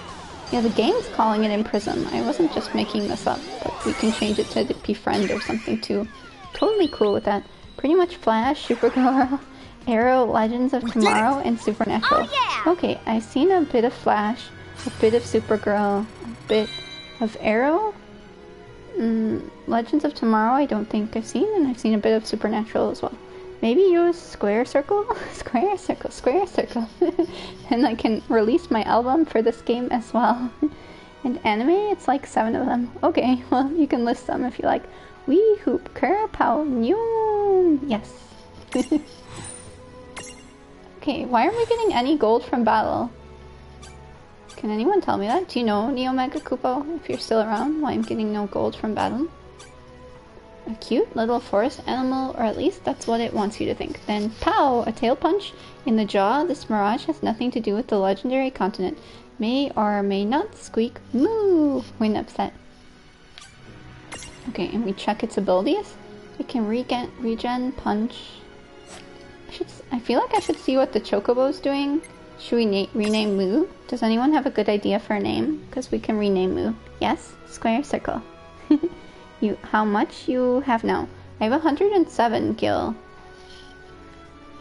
Yeah, the game's calling it imprison. I wasn't just making this up, but we can change it to befriend or something too. Totally cool with that. Pretty much Flash, Supergirl, Arrow, Legends of Tomorrow, and Supernatural. Oh, yeah! Okay, I've seen a bit of Flash, a bit of Supergirl, a bit of Arrow. Legends of Tomorrow I don't think I've seen, and I've seen a bit of Supernatural as well. Maybe use Square Circle? Square Circle, Square Circle. And I can release my album for this game as well. And anime, it's like 7 of them. Okay, well, you can list them if you like. Wee Hoop, Kerr, Pow, Nyoon. Yes. Okay, why aren't we getting any gold from battle? Can anyone tell me that? Do you know, Neo Mega Kupo, if you're still around, why I'm getting no gold from battle? A cute little forest animal, or at least that's what it wants you to think. Then, pow! A tail punch in the jaw. This mirage has nothing to do with the legendary continent. May or may not squeak moo when upset. Okay, and we check its abilities. It can regen, punch. I feel like I should see what the Chocobo's doing. Should we rename Moo? Does anyone have a good idea for a name? Because we can rename Moo. Yes? Square Circle. How much you have now? I have 107 gil.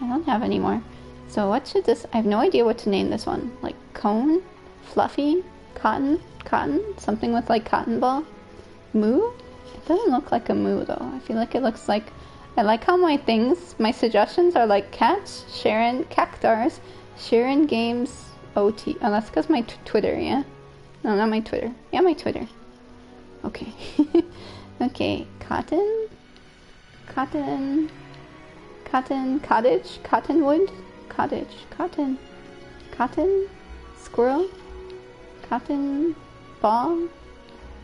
I don't have any more. So what should this... I have no idea what to name this one. Like Cone? Fluffy? Cotton? Cotton? Something with like cotton ball? Moo? It doesn't look like a moo though. I feel like it looks like... I like how my suggestions are like cats, Sharon, Cactars, Sharon Games, OT. Oh, that's because my Twitter, yeah? No, not my Twitter. Yeah, my Twitter. Okay. Okay, cotton, cottage, cottonwood, cotton, squirrel, cotton ball.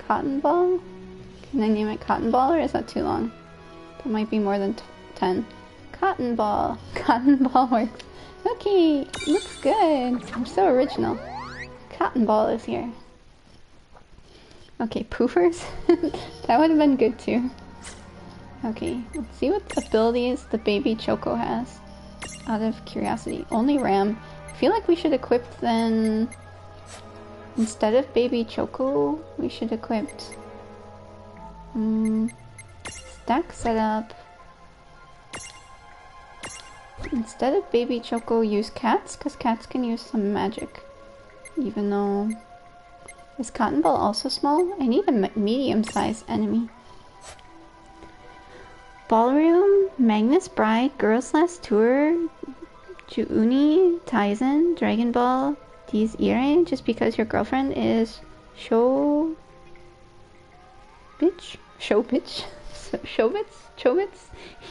Can I name it cotton ball, or is that too long? That might be more than 10. Cotton ball works. Okay, looks good. I'm so original. Cotton ball is here. Okay, poofers. That would have been good too. Okay, let's see what abilities the baby Choco has. Out of curiosity. Only Ram. I feel like we should equip then... Instead of baby Choco, we should equip... stack setup. Instead of baby Choco, use cats, because cats can use some magic. Even though... Is Cotton Ball also small? I need a medium-sized enemy. Ballroom, Magnus Bride, Girls Last Tour, Juuni, Tizen, Dragon Ball, D's Earring, just because your girlfriend is Chobits,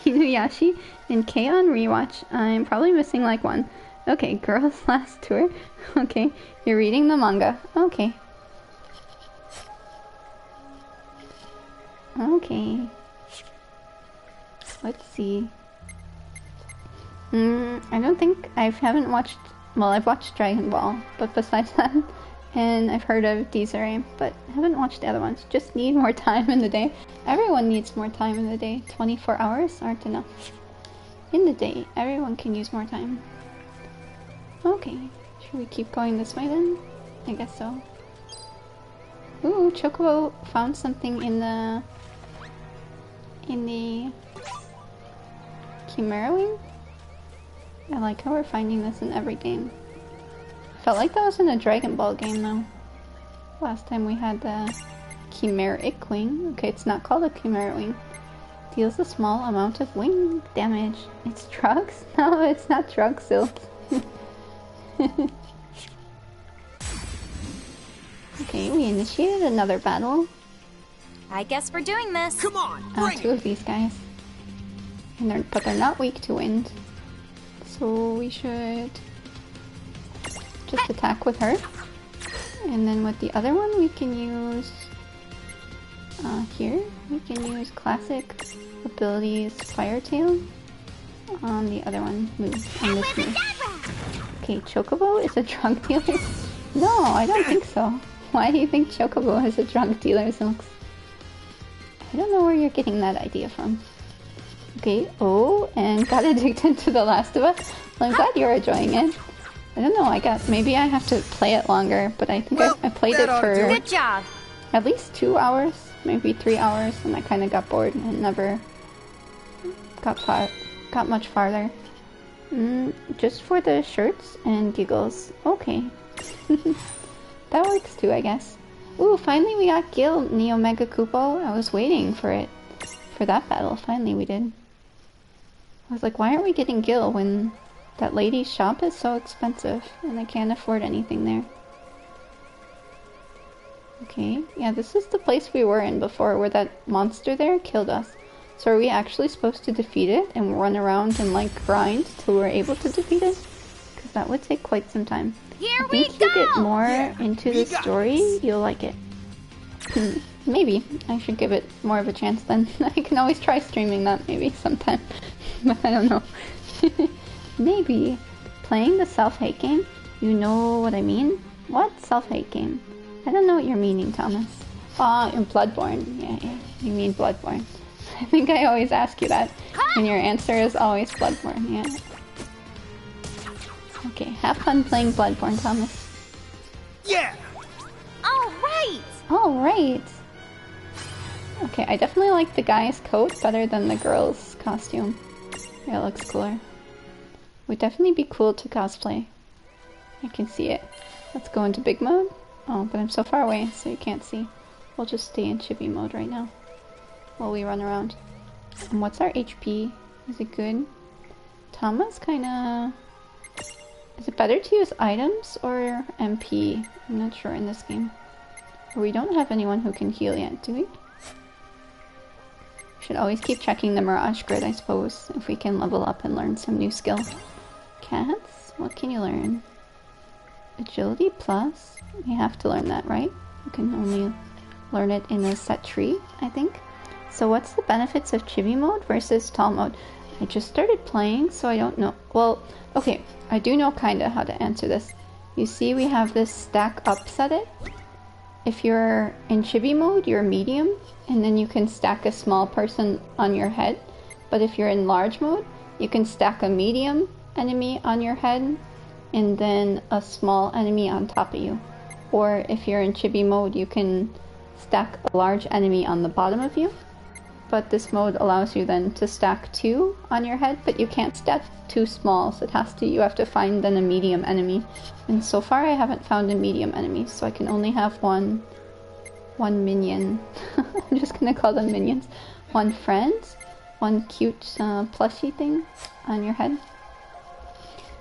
Inuyasha, and K-On! Rewatch. I'm probably missing like one. Okay, Girls Last Tour. Okay, you're reading the manga. Okay. Okay. Let's see. I don't think I haven't watched... Well, I've watched Dragon Ball, but besides that, and I've heard of Desiree, but haven't watched the other ones. Just need more time in the day. Everyone needs more time in the day. 24 hours aren't enough. In the day, everyone can use more time. Okay, should we keep going this way then? I guess so. Ooh, Chocobo found something in the Chimera Wing? I like how we're finding this in every game. I felt like that was in a Dragon Ball game though. Last time we had the Chimeric Wing. Okay, it's not called a Chimera Wing. Deals a small amount of wing damage. It's drugs? No, it's not drugs, Silk. Okay, we initiated another battle. I guess we're doing this. Come on, Two of these guys. And but they're not weak to wind. So we should just attack with her. And then with the other one we can use... here, we can use classic abilities Fire Tail on the other one on this move. Okay, Chocobo is a drug dealer? No, I don't think so. Why do you think Chocobo is a drug dealer, Silks? I don't know where you're getting that idea from. Okay, oh, and got addicted to The Last of Us. Well, I'm glad you're enjoying it. I don't know, maybe I have to play it longer, but I think I played it for Good job. at least 2 hours, maybe 3 hours, and I kind of got bored and never got much farther. Just for the shirts and giggles. Okay. That works too, I guess. Ooh, finally we got Gil, Neo Mega Kupo. I was waiting for it. For that battle, finally we did. I was like, why aren't we getting Gil when that lady's shop is so expensive and I can't afford anything there? Okay, yeah, this is the place we were in before where that monster there killed us. So are we actually supposed to defeat it and run around and like grind till we're able to defeat it? Because that would take quite some time. Here I think you get more into the story, you'll like it. Maybe. I should give it more of a chance then. I can always try streaming that maybe sometime. But I don't know. Maybe. Playing the self-hate game? You know what I mean? What self-hate game? I don't know what you're meaning, Thomas. In Bloodborne. Yeah, you mean Bloodborne. I think I always ask you that. And your answer is always Bloodborne, yeah. Okay, have fun playing Bloodborne, Thomas. Yeah! Alright! Alright! Okay, I definitely like the guy's coat better than the girl's costume. Yeah, it looks cooler. Would definitely be cool to cosplay. I can see it. Let's go into big mode. Oh, but I'm so far away, so you can't see. We'll just stay in chibi mode right now. While we run around. And what's our HP? Is it good? Thomas kinda... Is it better to use items or MP? I'm not sure in this game. We don't have anyone who can heal yet, do we? Should always keep checking the Mirage Grid, I suppose, if we can level up and learn some new skill. Cats? What can you learn? Agility plus? You have to learn that, right? You can only learn it in a set tree, I think. So what's the benefits of chibi mode versus tall mode? I just started playing, so I don't know. Well, okay, I do know kinda how to answer this. You see we have this stack up set it. If you're in chibi mode, you're medium, and then you can stack a small person on your head. But if you're in large mode, you can stack a medium enemy on your head, and then a small enemy on top of you. Or if you're in chibi mode, you can stack a large enemy on the bottom of you. But this mode allows you then to stack 2 on your head, but you can't stack 2 smalls. You have to find then a medium enemy. And so far I haven't found a medium enemy, so I can only have one minion. I'm just gonna call them minions. One friend, one cute plushie thing on your head.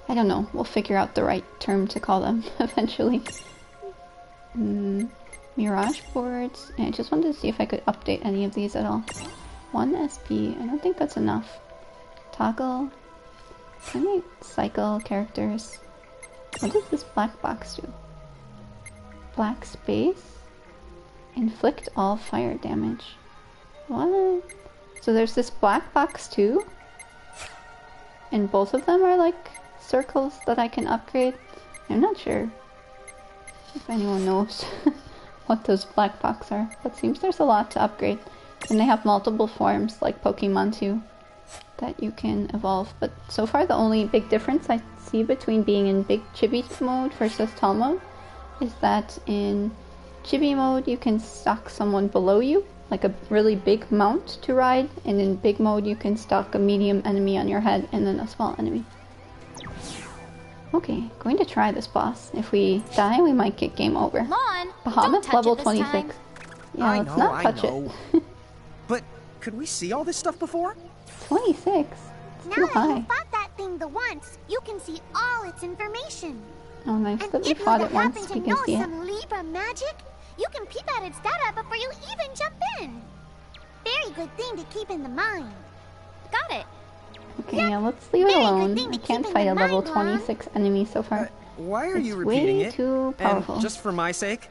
I don't know, we'll figure out the right term to call them eventually. Mirage boards. I just wanted to see if I could update any of these at all. 1 SP. I don't think that's enough. Toggle. Can I cycle characters? What does this black box do? Black space? Inflict all fire damage. What? So there's this black box too? And both of them are like circles that I can upgrade? I'm not sure if anyone knows what those black box are, but seems there's a lot to upgrade. And they have multiple forms, like Pokemon too, that you can evolve. But so far the only big difference I see between being in big chibi mode versus tall mode is that in chibi mode you can stalk someone below you, like a really big mount to ride, and in big mode you can stock a medium enemy on your head and then a small enemy. Okay, going to try this boss. If we die, we might get game over. Come on, Bahamut level 26. Yeah, let's not touch it. But could we see all this stuff before? 26? It's Now too that high. you fought that thing the once, you can see all its information. Oh, nice And that we if you fought it happen once. to We know can see it. some Libra magic, you can peep at its data before you even jump in. Very good thing to keep in the mind. Got it. Okay, yeah, let's leave it Very good alone. thing to I can't keep in fight the a level mind, 26 enemy so far. Why are It's you repeating way it? too powerful. And just for my sake?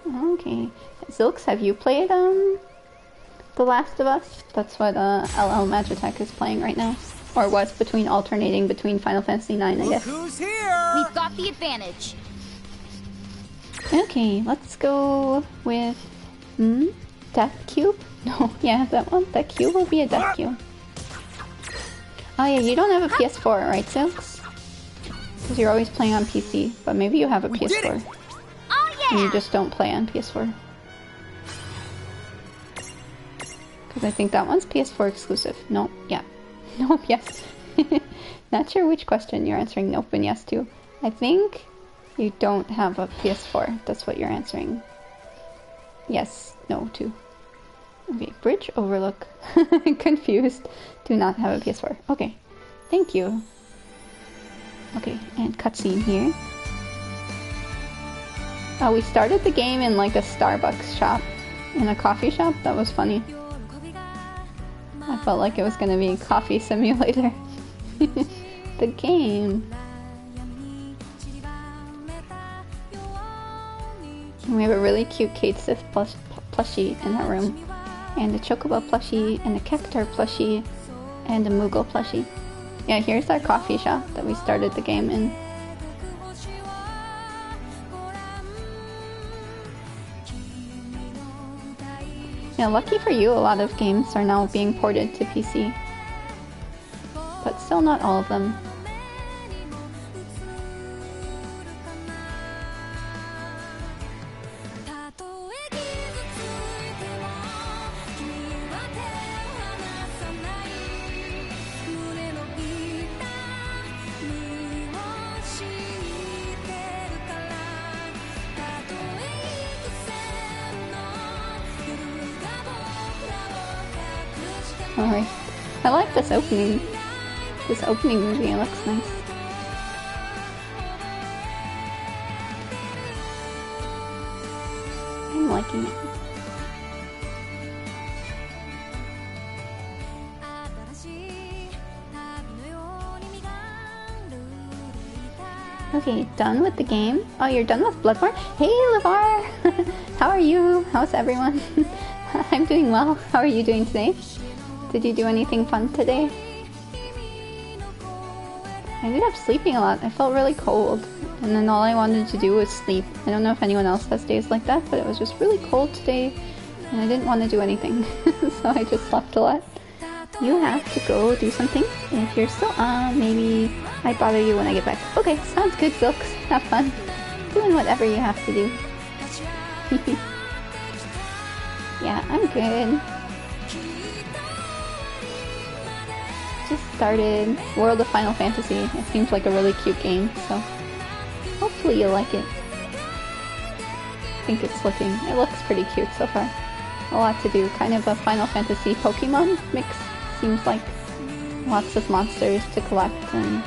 Okay. Zilks, have you played The Last of Us? That's what LL Magitech is playing right now. Or was alternating between Final Fantasy IX, I guess. Who's here? We've got the advantage. Okay, let's go with Death Cube? No, yeah, that one. That cube will be a Death Cube. Oh yeah, you don't have a PS4, right, Zilks? Because you're always playing on PC, but maybe you have a PS4. Oh And yeah. you just don't play on PS4. Because I think that one's PS4 exclusive. Nope, yeah. Nope, yes. Not sure which question you're answering nope and yes to. I think you don't have a PS4. That's what you're answering. Yes, no to. Okay, Bridge Overlook. Confused. Do not have a PS4. Okay, thank you. Okay, and cutscene here. Oh, we started the game in like a Starbucks shop. In a coffee shop? That was funny. I felt like it was gonna be a coffee simulator. The game. And we have a really cute Kate Sith plushie in our room. And a Chocobo plushie, and a Cactar plushie, and a Moogle plushie. Yeah, here's our coffee shop that we started the game in. Yeah, lucky for you, a lot of games are now being ported to PC. But still not all of them. Alright. I like this opening. This opening movie, it looks nice. I'm liking it. Okay, done with the game. Oh, you're done with Bloodborne? Hey, LeVar! How are you? How's everyone? I'm doing well. How are you doing today? Did you do anything fun today? I ended up sleeping a lot. I felt really cold. And then all I wanted to do was sleep. I don't know if anyone else has days like that, but it was just really cold today. And I didn't want to do anything. So I just slept a lot. You have to go do something. And if you're still on, maybe I'd bother you when I get back. Okay, sounds good, Silks. Have fun. Doing whatever you have to do. Yeah, I'm good. Just started World of Final Fantasy. It seems like a really cute game, so hopefully you'll like it. I think it looks pretty cute so far. A lot to do, kind of a Final Fantasy Pokemon mix. Seems like lots of monsters to collect and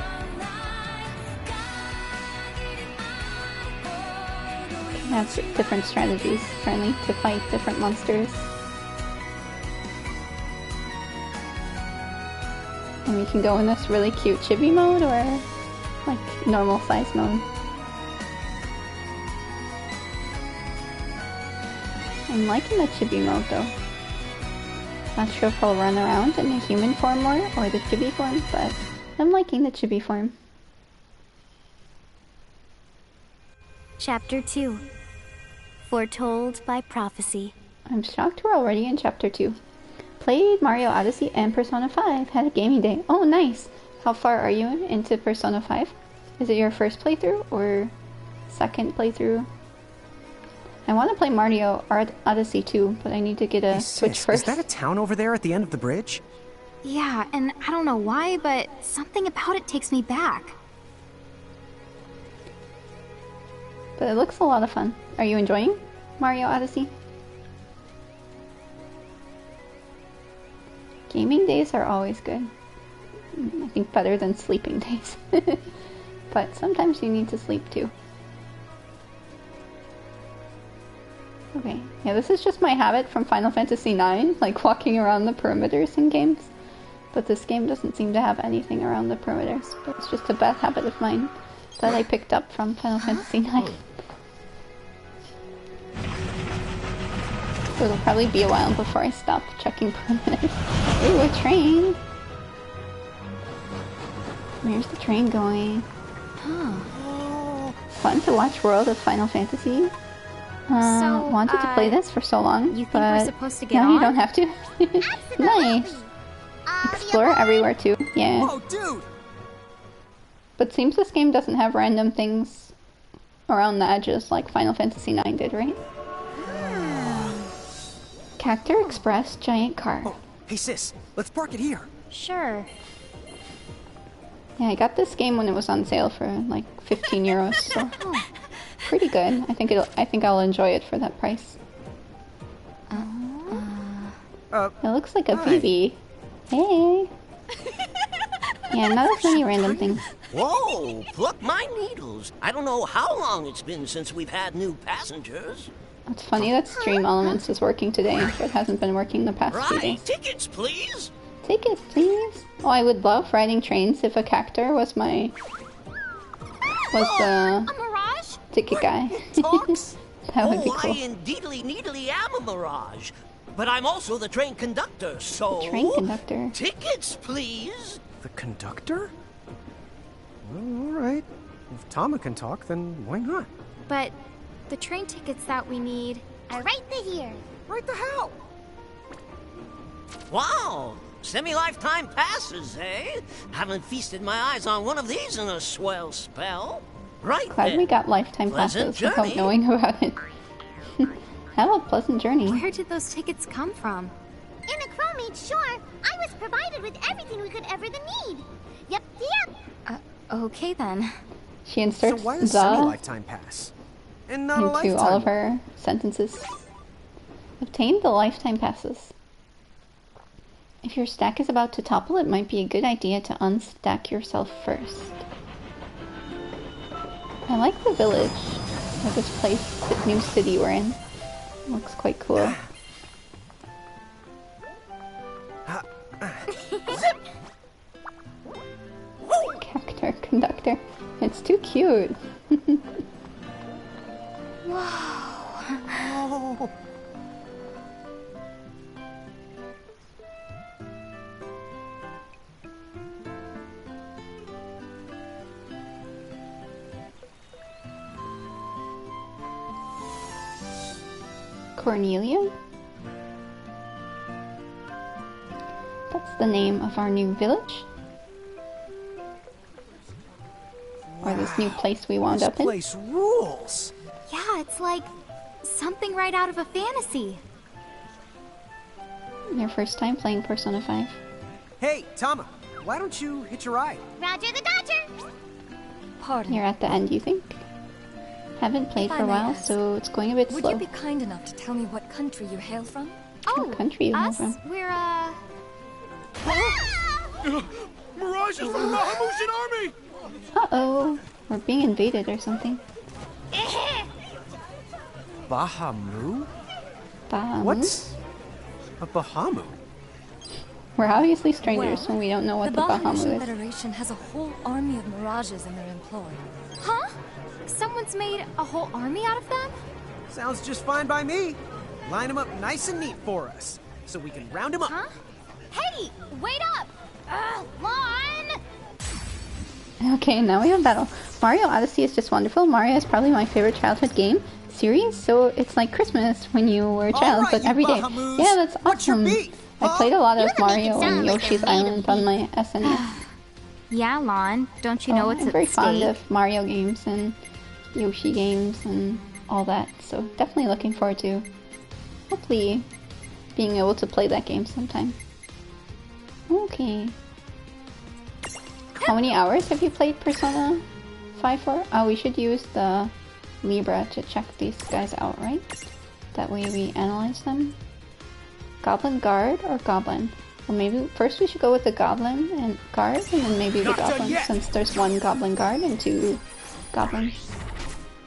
have different strategies apparently to fight different monsters. And we can go in this really cute chibi mode or like normal size mode. I'm liking the chibi mode though. Not sure if I'll run around in the human form more or the chibi form, but I'm liking the chibi form. Chapter 2. Foretold by Prophecy. I'm shocked we're already in Chapter 2. Played Mario Odyssey and Persona 5. Had a gaming day. Oh, nice! How far are you into Persona 5? Is it your first playthrough or second playthrough. I want to play Mario Odyssey too, but I need to get a Hey, Switch sis, first. is that a town over there at the end of the bridge? Yeah, and I don't know why, but something about it takes me back. But it looks a lot of fun. Are you enjoying Mario Odyssey? Gaming days are always good. I think better than sleeping days. But sometimes you need to sleep too. Okay, yeah, this is just my habit from Final Fantasy IX, like walking around the perimeters in games. But this game doesn't seem to have anything around the perimeters, but it's just a bad habit of mine that I picked up from Final Fantasy IX. So it'll probably be a while before I stop checking perimeters. Ooh, a train! Where's the train going? Fun to watch World of Final Fantasy. Wanted to play this for so long, You think but we're supposed to get no, on? you don't have to. Nice. Explore everywhere too. Yeah. Whoa, dude! But seems this game doesn't have random things around the edges like Final Fantasy IX did, right? Cactus Express giant car. Oh, hey sis, let's park it here. Sure. Yeah, I got this game when it was on sale for like 15 euros, so pretty good. I think I'll enjoy it for that price. It looks like a hi. BB. Hey. Yeah, not as many random things. Whoa, pluck my needles. I don't know how long it's been since we've had new passengers. It's funny that Stream Elements is working today, but it hasn't been working the past few Right, days. tickets, please. Tickets, please. Oh, I would love riding trains if a cactor was the A mirage? ticket guy. Talks? That would be Oh, cool. I indeedly needily am a mirage. But I'm also the train conductor, so... Train conductor. Tickets, please. The conductor? Well, alright. If Tama can talk, then why not? But the train tickets that we need... Right here. Right the hell? Wow, semi-lifetime passes, eh? Haven't feasted my eyes on one of these in a swell spell. Right Glad then. we got lifetime Pleasant passes without journey. knowing about it. Have a pleasant journey. Where did those tickets come from? In a crow made sure I was provided with everything we could ever need. Yep. Okay then. She So inserts why a the semi-lifetime pass? And not a into lifetime all of one? her sentences. Obtain the lifetime passes. If your stack is about to topple, it might be a good idea to unstack yourself first. I like the village, or this place, this new city we're in. Looks quite cool. Cactor conductor. It's too cute. Oh, Cornelia? That's the name of our new village. Or this new place we wound this up in. place rules. Yeah, it's like something right out of a fantasy. Your first time playing Persona 5. Hey, Tama, why don't you hitch a ride? Roger the Dodger. Pardon. You're at the end, you think? Haven't played If I for a may while, ask, so it's going a bit Would slow. you be kind enough to tell me what country you hail from? Oh, country you hail us? from? We're, Mirage is from the Bahamutian army! Uh-oh. We're being invaded or something. Bahamu? Bahamut? What's a Bahamu? We're obviously strangers when we don't know what the Bahamutian Bahamut is. Federation has a whole army of mirages in their employ. huh? Someone's made a whole army out of them? Sounds just fine by me. Line them up nice and neat for us, so we can round them up. Huh? Hey, wait up! Lon! Okay, now we have battle. Mario Odyssey is just wonderful. Mario is probably my favorite childhood game series, so it's like Christmas when you were a child, Alright, but you every day. Bahamoos. Yeah, that's What's your awesome. beef, I huh? played a lot of You're gonna make it Mario sound and like Yoshi's they're made of Island on my SNES. Yeah, Lon, don't you know what's I'm at very stake? fond of Mario games, and Yoshi games and all that. So definitely looking forward to hopefully being able to play that game sometime. Okay. How many hours have you played Persona 5 for? Oh, we should use the Libra to check these guys out, right? That way we analyze them. Goblin Guard or Goblin? Well, maybe first we should go with the Goblin and Guard, and then maybe the Goblin, since there's 1 Goblin Guard and 2 Goblins.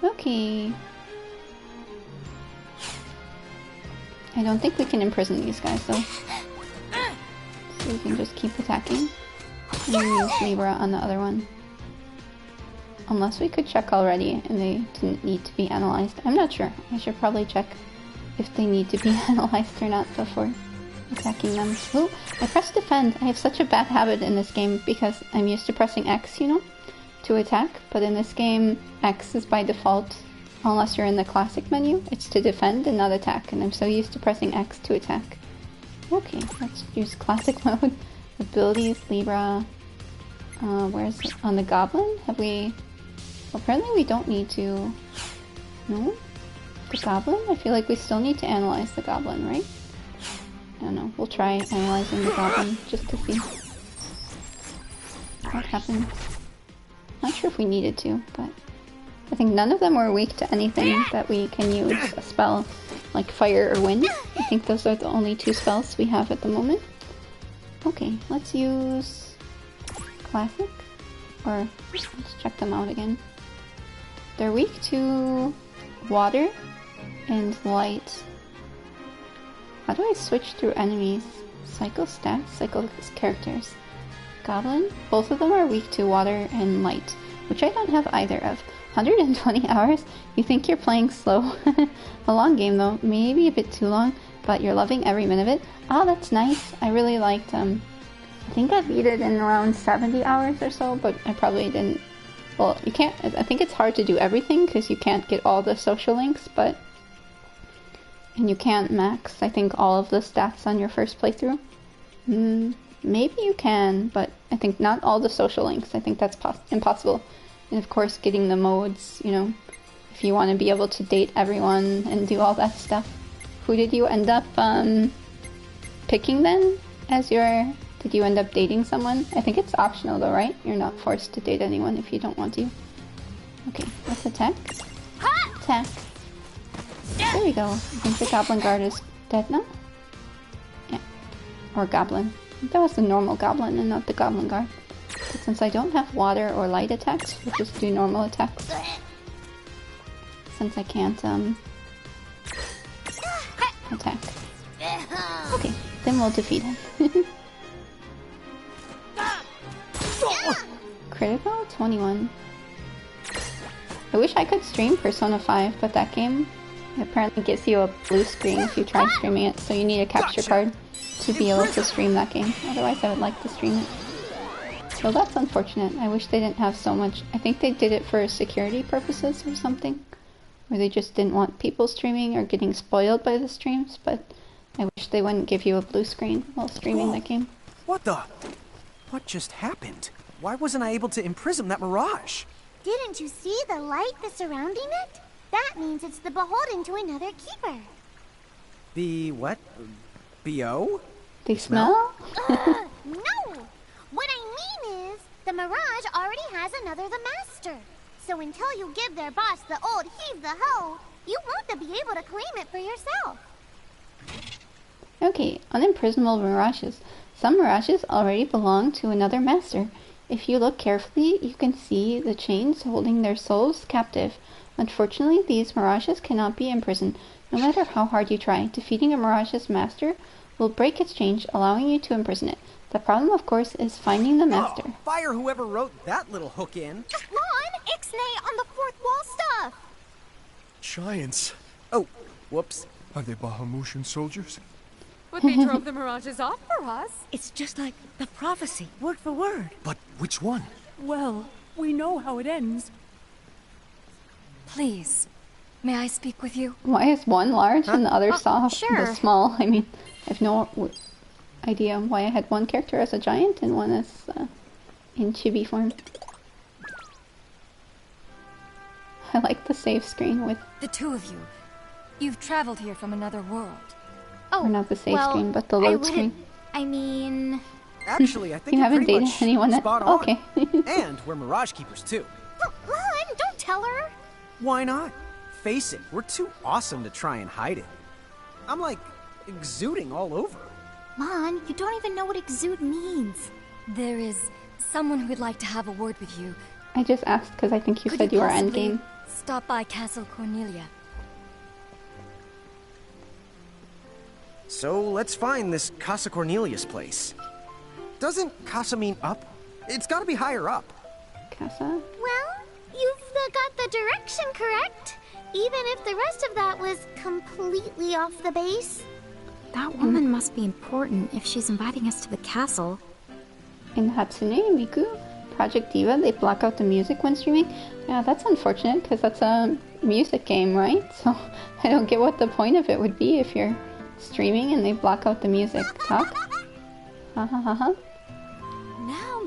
Okay. I don't think we can imprison these guys though. So we can just keep attacking. And then use Libra on the other one. Unless we could check already and they didn't need to be analyzed. I'm not sure. I should probably check if they need to be analyzed or not before attacking them. Oh, I pressed defend. I have such a bad habit in this game because I'm used to pressing X, you know, to attack. But in this game, X is by default, unless you're in the classic menu. It's to defend and not attack. And I'm so used to pressing X to attack. Okay, let's use classic mode. Abilities, Libra. Where's it? On the Goblin? Have we... Well, apparently we don't need to... No? The Goblin? I feel like we still need to analyze the Goblin, right? I don't know. We'll try analyzing the Goblin just to see what happens. Not sure if we needed to, but I think none of them were weak to anything that we can use a spell like Fire or Wind. I think those are the only 2 spells we have at the moment. Okay, let's use Classic, or let's check them out again. They're weak to Water and Light. How do I switch through enemies? Cycle stats? Cycle characters. Goblin? Both of them are weak to Water and Light, which I don't have either of. 120 hours? You think you're playing slow? A long game though, maybe a bit too long, but you're loving every minute of it. Oh, that's nice. I really liked I think I beat it in around 70 hours or so, but I probably didn't. Well, you can't, I think it's hard to do everything because you can't get all the social links, but and you can't max, I think, all of the stats on your first playthrough. Maybe you can, but I think not all the social links. I think that's impossible. And of course, getting the modes, you know, if you want to be able to date everyone and do all that stuff. Who did you end up picking then as your... Did you end up dating someone? I think it's optional though, right? You're not forced to date anyone if you don't want to. Okay, let's attack. Attack. There we go. I think the Goblin Guard is dead now? Yeah. Or Goblin. That was the normal Goblin and not the Goblin Guard. But since I don't have water or light attacks, we'll just do normal attacks. Since I can't, attack. Okay, then we'll defeat him. Critical? 21. I wish I could stream Persona 5, but that game apparently gives you a blue screen if you try streaming it, so you need a capture card to be able to stream that game. Otherwise I would like to stream it. So that's unfortunate. I wish they didn't have so much. I think they did it for security purposes or something, where they just didn't want people streaming or getting spoiled by the streams, but I wish they wouldn't give you a blue screen while streaming that game. What the? What just happened? Why wasn't I able to imprison that mirage? Didn't you see the light that's surrounding it? That means it's the beholden to another keeper. The what? B.O.? They smell? No! What I mean is, the mirage already has another the master. So until you give their boss the old heave the ho, you won't be able to claim it for yourself. Okay, unimprisonable mirages. Some mirages already belong to another master. If you look carefully, you can see the chains holding their souls captive. Unfortunately, these mirages cannot be imprisoned, no matter how hard you try. Defeating a mirage's master will break its chains, allowing you to imprison it. The problem, of course, is finding the master. Oh, fire whoever wrote that little hook in. Ron, Ixnay on the fourth wall stuff. Giants. Oh, whoops. Are they Bahamutian soldiers? But they drove the mirages off for us. It's just like the prophecy, word for word. But which one? Well, we know how it ends. Please, may I speak with you? Why is one large and the other soft? Sure. The small? I mean, I have no idea why I had one character as a giant and one as in chibi form. I like the save screen with... The two of you. You've traveled here from another world. Oh, or not the save well, screen, but the I load wouldn't- screen. I mean... Actually, I think You you're haven't pretty dated much anyone that... spot on. Okay. And we're Mirage Keepers, too. Mon, don't tell her. Why not? Face it, we're too awesome to try and hide it. I'm like, exuding all over. Mon, you don't even know what exude means. There is someone who'd like to have a word with you. I just asked because I think you Could said you were possibly endgame. Stop by Castle Cornelia. So let's find this Casa Cornelius place. Doesn't Casa mean up? It's gotta be higher up. Casa? Well, you've got the direction correct. Even if the rest of that was completely off the base. That woman must be important if she's inviting us to the castle. In Hatsune Miku, Project Diva, they block out the music when streaming. Yeah, that's unfortunate because that's a music game, right? So I don't get what the point of it would be if you're streaming and they block out the music. Talk? Ha ha ha ha.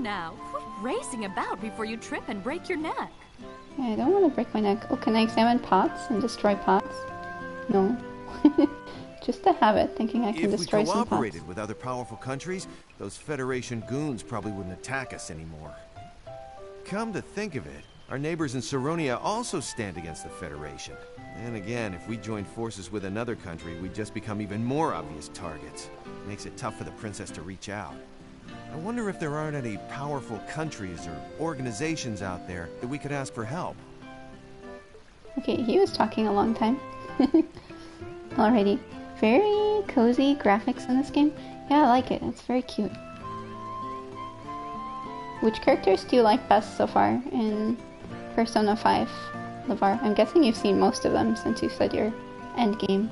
Now, quit racing about before you trip and break your neck. Yeah, I don't want to break my neck. Oh, can I examine pots and destroy pots? No. Just a habit, thinking I can destroy If we some pots. cooperated with other powerful countries, those Federation goons probably wouldn't attack us anymore. Come to think of it, our neighbors in Saronia also stand against the Federation. And again, if we joined forces with another country, we'd just become even more obvious targets. Makes it tough for the princess to reach out. I wonder if there aren't any powerful countries or organizations out there that we could ask for help. Okay, he was talking a long time. Alrighty. Very cozy graphics in this game. Yeah, I like it. It's very cute. Which characters do you like best so far in Persona 5, LeVar? I'm guessing you've seen most of them since you said your endgame.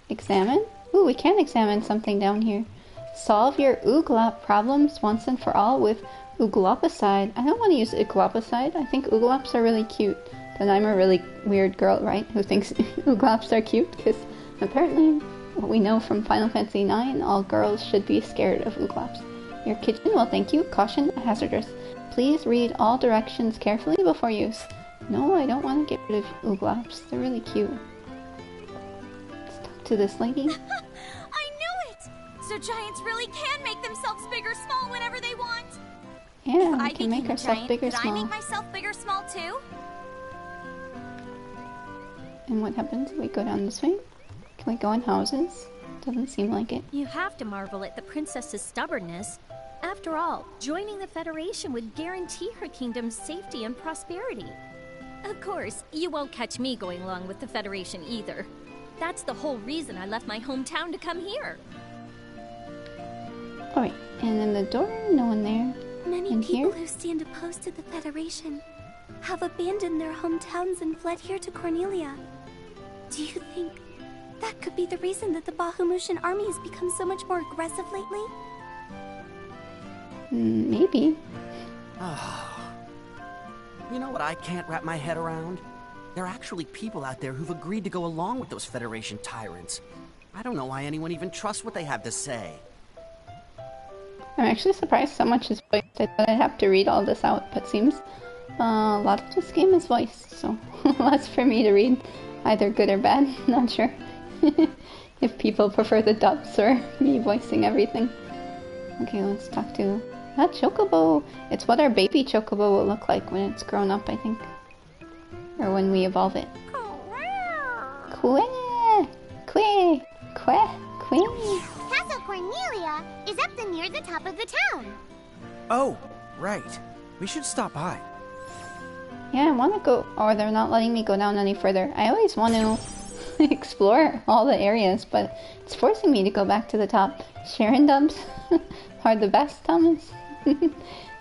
Examine? Ooh, we can examine something down here. Solve your Ooglop problems once and for all with Ooglopicide. I don't want to use Ooglopicide. I think Ooglops are really cute. Then I'm a really weird girl, right? Who thinks Ooglops are cute? Because apparently, what we know from Final Fantasy IX, all girls should be scared of Ooglops. Your kitchen will thank you. Caution, hazardous. Please read all directions carefully before use. No, I don't want to get rid of Ooglops. They're really cute. Let's talk to this lady. I knew it! So giants really can make themselves big or small whenever they want. Yeah, If we I can make became a ourselves giant, big or could small. I make myself big or small too? And what happens if we go down this way? Can we go in houses? Doesn't seem like it. You have to marvel at the princess's stubbornness. After all, joining the Federation would guarantee her kingdom's safety and prosperity. Of course, you won't catch me going along with the Federation either. That's the whole reason I left my hometown to come here. Alright, and then the door, no one there. Many And people here? who stand opposed to the Federation have abandoned their hometowns and fled here to Cornelia. Do you think that could be the reason that the Bahamutian army has become so much more aggressive lately? Maybe. You know what I can't wrap my head around? There are actually people out there who've agreed to go along with those Federation tyrants. I don't know why anyone even trusts what they have to say. I'm actually surprised so much is voiced. I thought I'd have to read all this out, but seems a lot of this game is voiced, so less for me to read. Either good or bad, not sure. If people prefer the dubs or me voicing everything. Okay, let's talk to that Chocobo. It's what our baby Chocobo will look like when it's grown up, I think. Or when we evolve it. Queh! Queh! Queh! Queh! Casa Cornelia is up near the top of the town. Oh, right. We should stop by. Yeah, I want to go. Oh, they're not letting me go down any further. I always want to explore all the areas, but it's forcing me to go back to the top. Sharon dubs are the best, Thomas.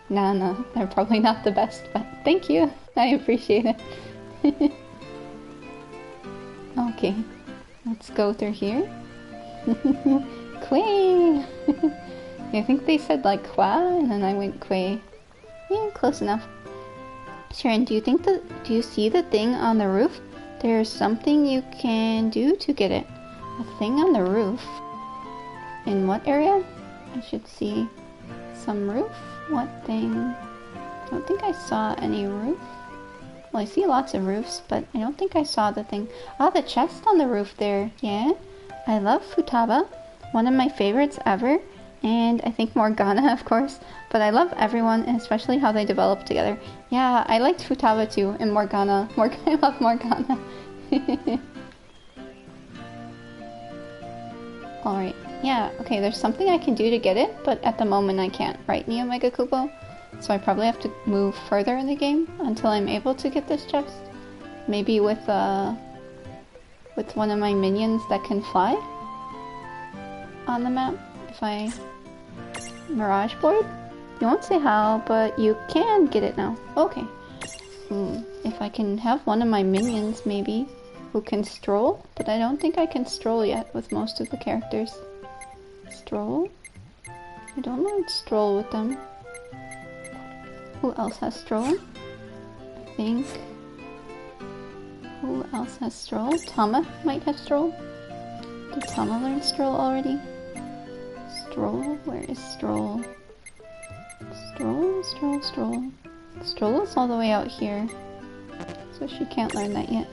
No, they're probably not the best, but thank you. I appreciate it. Okay, let's go through here. Quay! I think they said like qua, and then I went quay. Yeah, close enough. Sharon, do you see the thing on the roof? There's something you can do to get it. A thing on the roof? In what area? I should see some roof. What thing? I don't think I saw any roof. Well, I see lots of roofs, but I don't think I saw the thing. Oh, the chest on the roof there. Yeah. I love Futaba. One of my favorites ever. And I think Morgana, of course. But I love everyone, and especially how they develop together. Yeah, I liked Futaba too, and Morgana. I love Morgana. Alright. Yeah, okay, there's something I can do to get it, but at the moment I can't, right, Neo Mega Kupo? So I probably have to move further in the game until I'm able to get this chest. Maybe with one of my minions that can fly on the map. If I Mirage Board? You won't say how, but you can get it now. Okay. If I can have one of my minions, maybe, who can stroll, but I don't think I can stroll yet with most of the characters. Stroll? I don't know how to stroll with them. Who else has stroll? I think. Who else has stroll? Tama might have stroll. Did Tama learn stroll already? Stroll? Where is stroll? Stroll, stroll, stroll. Stroll is all the way out here. So she can't learn that yet.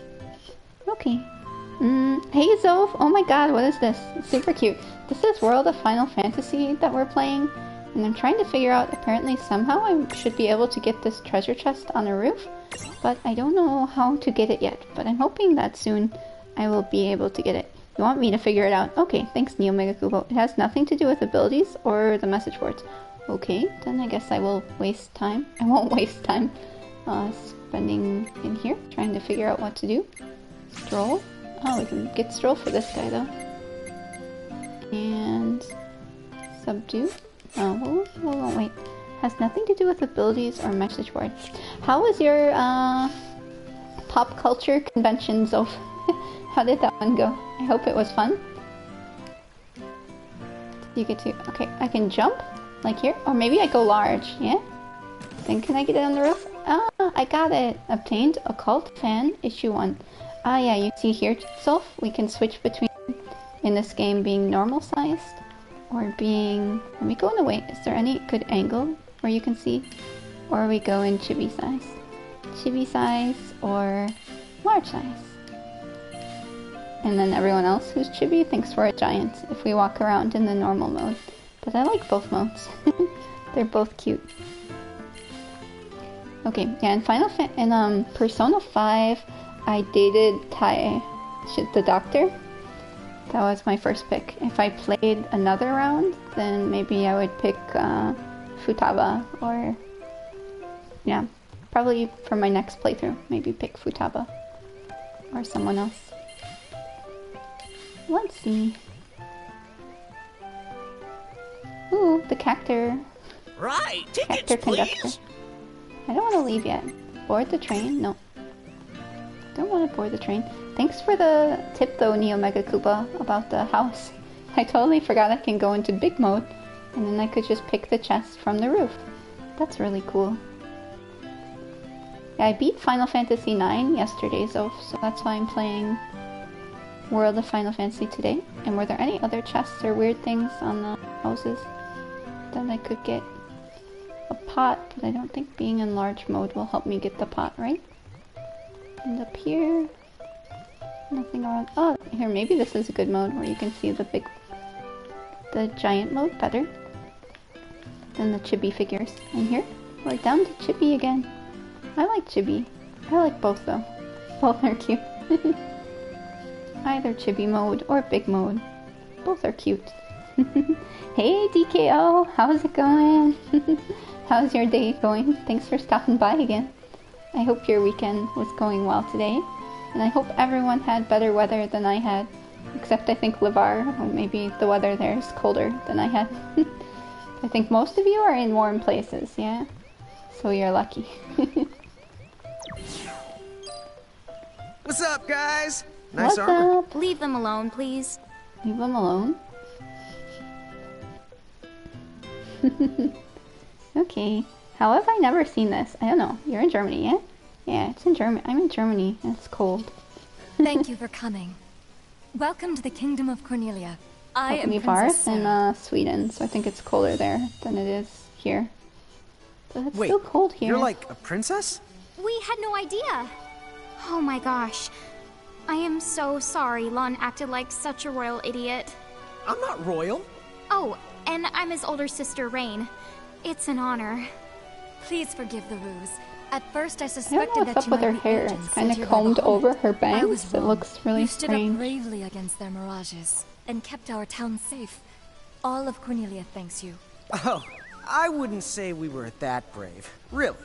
Okay. Hey Zoph! Oh my god, what is this? It's super cute. This is World of Final Fantasy that we're playing. And I'm trying to figure out, apparently somehow I should be able to get this treasure chest on a roof. But I don't know how to get it yet. But I'm hoping that soon I will be able to get it. You want me to figure it out? Okay, thanks Neo Mega Kupo. It has nothing to do with abilities or the message boards. Okay, then I guess I will waste time. I won't waste time spending in here trying to figure out what to do. Stroll. Oh, we can get stroll for this guy though. And subdue. Oh, wait. Has nothing to do with abilities or message board. How was your pop culture convention, Zoph? How did that one go? I hope it was fun. You get to... Okay, I can jump, like here. Or maybe I go large, yeah? Then can I get it on the roof? Ah, I got it! Obtained Occult Fan, Issue 1. Ah yeah, you see here, Zoph, we can switch between, in this game, being normal sized, or being... Let me go in the way. Is there any good angle where you can see? Or we go in chibi size. Chibi size, or large size. And then everyone else who's chibi thinks we're a giant if we walk around in the normal mode. But I like both modes. They're both cute. Okay, yeah, in Persona 5, I dated Tai, the doctor. That was my first pick. If I played another round, then maybe I would pick Futaba, or... Yeah, probably for my next playthrough, maybe pick Futaba. Or someone else. Let's see. Ooh, the Cactor. Right, tickets, Cactor please. Conductor. I don't want to leave yet. Board the train? No. Don't want to board the train. Thanks for the tip though, Neo Mega Koopa, about the house. I totally forgot I can go into big mode, and then I could just pick the chest from the roof. That's really cool. Yeah, I beat Final Fantasy IX yesterday, so that's why I'm playing World of Final Fantasy today. And were there any other chests or weird things on the houses that I could get? A pot, but I don't think being in large mode will help me get the pot, right? And up here, nothing around. Oh, here, maybe this is a good mode where you can see the giant mode better than the chibi figures. And here, we're down to chibi again. I like chibi. I like both though. Both are cute. Either chibi mode or big mode. Both are cute. Hey DKO, how's it going? How's your day going? Thanks for stopping by again. I hope your weekend was going well today. And I hope everyone had better weather than I had. Except I think Levar, or maybe the weather there is colder than I had. I think most of you are in warm places, yeah? So you're lucky. What's up, guys? Nice What's armor. up? Leave them alone, please. Leave them alone? Okay. How have I never seen this? I don't know. You're in Germany, yeah? Yeah, it's in Germany. I'm in Germany, and it's cold. Thank you for coming. Welcome to the Kingdom of Cornelia. I am Princess Varus in Sweden, so I think it's colder there than it is here. But it's Wait, still cold here. You're like a princess? We had no idea. Oh my gosh. I am so sorry Lon acted like such a royal idiot. I'm not royal. Oh, and I'm his older sister, Rain. It's an honor. Please forgive the ruse. At first I I don't suspected know that what's you up with her might be hair. agents It's kind sent of here by combed Bahamut. over her I was bangs. It wrong. looks really You stood up strange. bravely against their mirages and kept our town safe. All of Cornelia thanks you. Oh, I wouldn't say we were that brave. Really.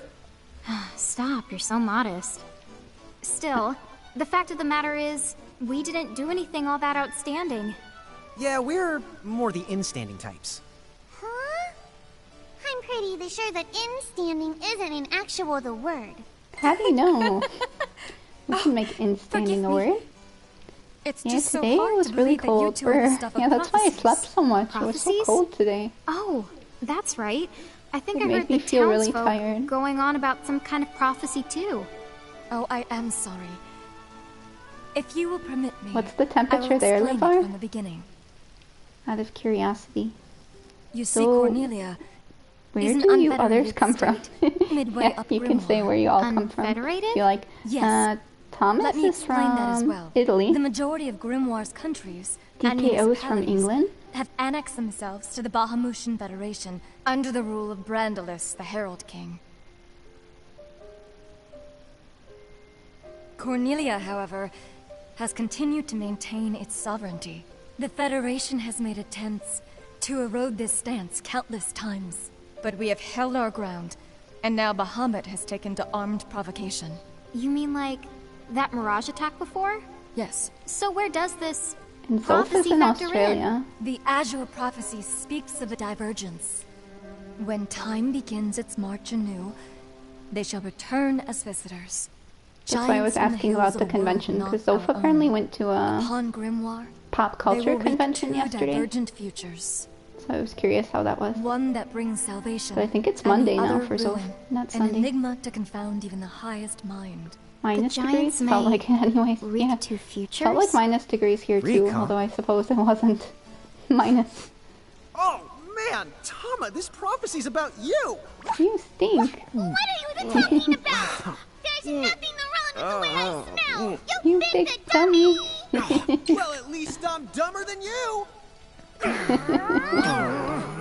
Stop, you're so modest. Still, the fact of the matter is, we didn't do anything all that outstanding. Yeah, we're more the in-standing types. Huh? I'm pretty sure that in-standing isn't an actual the word. How do you know? We can make in-standing a word. It's Yeah, just so today hard it was to really believe that you cold two for... are the stuff of Yeah, that's why I prophecies. slept so much. It was so Prophecies? cold today. Oh, that's right. I think It I made heard me the feel really townsfolk tired. going on about some kind of prophecy too. Oh, I am sorry. If you will permit me, What's the I will temperature there, explain it Levar? from the beginning. Out of curiosity. You see, So, Cornelia Where is an do you others unfederated come from? state, midway Yeah, up you can say Grimoire. where you all come from. Unfederated? You're like, Yes. Thomas Let me is explain from that as well. Italy. The majority of Grimoire's countries and DKO's from municipalities England. have annexed themselves to the Bahamutian Federation under the rule of Brandalis, the Herald King. Cornelia, however, has continued to maintain its sovereignty. The Federation has made attempts to erode this stance countless times, but we have held our ground, and now Bahamut has taken to armed provocation. You mean like that Mirage attack before? Yes. So where does this And Zolf prophecy is in factor Australia. The Azure Prophecy speaks of a divergence. When time begins its march anew, they shall return as visitors. That's why I was Giants on asking hills about the a world convention, not because Zolf our apparently own. went to a Upon Grimoire, pop they culture will reap convention two yesterday. divergent futures. So I was curious how that was. One that brings salvation. But I think it's and the Monday now other for Zolf, ruin, not an Sunday. enigma to confound even the highest mind. Minus The degrees? Giants Felt may like it anyways. reap Yeah. two futures? Felt like minus degrees here too, Recon. although I suppose it wasn't minus. Oh, man, Tama, this prophecy's about you! You stink. What are you even talking about? There's nothing wrong with the way I smell. You big dummy. Well, at least I'm dumber than you!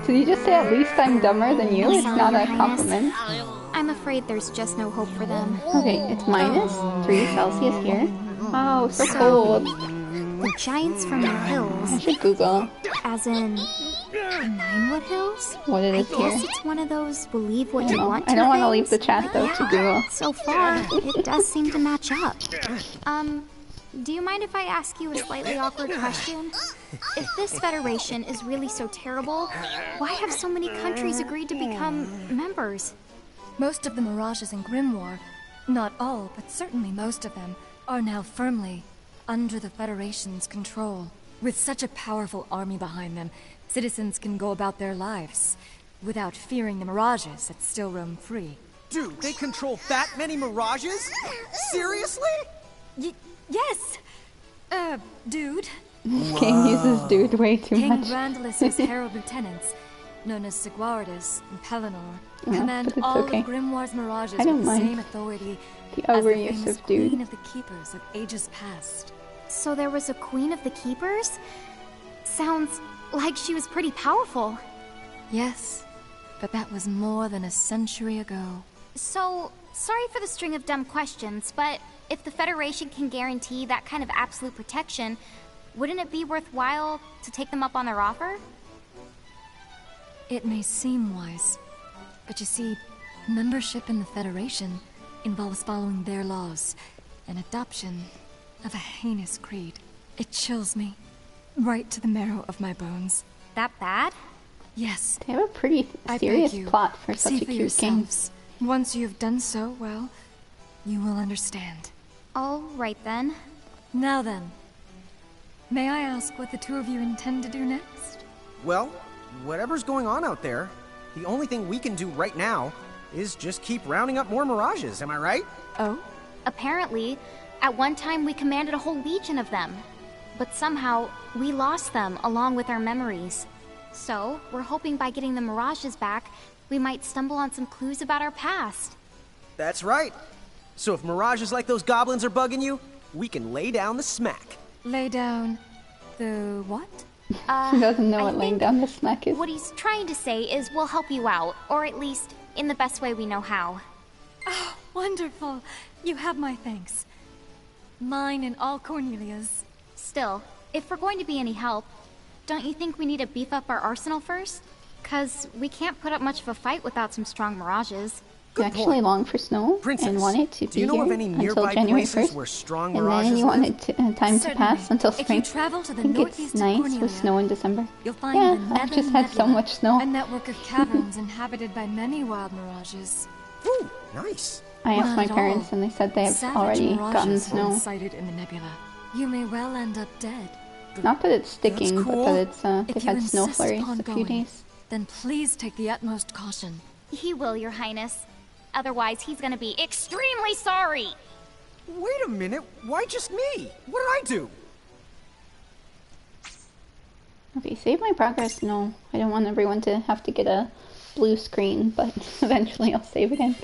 Did you just say at least I'm dumber than you? It's not a Your Highness. compliment. I'm afraid there's just no hope for them. Okay, it's minus 3 Celsius here. Oh, so cold. The giants from the I hills, should Google as in Ninewood Hills? what it I is here. guess it's one of those believe what I you don't know. want I don't want to leave things. the chat though to Google. So far, it does seem to match up. Do you mind if I ask you a slightly awkward question? If this Federation is really so terrible, why have so many countries agreed to become members? Most of the Mirages in Grimoire, not all, but certainly most of them, are now firmly under the Federation's control. With such a powerful army behind them, citizens can go about their lives without fearing the Mirages that still roam free. Dude, they control that many mirages? Seriously? Yes! Dude. This game uses dude way too King much. Brandalis' herald lieutenants, known as Sigwardus and Pelennor, Yeah, command but it's all okay. of Grimoire's Mirages I don't with the mind same authority the as the overuse famous of dude. Queen of the Keepers of ages past. So there was a Queen of the Keepers? Sounds like she was pretty powerful. Yes, but that was more than a century ago. So, sorry for the string of dumb questions, but if the Federation can guarantee that kind of absolute protection, wouldn't it be worthwhile to take them up on their offer? It may seem wise, but you see, membership in the Federation involves following their laws, and adoption of a heinous creed. It chills me, right to the marrow of my bones. That bad? Yes. They have a pretty I beg serious you, plot for see such a for cute game. yourselves. Once you have done so, well, you will understand. All right then. Now then, may I ask what the two of you intend to do next? Well, whatever's going on out there, the only thing we can do right now is just keep rounding up more mirages, am I right? Oh? Apparently, at one time we commanded a whole legion of them. But somehow, we lost them along with our memories. So, we're hoping by getting the mirages back, we might stumble on some clues about our past. That's right. So if mirages like those goblins are bugging you, we can lay down the smack. Lay down the what? She doesn't know what laying down the smack is. What he's trying to say is we'll help you out, or at least in the best way we know how. Oh, wonderful. You have my thanks. Mine and all Cornelia's. Still, if we're going to be any help, don't you think we need to beef up our arsenal first? 'Cause we can't put up much of a fight without some strong mirages. You actually long for snow Princess, and wanted to do be you know here of any until nearby January places 1st, where strong and mirages then you live? wanted time to pass until If you spring. travel to the I think northeast it's of nice Cornelia, with snow in December. You'll find Yeah, the I've Nether just had so Nebula, much snow. a network of caverns inhabited by many wild mirages. Ooh, nice. I asked Not my at parents all. and they said they have Savage already mirages gotten once snow. sighted in the nebula. You may well end up dead. Not that it's sticking, but that it's If they've you had snow insist flurries upon a few going, days. then please take the utmost caution. He will, Your Highness. Otherwise, he's gonna be extremely sorry! Wait a minute, why just me? What did I do? Okay, save my progress. No, I don't want everyone to have to get a blue screen, but eventually I'll save again.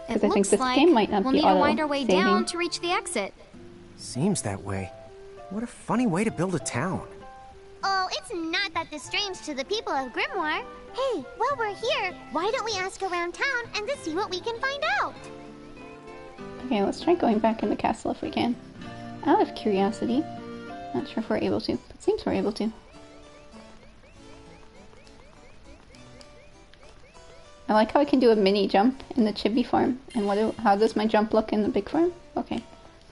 Because I think Looks this like game might not we'll be need to wind our way auto-saving. down to reach the exit. Seems that way. What a funny way to build a town. Oh, it's not that strange to the people of Grimoire. Hey, while we're here, why don't we ask around town and to see what we can find out? Okay, let's try going back in the castle if we can. Out of curiosity. Not sure if we're able to, but seems we're able to. I like how I can do a mini jump in the chibi farm. And how does my jump look in the big farm? Okay.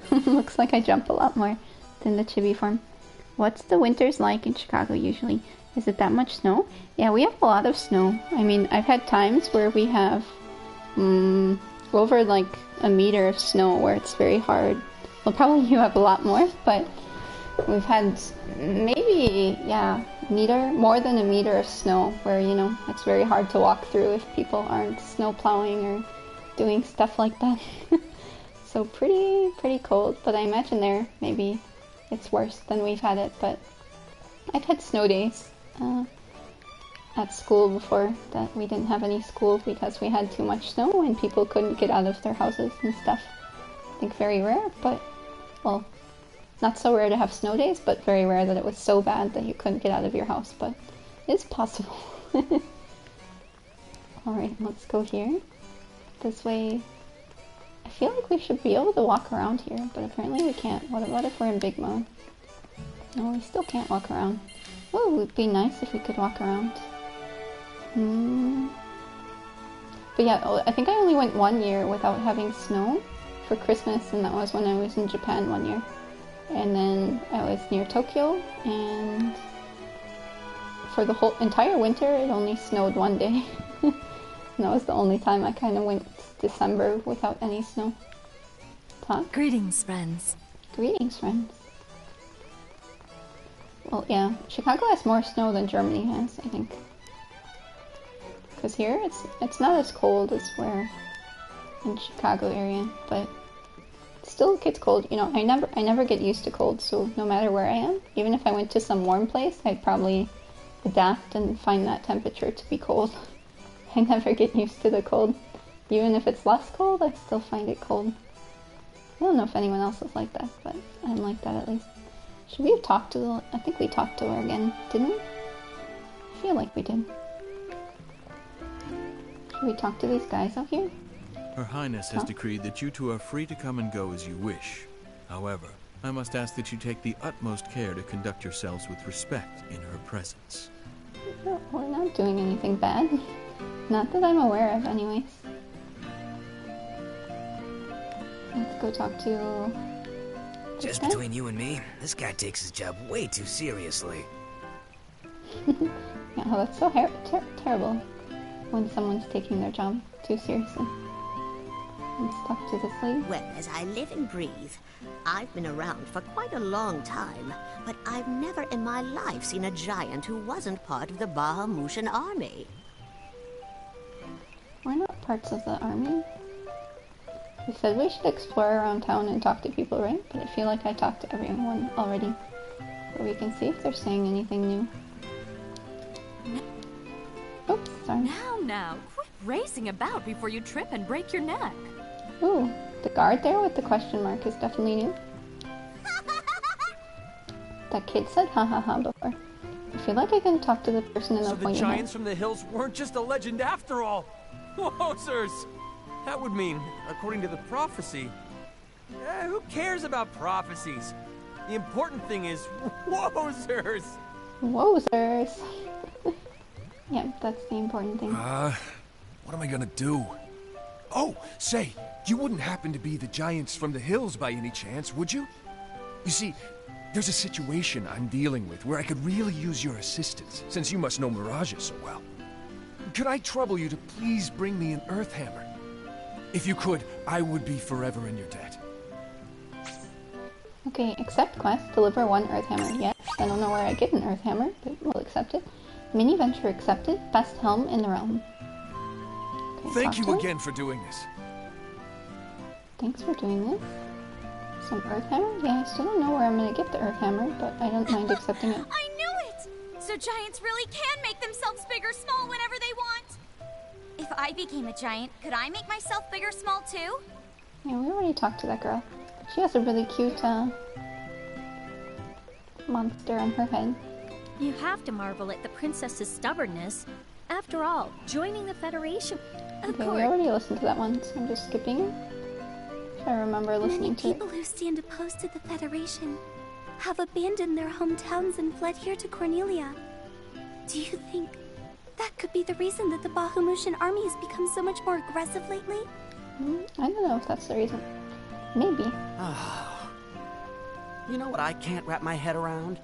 Looks like I jump a lot more than the chibi farm. What's the winters like in Chicago usually? Is it that much snow? Yeah, we have a lot of snow. I mean, I've had times where we have over like a meter of snow where it's very hard. Well, probably you have a lot more, but we've had maybe, yeah, more than a meter of snow where, you know, it's very hard to walk through if people aren't snow plowing or doing stuff like that. So pretty cold, but I imagine there maybe it's worse than we've had it, but I've had snow days at school before that we didn't have any school because we had too much snow and people couldn't get out of their houses and stuff. I think very rare, but, well, not so rare to have snow days, but very rare that it was so bad that you couldn't get out of your house, but it's possible. Alright, let's go here. This way. I feel like we should be able to walk around here, but apparently we can't. What if we're in Big Mode? No, we still can't walk around. Oh, it would be nice if we could walk around. But yeah, I think I only went 1 year without having snow for Christmas, and that was when I was in Japan 1 year. And then I was near Tokyo, and for the whole entire winter it only snowed 1 day. And that was the only time I kind of went December without any snow. Talk? Greetings, friends. Greetings, friends. Well, yeah, Chicago has more snow than Germany has, I think. Because here, it's not as cold as where in Chicago area, but it still gets cold. You know, I never get used to cold, so no matter where I am, even if I went to some warm place, I'd probably adapt and find that temperature to be cold. I never get used to the cold. Even if it's less cold, I still find it cold. I don't know if anyone else is like that, but I'm like that at least. Should we have talked to the... I think we talked to her again, didn't we? I feel like we did. Should we talk to these guys out here? Her Highness has decreed that you two are free to come and go as you wish. However, I must ask that you take the utmost care to conduct yourselves with respect in her presence. We're not doing anything bad. Not that I'm aware of, anyways. Let's go talk to... Just between you and me, this guy takes his job way too seriously. Yeah, that's so terrible when someone's taking their job too seriously. Let's talk to this lady. Well, as I live and breathe, I've been around for quite a long time, but I've never in my life seen a giant who wasn't part of the Bahamutian army. We're not parts of the army. We said we should explore around town and talk to people, right? But I feel like I talked to everyone already. But we can see if they're saying anything new. Oops, sorry. Now, quit racing about before you trip and break your neck. Ooh, The guard there with the question mark is definitely new. That kid said ha ha ha before. I feel like I can talk to the person in the So the appointment. giants from the hills weren't just a legend after all. Wowzers! That would mean, according to the prophecy... who cares about prophecies? The important thing is, wowzers! Wowzers! Yeah, that's the important thing. What am I gonna do? Oh, say, you wouldn't happen to be the giants from the hills by any chance, would you? You see, there's a situation I'm dealing with where I could really use your assistance, since you must know Mirages so well. Could I trouble you to please bring me an Earth Hammer? If you could, I would be forever in your debt. Okay, accept quest, deliver 1 Earth Hammer. Yes, I don't know where I get an Earth Hammer, but we'll accept it. Mini venture accepted, best helm in the realm. Okay, Thank you again for doing this. Thanks for doing this. Some Earth Hammer? Yeah, I still don't know where I'm gonna get the Earth Hammer, but I don't mind accepting it. I knew it! So giants really can make themselves big or small whenever they want. If I became a giant, could I make myself big or small too? Yeah, we already talked to that girl. She has a really cute monster on her head. You have to marvel at the princess's stubbornness. After all, joining the Federation... Okay, we already listened to that one, so I'm just skipping it. I remember listening to it. People who stand opposed to the Federation have abandoned their hometowns and fled here to Cornelia. Do you think that could be the reason that the Bahamutian army has become so much more aggressive lately? I don't know if that's the reason. Maybe. You know what I can't wrap my head around?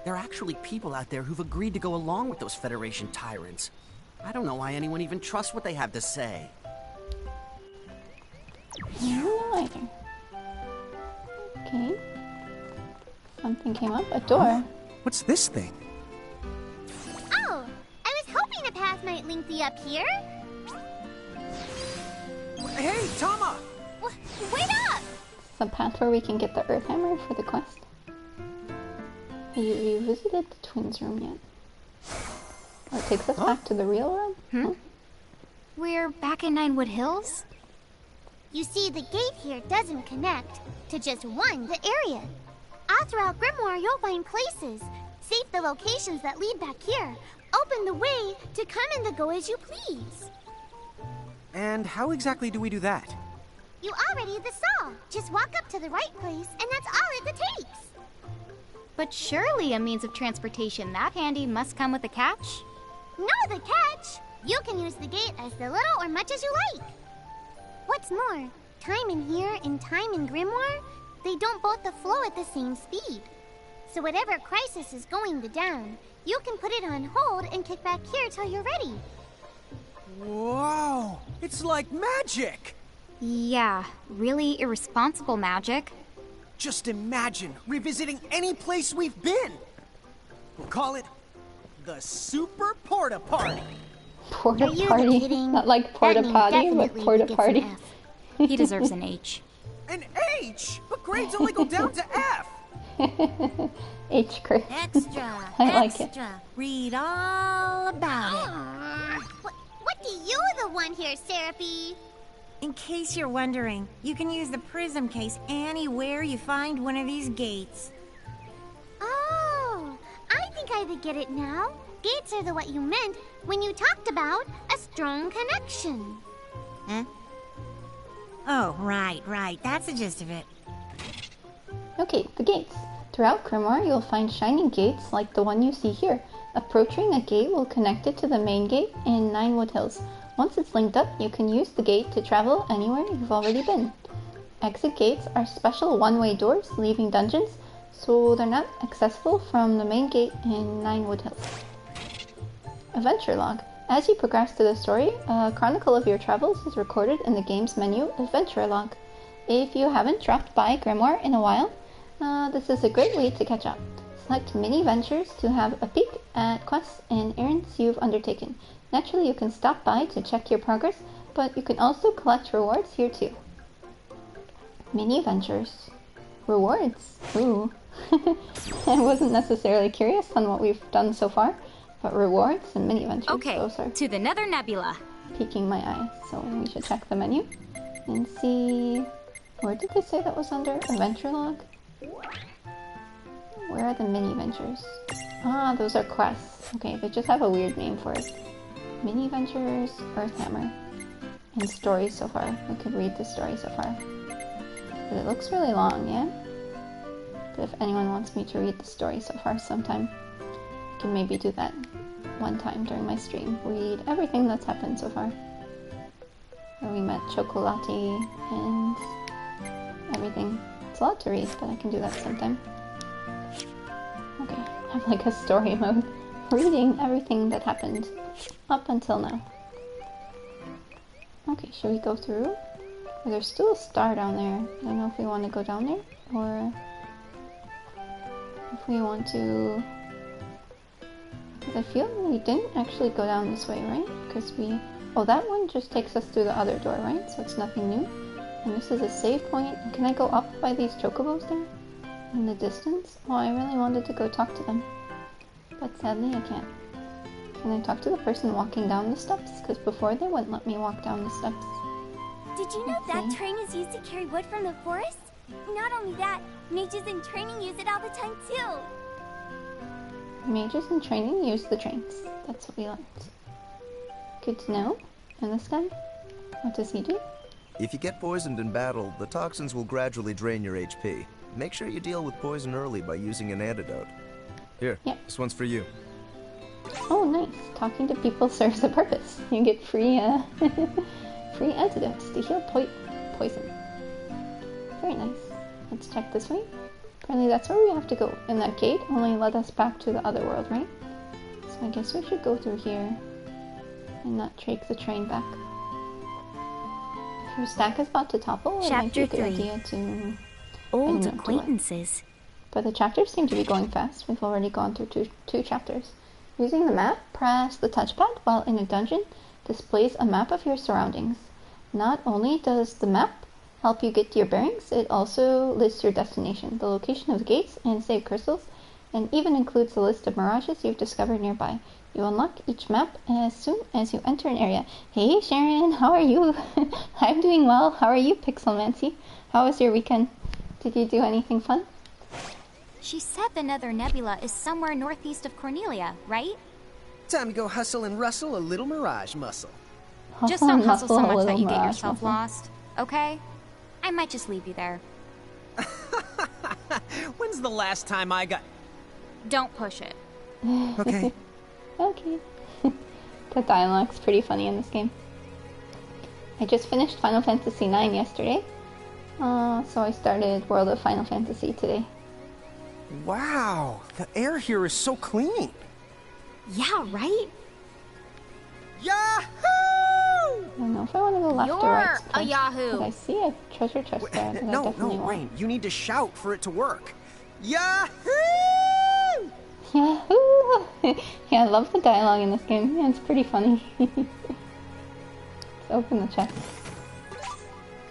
There are actually people out there who've agreed to go along with those Federation tyrants. I don't know why anyone even trusts what they have to say. I don't know either. Okay. Something came up. A door. What's this thing? Oh, I was hoping a path might link me up here. Hey, Tama! Wait up! It's a path where we can get the Earth Hammer for the quest. Have you visited the twins' room yet? Oh, it takes us back to the real room? Hmm? We're back in Ninewood Hills? You see, the gate here doesn't connect to just the area. All throughout Grimoire, you'll find places. Save the locations that lead back here. Open the way to come and go as you please. And how exactly do we do that? You already saw. Just walk up to the right place, and that's all it takes. But surely a means of transportation that handy must come with a catch? No, the catch! You can use the gate as little or much as you like. What's more, time in here and time in Grimoire, they don't both flow at the same speed. So whatever crisis is going down, you can put it on hold and kick back here till you're ready. Whoa! It's like magic! Yeah, really irresponsible magic. Just imagine revisiting any place we've been! We'll call it the Super Porta Party! Porta Are you Party? kidding? Not like Porta That Potty, name but definitely Porta gets an Party. F. He deserves an H. An H? But grades only go down to F! H grade. Extra, I like it. extra. Read all about it. What do you want here, Seraphie? In case you're wondering, you can use the prism case anywhere you find one of these gates. Oh, I think I get it now. Gates are what you meant when you talked about a strong connection. Huh? Oh, right. That's the gist of it. Okay, the gates. Throughout Grimoire, you'll find shining gates like the one you see here. Approaching a gate will connect it to the main gate in Ninewood Hills. Once it's linked up, you can use the gate to travel anywhere you've already been. Exit gates are special one-way doors leaving dungeons, so they're not accessible from the main gate in Ninewood Hills. Adventure log. As you progress through the story, a chronicle of your travels is recorded in the game's menu Adventure log. If you haven't dropped by Grimoire in a while, this is a great way to catch up. Select mini ventures to have a peek at quests and errands you've undertaken. Naturally, you can stop by to check your progress, but you can also collect rewards here too. Mini ventures. Rewards. Ooh. I wasn't necessarily curious on what we've done so far, but rewards and mini ventures, Okay, those are to the Nether Nebula. piquing my eye. So we should check the menu and see Where did they say that was under? Adventure log? Where are the mini ventures? Ah, those are quests. Okay, they just have a weird name for it. Mini ventures, Earthhammer, and stories so far. We could read the story so far. But it looks really long, yeah? But if anyone wants me to read the story so far sometime, I can maybe do that one time during my stream. Read everything that's happened so far. Where we met Chocolati and everything. It's a lot to read, but I can do that sometime. Okay, I have like a story mode. Reading everything that happened up until now. Okay, should we go through? Well, there's still a star down there. I don't know if we want to go down there, or if we want to... Because I feel we didn't actually go down this way, right? Because we... Oh, that one just takes us through the other door, right? So it's nothing new. And this is a save point. Can I go up by these chocobos there? In the distance? Oh, I really wanted to go talk to them. But sadly I can't. Can I talk to the person walking down the steps? Because before they wouldn't let me walk down the steps. Did you know that train is used to carry wood from the forest? Not only that, mages in training use it all the time too. Mages in training use the trains. That's what we learned. Good to know. And this guy? What does he do? If you get poisoned in battle, the toxins will gradually drain your HP. Make sure you deal with poison early by using an antidote. Here, this one's for you. Oh, nice. Talking to people serves a purpose. You get free, free antidotes to heal poison. Very nice. Let's check this way. Apparently that's where we have to go. And that gate only led us back to the other world, right? So I guess we should go through here and not take the train back. If your stack is about to topple, it might be a good idea to... Old acquaintances. But the chapters seem to be going fast. We've already gone through two chapters. Using the map, press the touchpad while in a dungeon displays a map of your surroundings. Not only does the map help you get your bearings, it also lists your destination, the location of the gates and save crystals, and even includes a list of mirages you've discovered nearby. You unlock each map as soon as you enter an area. Hey Sharon, how are you? I'm doing well. How are you, Pixelmancy? How was your weekend? Did you do anything fun? She said the Nether Nebula is somewhere northeast of Cornelia, right? Time to go hustle and rustle a little mirage muscle. Just don't hustle so much that you get yourself lost, okay? I might just leave you there. When's the last time I got... Don't push it. Okay. Okay. The dialogue's pretty funny in this game. I just finished Final Fantasy IX yesterday. So I started World of Final Fantasy today. Wow, the air here is so clean. Yeah, right? Yahoo! I don't know if I want to go left or right. You're a Yahoo! But I see a treasure chest there that I definitely want. Rain, you need to shout for it to work. Yahoo! Yahoo! Yeah, I love the dialogue in this game. Yeah, it's pretty funny. Let's open the chest.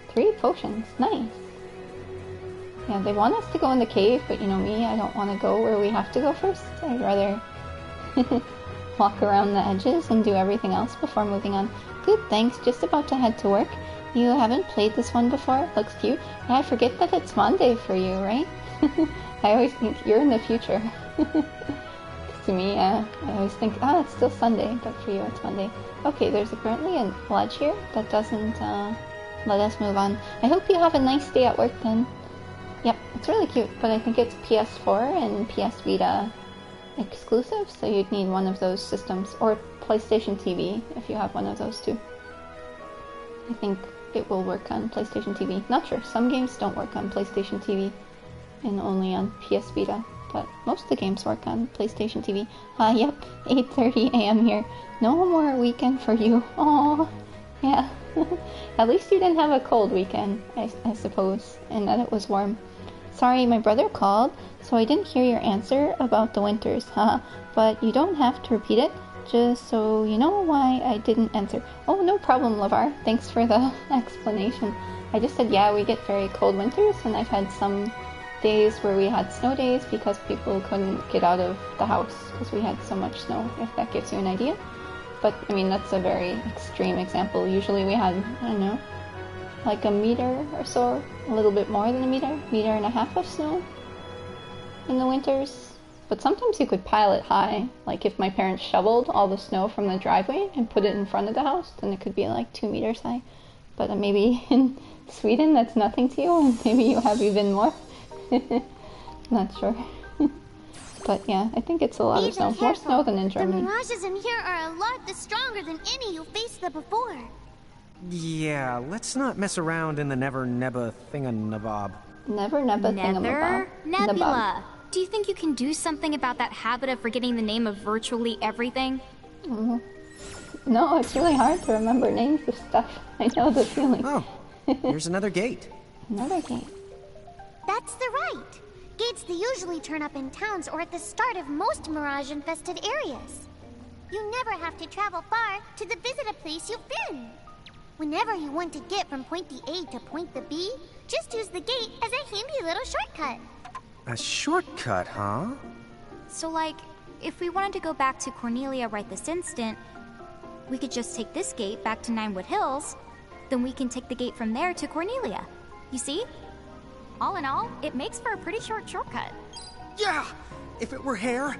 3 potions. Nice. Yeah, they want us to go in the cave, but you know me, I don't want to go where we have to go first. I'd rather walk around the edges and do everything else before moving on. Good, thanks. Just about to head to work. You haven't played this one before? Looks cute. Yeah, I forget that it's Monday for you, right? I always think you're in the future. To me, I always think, it's still Sunday, but for you it's Monday. Okay, there's apparently a ledge here that doesn't let us move on. I hope you have a nice day at work then. Yep, it's really cute, but I think it's PS4 and PS Vita exclusive, so you'd need one of those systems, or PlayStation TV if you have one of those too. I think it will work on PlayStation TV. Not sure, some games don't work on PlayStation TV and only on PS Vita, but most of the games work on PlayStation TV. Yep, 8:30 AM here. No more weekend for you. Aww, yeah. At least you didn't have a cold weekend, I suppose, and that it was warm. Sorry, my brother called, so I didn't hear your answer about the winters, but you don't have to repeat it, just so you know why I didn't answer. Oh, no problem, Lavar. Thanks for the explanation. I just said, yeah, we get very cold winters, and I've had some days where we had snow days because people couldn't get out of the house because we had so much snow, if that gives you an idea. But, I mean, that's a very extreme example. Usually we had, I don't know, like a meter or so, a little bit more than a meter and a half of snow in the winters. But sometimes you could pile it high. Like if my parents shoveled all the snow from the driveway and put it in front of the house, then it could be like 2 meters high. But maybe in Sweden that's nothing to you, and maybe you have even more. Not sure. But yeah, I think it's a lot of snow. More snow than in Germany. The mirages in here are a lot stronger than any you faced there before. Yeah, let's not mess around in the Never Nebba Thinganabob. Never Nebba Thingamabob. Nebula. Do you think you can do something about that habit of forgetting the name of virtually everything? No, it's really hard to remember names of stuff. I know the feeling. Oh, here's another gate. Another gate. That's the right. Gates that usually turn up in towns or at the start of most mirage-infested areas. You never have to travel far to visit a place you've been. Whenever you want to get from point the A to point the B, just use the gate as a handy little shortcut. A shortcut, huh? So like, if we wanted to go back to Cornelia right this instant, we could just take this gate back to Ninewood Hills, then we can take the gate from there to Cornelia. You see? All in all, it makes for a pretty short shortcut. Yeah! If it were hair,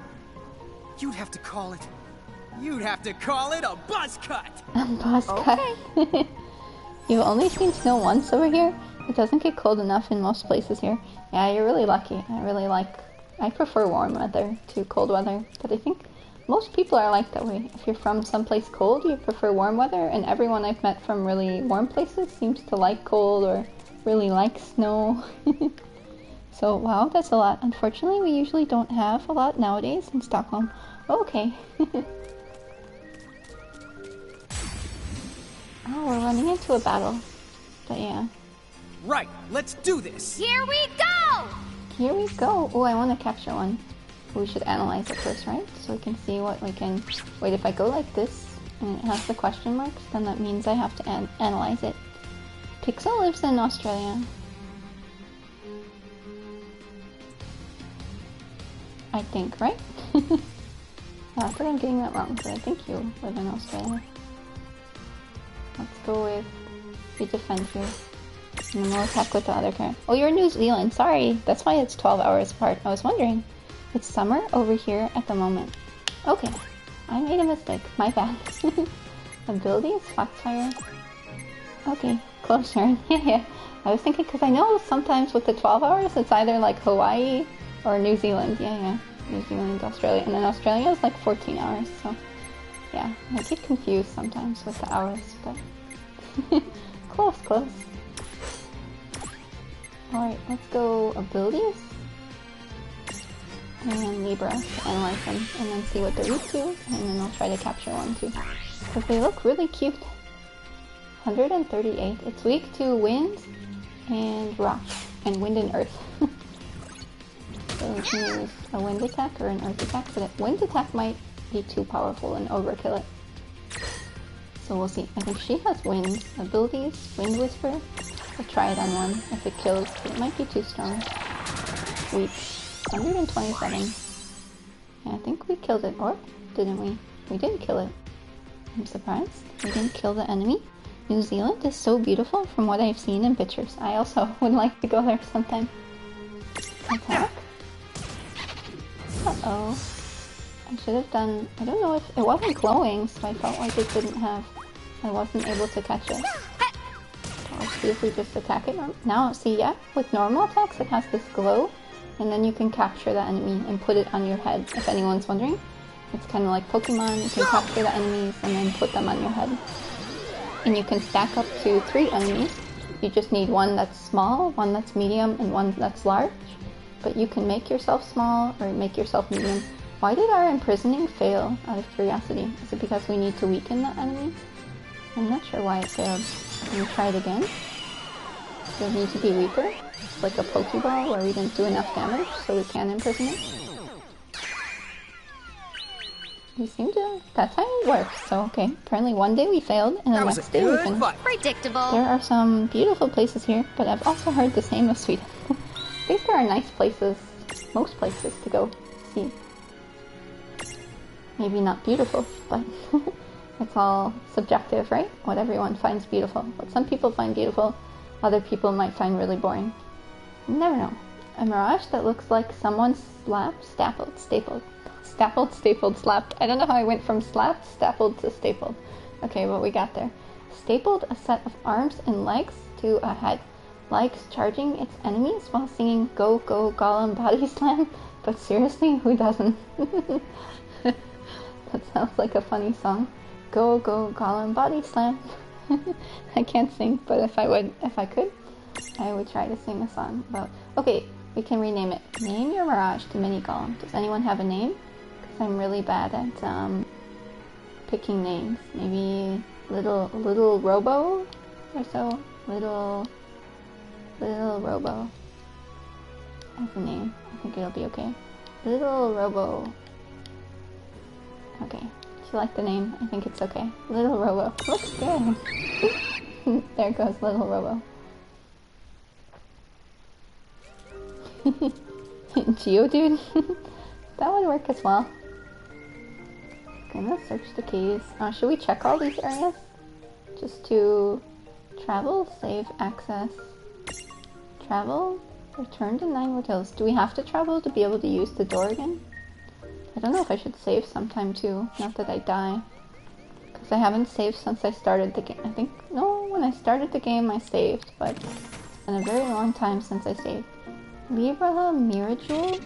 you'd have to call it... You'd have to call it a buzz cut! A buzz cut. You've only seen snow once over here. It doesn't get cold enough in most places here. Yeah, you're really lucky. I prefer warm weather to cold weather, but I think most people are like that way. If you're from someplace cold, you prefer warm weather, and everyone I've met from really warm places seems to like cold or really like snow. So, wow, that's a lot. Unfortunately, we usually don't have a lot nowadays in Stockholm. Okay. Oh, we're running into a battle. But yeah. Right, let's do this! Here we go! Here we go. Oh, I want to capture one. We should analyze it first, right? So we can see what we can... Wait, if I go like this, and it has the question marks, then that means I have to analyze it. Pixel lives in Australia. I think, right? I think I'm getting that wrong, but I think you live in Australia. Let's go with... We defend here. And then we'll attack with the other character. Oh, you're in New Zealand. Sorry. That's why it's 12 hours apart. I was wondering. It's summer over here at the moment. Okay. I made a mistake. My bad. Abilities? Foxfire. Okay. Close turn. Yeah. I was thinking, because I know sometimes with the 12 hours, it's either like Hawaii or New Zealand. Yeah. New Zealand, Australia. And then Australia is like 14 hours. So, yeah. I get confused sometimes with the hours, but... Close. Alright, let's go abilities. And Libra to analyze them, and then see what they're weak to, and then I'll try to capture one too. Because they look really cute. 138. It's weak to wind and rock, and wind and earth. So we can use a wind attack or an earth attack, but a wind attack might be too powerful and overkill it. So we'll see. I think she has wind abilities, Wind Whisper. I'll try it on one. If it kills, it might be too strong. Weak. 127. Yeah, I think we killed it. Or didn't we? We didn't kill it. I'm surprised. We didn't kill the enemy. New Zealand is so beautiful from what I've seen in pictures. I also would like to go there sometime. Attack. Uh-oh. I should have done... I don't know if... It wasn't glowing, so I felt like it didn't have... I wasn't able to catch it. Let's see if we just attack it. Now, see, yeah, with normal attacks it has this glow, and then you can capture the enemy and put it on your head, if anyone's wondering. It's kind of like Pokemon, you can capture the enemies and then put them on your head. And you can stack up to 3 enemies. You just need one that's small, one that's medium, and one that's large. But you can make yourself small or make yourself medium. Why did our imprisoning fail, out of curiosity? Is it because we need to weaken the enemy? I'm not sure why it failed. Can we try it again? Does it need to be weaker? Like a Pokeball where we didn't do enough damage so we can imprison it? We seem to... That's how it works, so okay. Apparently one day we failed, and the next day we finished. Predictable. There are some beautiful places here, but I've also heard the same of Sweden. I think there are nice places, most places, to go see. Maybe not beautiful, but it's all subjective, right? What everyone finds beautiful. What some people find beautiful other people might find really boring. You never know. A mirage that looks like someone stapled. I don't know how I went from slapped, stapled to stapled. Okay, what we got there. Stapled a set of arms and legs to a head. Likes charging its enemies while singing Go Go Gollum Body Slam. But seriously, who doesn't? That sounds like a funny song. Go Go Gollum Body Slam. I can't sing, but if I could, I would try to sing a song about... Okay, we can rename it. Name your mirage to Mini Gollum. Does anyone have a name? Because I'm really bad at picking names. Maybe Little Robo or so? Little Robo as a name. I think it'll be okay. Little Robo. Okay. If you like the name, I think it's okay. Little Robo. Looks good. There goes Little Robo. Geodude? That would work as well. Gonna search the caves. Should we check all these areas? Just to travel, save, access. Travel, return to Ninewood Hills. Do we have to travel to be able to use the door again? I don't know if I should save sometime too, not that I die. Because I haven't saved since I started the game. I think, no, when I started the game I saved, but it's been a very long time since I saved. Libra Mirajewel?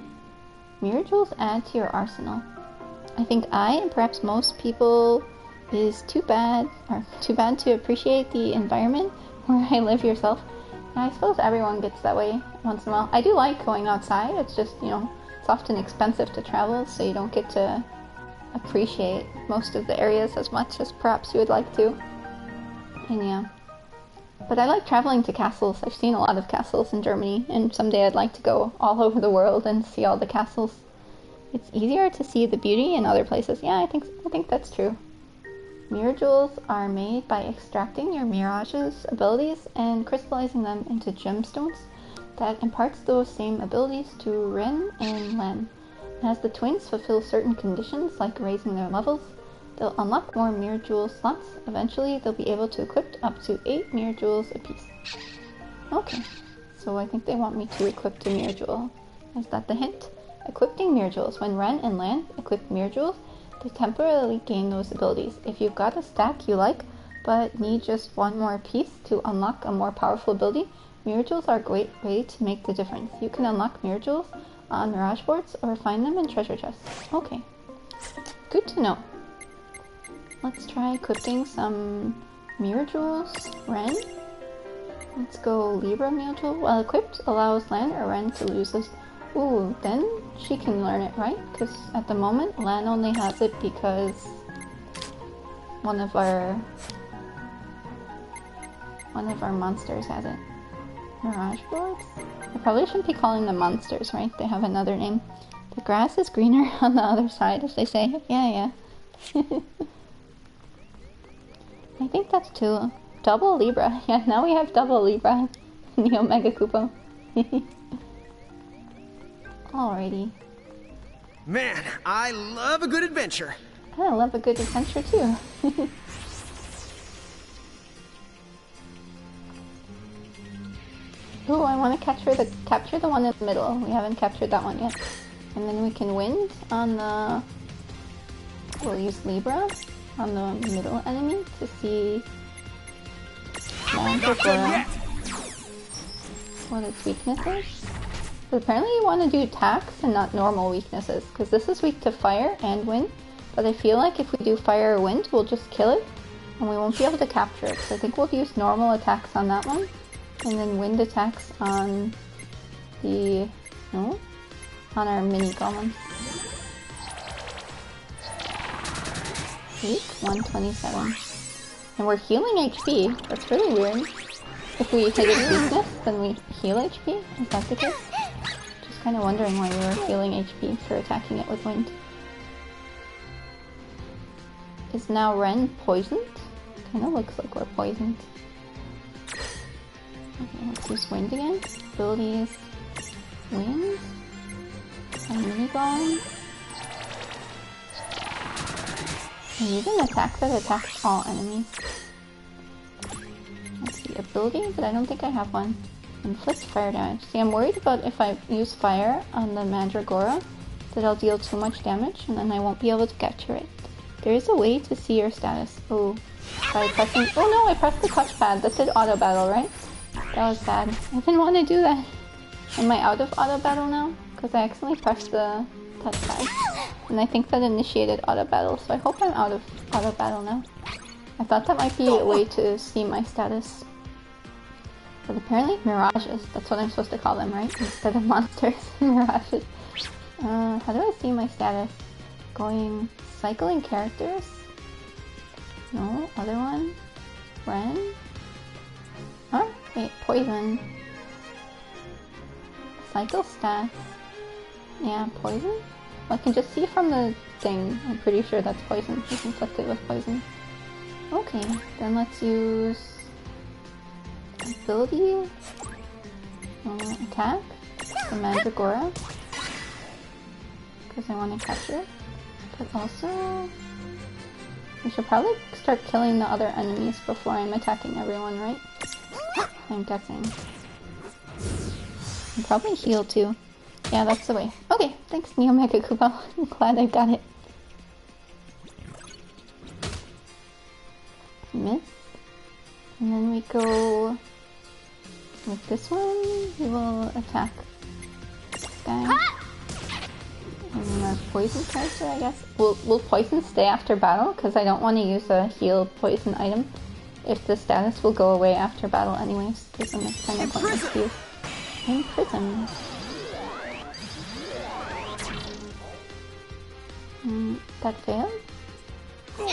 Mirajewels add to your arsenal. I think I, and perhaps most people, is too bad to appreciate the environment where I live yourself. And I suppose everyone gets that way once in a while. I do like going outside, it's just, you know, it's often expensive to travel, so you don't get to appreciate most of the areas as much as perhaps you would like to. And yeah. But I like traveling to castles. I've seen a lot of castles in Germany, and someday I'd like to go all over the world and see all the castles. It's easier to see the beauty in other places. Yeah, I think that's true. Mirajewels are made by extracting your Mirage's abilities and crystallizing them into gemstones that imparts those same abilities to Ren and Len. As the twins fulfill certain conditions, like raising their levels, they'll unlock more Mirajewel slots. Eventually, they'll be able to equip up to 8 Mirajewels apiece. Okay, so I think they want me to equip the Mirajewel. Is that the hint? Equipping Mirajewels. When Ren and Lan equip Mirajewels, they temporarily gain those abilities. If you've got a stack you like, but need just one more piece to unlock a more powerful ability, Mirajewels are a great way to make the difference. You can unlock Mirajewels on Mirage boards or find them in treasure chests. Okay, good to know. Let's try equipping some Mirajewels. Ren. Let's go Libra Mirajewel. While equipped, allows Lan or Ren to lose this. Ooh, then she can learn it, right? Because at the moment, Lan only has it because one of our monsters has it. Mirage boards? I probably shouldn't be calling them monsters, right? They have another name. The grass is greener on the other side, as they say. Yeah. I think that's two. Double Libra. Yeah, now we have double Libra. Neo Mega Kupo. Alrighty. Man, I love a good adventure. I love a good adventure too. Ooh, I want to capture the one in the middle. We haven't captured that one yet. And then we can wind on the... We'll use Libra on the middle enemy to see... what its weakness is. But apparently you want to do attacks and not normal weaknesses, because this is weak to fire and wind, but I feel like if we do fire or wind, we'll just kill it, and we won't be able to capture it. So I think we'll use normal attacks on that one, and then wind attacks on the... no? On our mini golem. Weak, 127. And we're healing HP. That's really weird. If we hit its weakness, then we heal HP? Is that the case? Just kind of wondering why we were healing HP for attacking it with wind. Is now Ren poisoned? Kinda looks like we're poisoned. Okay, let's use wind again. Abilities. Wind. And mini golem. And use an attack that attacks all enemies. Let's see, ability, but I don't think I have one. Inflict fire damage. See, I'm worried about if I use fire on the Mandragora, that I'll deal too much damage, and then I won't be able to capture it. There is a way to see your status. Oh, by pressing... Oh no, I pressed the touchpad. That did auto battle, right? That was bad. I didn't want to do that. Am I out of auto battle now? Because I accidentally pressed the touchpad. And I think that initiated auto battle, so I hope I'm out of auto battle now. I thought that might be a way to see my status. But apparently mirages, that's what I'm supposed to call them, right? Instead of monsters, mirages. How do I see my status? Going... cycling characters? No, other one? Ren? Huh? Wait, poison. Cycle stats. Yeah, poison? I can just see from the thing. I'm pretty sure that's poison. He's inflicted with poison. Okay, then let's use ability, attack, the Mandragora, because I want to capture it. But also, we should probably start killing the other enemies before I'm attacking everyone, right? I'm guessing. And probably heal too. Yeah, that's the way. Okay, thanks Neo Mega Koopa. I'm glad I got it. Miss. And then we go with this one. We will attack this guy. And then our poison character, I guess. Will poison stay after battle? Because I don't want to use a heal poison item if the status will go away after battle anyways. Because I'm kind of pointless to use. Imprison. That failed? Cool.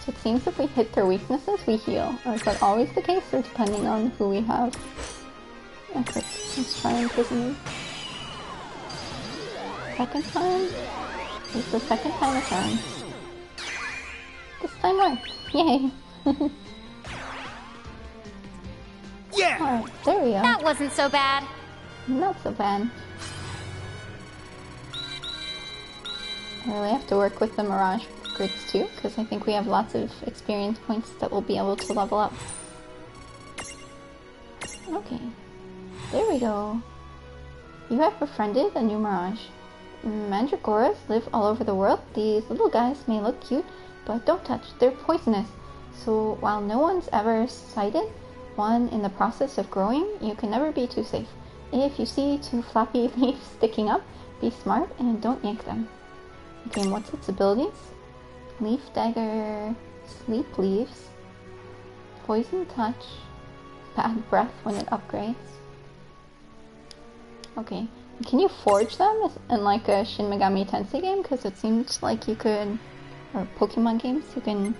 So it seems if we hit their weaknesses, we heal. Or is that always the case, or depending on who we have? Okay, let's try imprisoning. Second time? It's the second time a charm. This time worked! Yay! Yeah! Alright, there we go. That wasn't so bad. Not so bad. I really have to work with the Mirage grids too, because I think we have lots of experience points that we'll be able to level up. Okay. There we go. You have befriended a new Mirage. Mandragoras live all over the world. These little guys may look cute, but don't touch. They're poisonous. So while no one's ever sighted one in the process of growing, you can never be too safe. If you see two floppy leaves sticking up, be smart and don't yank them. Okay, and what's its abilities? Leaf Dagger, Sleep Leaves, Poison Touch, Bad Breath when it upgrades. Okay, can you forge them in like a Shin Megami Tensei game? Because it seems like you could, or Pokemon games, you can,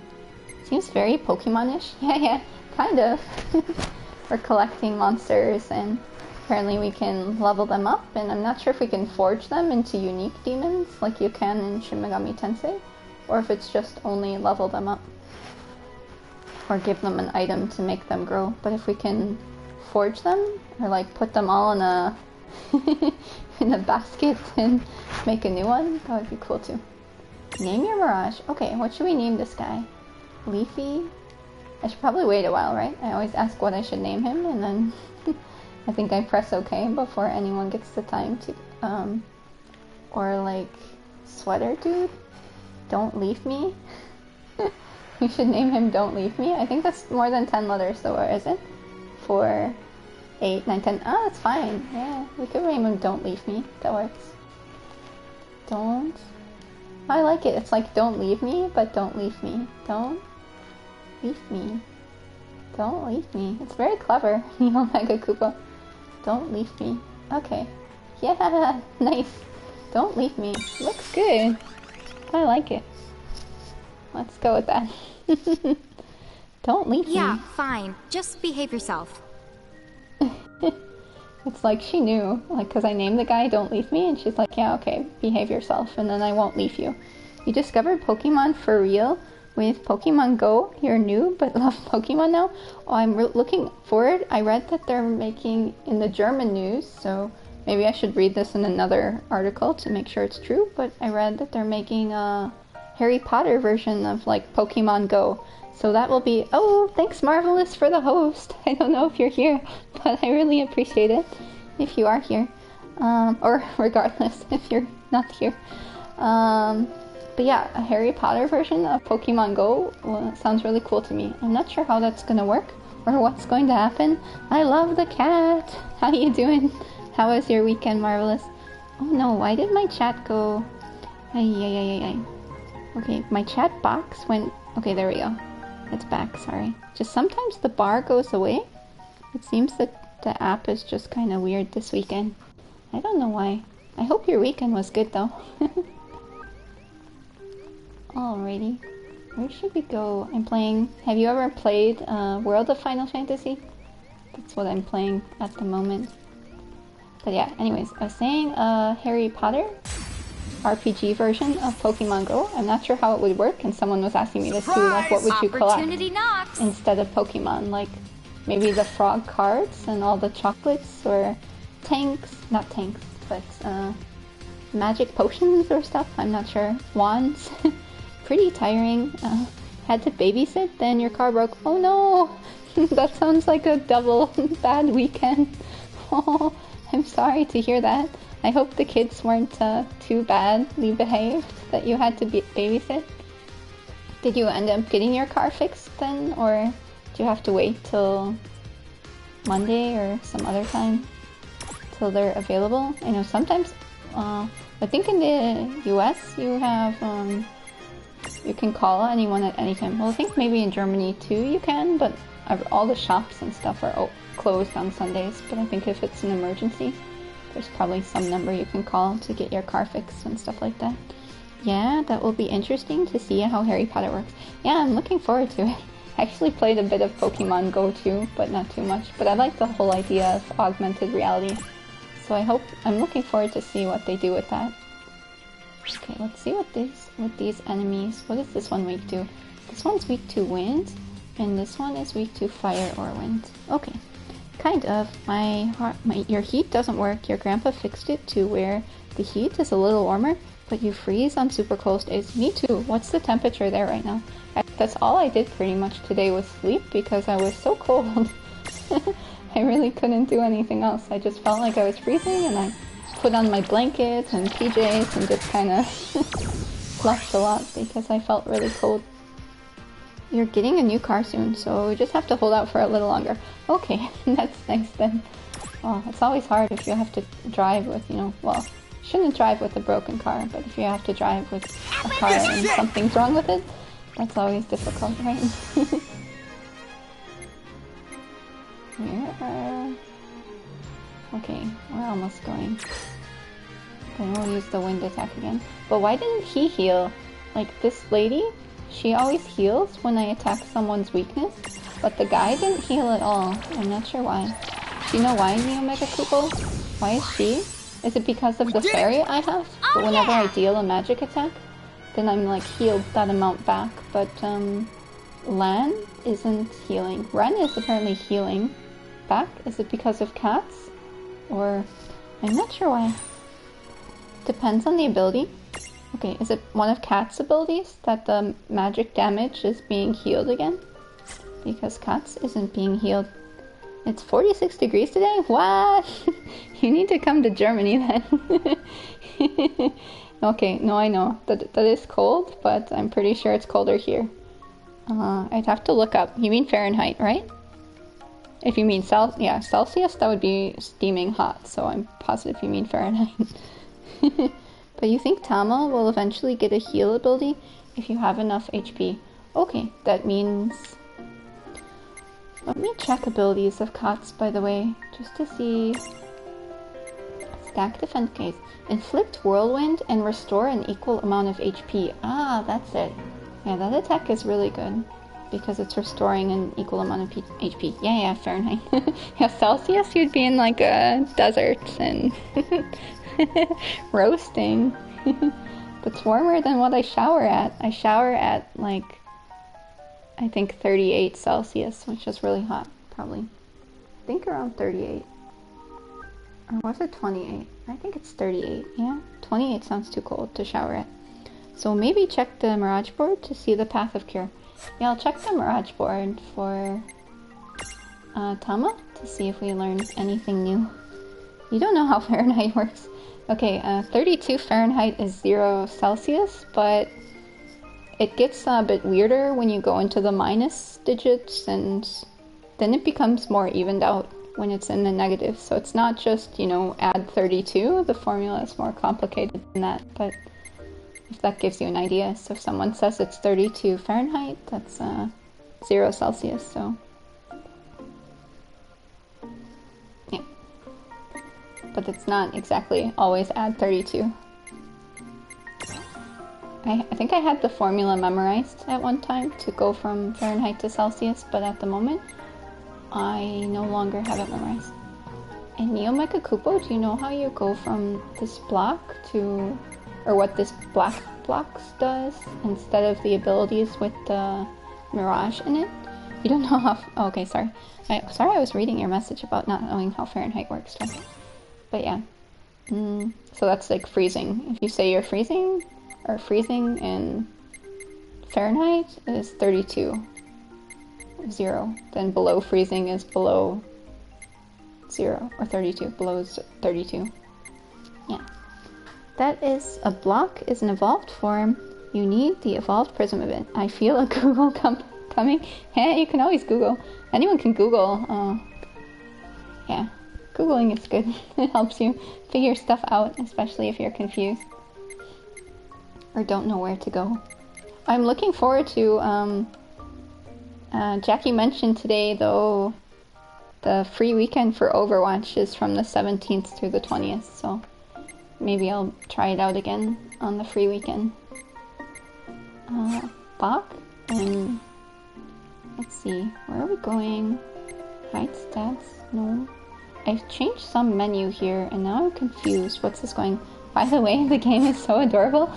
seems very Pokemon-ish. Yeah, kind of. We're collecting monsters and apparently we can level them up, and I'm not sure if we can forge them into unique demons like you can in Shin Megami Tensei, or if it's just only level them up. Or give them an item to make them grow. But if we can forge them, or like put them all in a in a basket and make a new one, that would be cool too. Name your Mirage. Okay, what should we name this guy? Leafy? I should probably wait a while, right? I always ask what I should name him, and then I think I press OK before anyone gets the time to, or like, Sweater Dude? Don't Leave Me? We should name him Don't Leave Me. I think that's more than 10 letters, so where is it? 4, 8, 9, 10. Oh, that's fine. Yeah, we could name him Don't Leave Me. That works. Don't. I like it. It's like Don't Leave Me, but Don't Leave Me. Don't Leave Me. Don't Leave Me. It's very clever, Neo Mega Koopa. Don't Leave Me. Okay. Yeah, nice. Don't Leave Me. Looks good. I like it. Let's go with that. Don't leave me. Yeah, fine. Just behave yourself. It's like she knew, like, because I named the guy Don't Leave Me, and she's like, yeah, okay, behave yourself, and then I won't leave you. You discovered Pokemon for real with Pokemon Go. You're new, but love Pokemon now. Oh, I'm looking forward. I read that they're making, in the German news, so maybe I should read this in another article to make sure it's true, but I read that they're making a Harry Potter version of like Pokemon Go. So that will be, oh, thanks Marvelous for the host. I don't know if you're here, but I really appreciate it if you are here. Or regardless if you're not here. But yeah, a Harry Potter version of Pokemon Go sounds really cool to me. I'm not sure how that's gonna work or what's going to happen. I love the cat. How you doing? How was your weekend, Marvelous? Oh no, why did my chat go? Ay. Okay, my chat box went... Okay, there we go. It's back, sorry. Just sometimes the bar goes away. It seems that the app is just kind of weird this weekend. I don't know why. I hope your weekend was good though. Alrighty. Where should we go? I'm playing... Have you ever played World of Final Fantasy? That's what I'm playing at the moment. But yeah, anyways, I was saying Harry Potter RPG version of Pokemon Go. I'm not sure how it would work, and someone was asking me this too, like what would you collect instead of Pokemon? Like maybe the frog cards and all the chocolates, or tanks, not tanks, but magic potions or stuff, I'm not sure. Wands. Pretty tiring. Had to babysit, then your car broke. Oh no! That sounds like a double bad weekend. Oh, I'm sorry to hear that. I hope the kids weren't too badly behaved that you had to babysit. Did you end up getting your car fixed then, or do you have to wait till Monday or some other time till they're available? I know sometimes, I think in the US you have, you can call anyone at any time. Well, I think maybe in Germany too you can, but all the shops and stuff are closed on Sundays. But I think if it's an emergency, there's probably some number you can call to get your car fixed and stuff like that. Yeah, that will be interesting to see how Harry Potter works. Yeah, I'm looking forward to it. I actually played a bit of Pokemon Go too, but not too much. But I like the whole idea of augmented reality. So I'm looking forward to see what they do with that. Okay, let's see what these enemies, what is this one weak to? This one's weak to wind, and this one is weak to fire or wind. Okay. Kind of. Your heat doesn't work. Your grandpa fixed it to where the heat is a little warmer, but you freeze on super cold days. Me too. What's the temperature there right now? That's all I did pretty much today was sleep because I was so cold. I really couldn't do anything else. I just felt like I was freezing, and I put on my blankets and PJs and just kind of flushed a lot because I felt really cold. You're getting a new car soon, so we just have to hold out for a little longer. Okay, that's nice then. Oh, it's always hard if you have to drive with, well, you shouldn't drive with a broken car, but if you have to drive with a car and something's wrong with it, that's always difficult, right? Okay, we're almost going. Then we'll use the wind attack again. But why didn't he heal? Like, this lady, she always heals when I attack someone's weakness, but the guy didn't heal at all. I'm not sure why. Do you know why, Neo Mega Kupo? Why is she? Is it because of the fairy I have? But whenever I deal a magic attack, then I'm like healed that amount back. But Lan isn't healing. Ren is apparently healing back. Is it because of cats? Or I'm not sure why. Depends on the ability. Okay, is it one of Cat's abilities that the magic damage is being healed again? Because Cat's isn't being healed. It's 46 degrees today? What? You need to come to Germany then. Okay, no, I know. That is cold, but I'm pretty sure it's colder here. I'd have to look up. You mean Fahrenheit, right? If you mean Celsius, that would be steaming hot, so I'm positive you mean Fahrenheit. But you think Tama will eventually get a heal ability if you have enough HP. Okay, that means... Let me check abilities of Katz, by the way, just to see... Stack defense case. Inflict whirlwind and restore an equal amount of HP. Ah, that's it. Yeah, that attack is really good. Because it's restoring an equal amount of HP. Yeah, Fahrenheit. Yeah, Celsius, you'd be in like a desert and... roasting. That's warmer than what I shower at. I shower at like I think 38 Celsius, which is really hot, probably. I think around 38. Or was it 28? I think it's 38, yeah? 28 sounds too cold to shower at. So maybe check the Mirage board to see the Path of Cure. Yeah, I'll check the Mirage board for Tama to see if we learn anything new. You don't know how Fahrenheit works. Okay, 32 Fahrenheit is 0 Celsius, but it gets a bit weirder when you go into the minus digits, and then it becomes more evened out when it's in the negative. So it's not just, you know, add 32. The formula is more complicated than that, but if that gives you an idea. So if someone says it's 32 Fahrenheit, that's 0 Celsius, so yeah. But it's not exactly always add 32. I think I had the formula memorized at one time to go from Fahrenheit to Celsius, but at the moment I no longer have it memorized. In Neo Mecha Kupo, do you know how you go from this block to, or what this black blocks does instead of the abilities with the Mirage in it? You don't know how, oh, okay, sorry. Sorry I was reading your message about not knowing how Fahrenheit works twice. But yeah. So that's like freezing. If you say you're freezing, or freezing in Fahrenheit is 32. 0. Then below freezing is below 0, or 32. Below 32. Yeah. That is a block is an evolved form. You need the evolved prism event. I feel a Google coming. Hey, you can always Google. Anyone can Google. Yeah. Googling is good. It helps you figure stuff out, especially if you're confused or don't know where to go. I'm looking forward to, Jackie mentioned today, though, the free weekend for Overwatch is from the 17th through the 20th, so maybe I'll try it out again on the free weekend. Bach, and let's see, where are we going? Hide stats? No. I've changed some menu here, and now I'm confused. What's this going? By the way, the game is so adorable.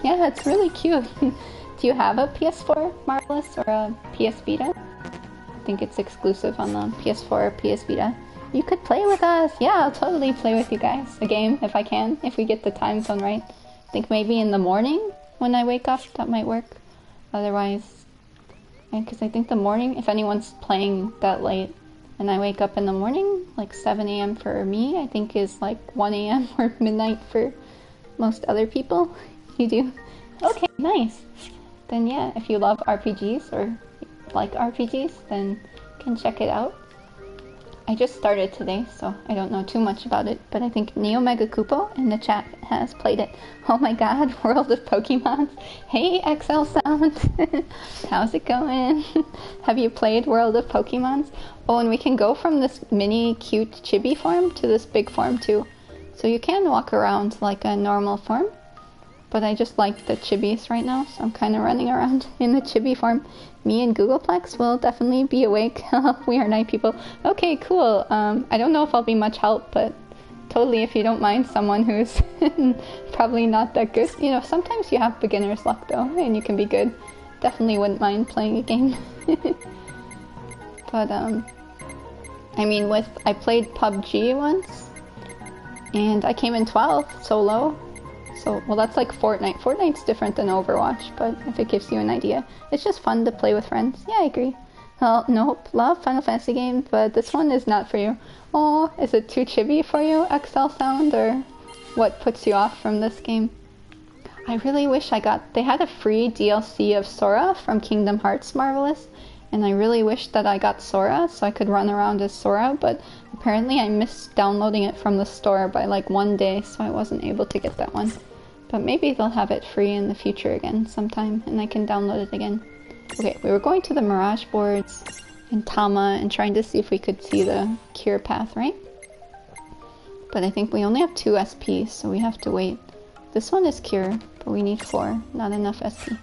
Yeah, it's really cute. Do you have a PS4 Marvelous or a PS Vita? I think it's exclusive on the PS4 or PS Vita. You could play with us. Yeah, I'll totally play with you guys. A game, if I can, if we get the time zone right. I think maybe in the morning when I wake up, that might work. Otherwise, because I think the morning, if anyone's playing that late, and I wake up in the morning, like 7 a.m. for me, I think is like 1 a.m. or midnight for most other people. You do? Okay, nice. Then yeah, if you love RPGs or like RPGs, then you can check it out. I just started today, so I don't know too much about it, but I think Neo Mega Kupo in the chat has played it. Oh my god, World of Pokemons. Hey, XL Sound. How's it going? Have you played World of Pokemons? Oh, and we can go from this mini cute chibi form to this big form too. So you can walk around like a normal form, but I just like the chibis right now, so I'm kind of running around in the chibi form. Me and Googleplex will definitely be awake. We are night people. Okay, cool. I don't know if I'll be much help, but totally if you don't mind someone who's probably not that good. You know, sometimes you have beginner's luck though, and you can be good. Definitely wouldn't mind playing a game. But, I mean, I played PUBG once, and I came in 12th solo. So, well, that's like Fortnite. Fortnite's different than Overwatch, but if it gives you an idea. It's just fun to play with friends. Yeah, I agree. Well, nope, love Final Fantasy games, but this one is not for you. Oh, is it too chibi for you, XL Sound, or what puts you off from this game? I really wish they had a free DLC of Sora from Kingdom Hearts Marvelous, and I really wish that I got Sora so I could run around as Sora, but apparently I missed downloading it from the store by like 1 day, so I wasn't able to get that one. But maybe they'll have it free in the future again sometime, and I can download it again. Okay, we were going to the Mirage boards in Tama and trying to see if we could see the Cure path, right? But I think we only have 2 SPs, so we have to wait. This one is Cure, but we need 4, not enough SP.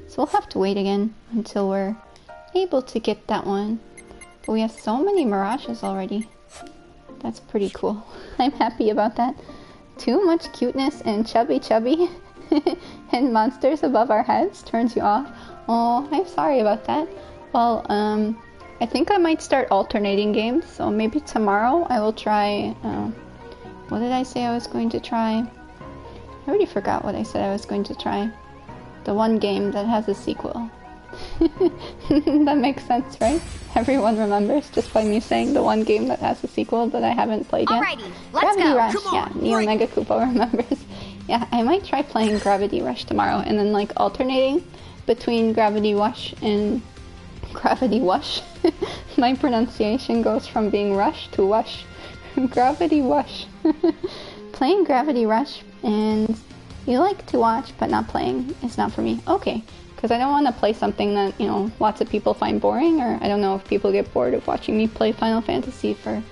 So we'll have to wait again until we're able to get that one. But we have so many Mirages already. That's pretty cool. I'm happy about that. Too much cuteness and chubby and monsters above our heads turns you off. Oh, I'm sorry about that. Well, I think I might start alternating games, so maybe tomorrow I will try What did I say I was going to try? I already forgot what I said I was going to try. The one game that has a sequel. That makes sense, right? Everyone remembers just by me saying the one game that has a sequel that I haven't played yet. Alrighty, let's Gravity go. Rush, Come on, yeah, Neo Mega Koopa remembers. Yeah, I might try playing Gravity Rush tomorrow and then like alternating between Gravity Rush and Gravity Rush. My pronunciation goes from being Rush to Wush. Gravity Rush. Playing Gravity Rush and you like to watch but not playing is not for me. Okay, because I don't want to play something that, you know, lots of people find boring, or I don't know if people get bored of watching me play Final Fantasy for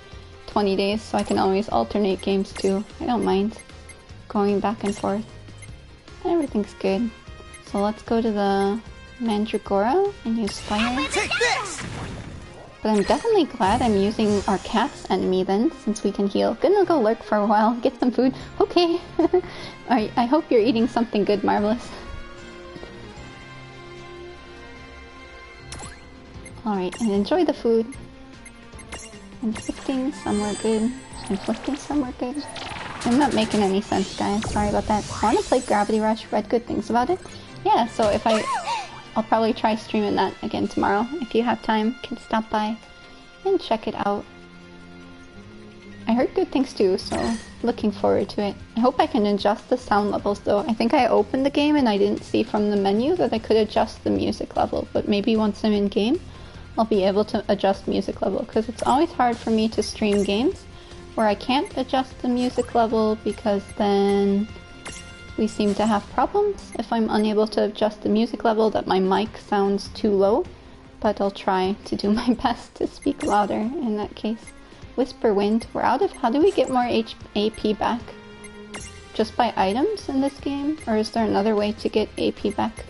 20 days, so I can always alternate games too. I don't mind going back and forth. Everything's good. So let's go to the Mandragora and use Fire. Take this! But I'm definitely glad I'm using our cat's enemy then, since we can heal. Gonna go lurk for a while, get some food. Okay. Alright, I hope you're eating something good, Marvelous. Alright, and enjoy the food. Inflicting, some were good. Inflicting, some were good. I'm not making any sense, guys. Sorry about that. I want to play Gravity Rush. Read good things about it. Yeah, so if I'll probably try streaming that again tomorrow. If you have time, you can stop by and check it out. I heard good things too, so looking forward to it. I hope I can adjust the sound levels though. I think I opened the game and I didn't see from the menu that I could adjust the music level, but maybe once I'm in game, I'll be able to adjust music level, because it's always hard for me to stream games where I can't adjust the music level, because then we seem to have problems if I'm unable to adjust the music level, that my mic sounds too low. But I'll try to do my best to speak louder in that case. Whisper Wind, we're out of... How do we get more AP back? Just by items in this game? Or is there another way to get AP back?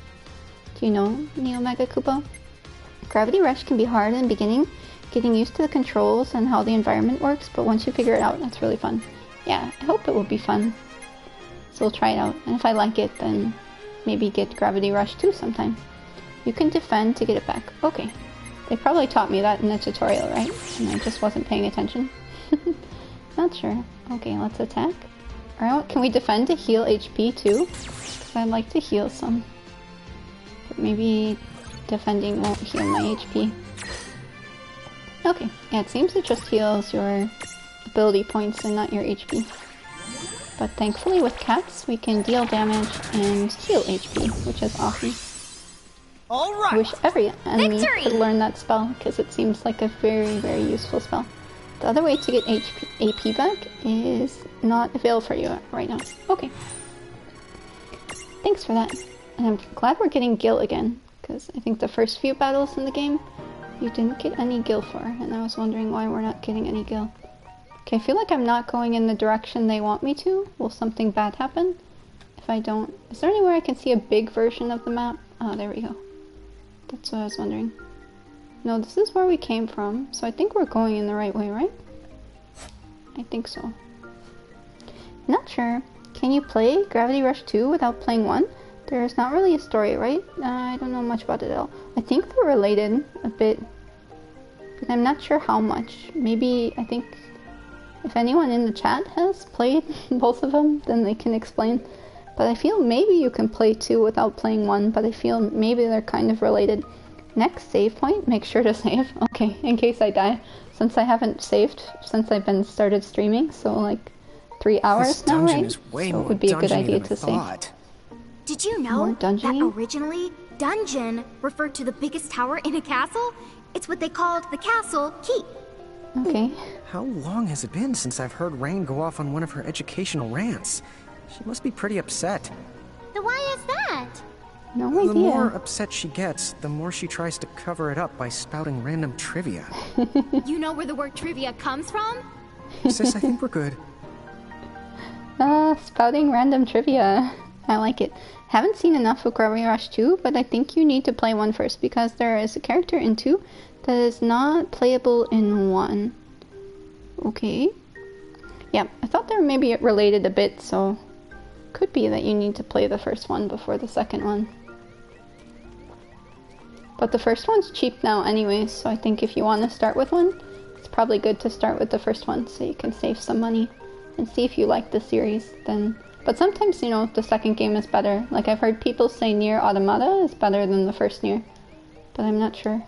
Do you know, Neo Mega Koopa? Gravity Rush can be hard in the beginning, getting used to the controls and how the environment works, but once you figure it out, it's really fun. Yeah, I hope it will be fun. So we'll try it out, and if I like it, then maybe get Gravity Rush 2 sometime. You can defend to get it back. Okay. They probably taught me that in the tutorial, right? And I just wasn't paying attention. Not sure. Okay, let's attack. Alright, can we defend to heal HP too? Because I'd like to heal some. But maybe defending won't heal my HP. Okay, yeah, it seems it just heals your ability points and not your HP. But thankfully with cats, we can deal damage and heal HP, which is awesome. All right. I wish every enemy Victory! could learn that spell, because it seems like a very, very useful spell. The other way to get AP back is not available for you right now. Okay. Thanks for that. And I'm glad we're getting Gil again, because I think the first few battles in the game, you didn't get any Gil for, and I was wondering why we're not getting any Gil. Okay, I feel like I'm not going in the direction they want me to. Will something bad happen if I don't? Is there anywhere I can see a big version of the map? Oh, there we go. That's what I was wondering. No, this is where we came from, so I think we're going in the right way, right? I think so. Not sure. Can you play Gravity Rush 2 without playing 1? There's not really a story, right? I don't know much about it at all. I think they're related a bit, but I'm not sure how much. Maybe, I think, if anyone in the chat has played both of them, then they can explain. But I feel maybe you can play 2 without playing 1, but I feel maybe they're kind of related. Next save point, make sure to save. Okay, in case I die. Since I haven't saved since I've been started streaming, so like 3 hours this now, dungeon right? is way so it more would be a good dungeony idea than I to thought. save. Did you know More that dungeony? originally dungeon referred to the biggest tower in a castle? It's what they called the castle keep. Okay. How long has it been since I've heard Rain go off on one of her educational rants? She must be pretty upset. But why is that? No The idea. more upset she gets, the more she tries to cover it up by spouting random trivia. You know where the word trivia comes from? Sis, I think we're good. Spouting random trivia. I like it. Haven't seen enough of Gravity Rush 2, but I think you need to play 1 first, because there is a character in 2 that is not playable in 1. Okay. Yeah, I thought they were maybe related a bit, so could be that you need to play the first one before the second one. But the first one's cheap now anyway, so I think if you want to start with one, it's probably good to start with the first one so you can save some money and see if you like the series. Then, but sometimes, you know, the second game is better. Like, I've heard people say Nier Automata is better than the first Nier, but I'm not sure.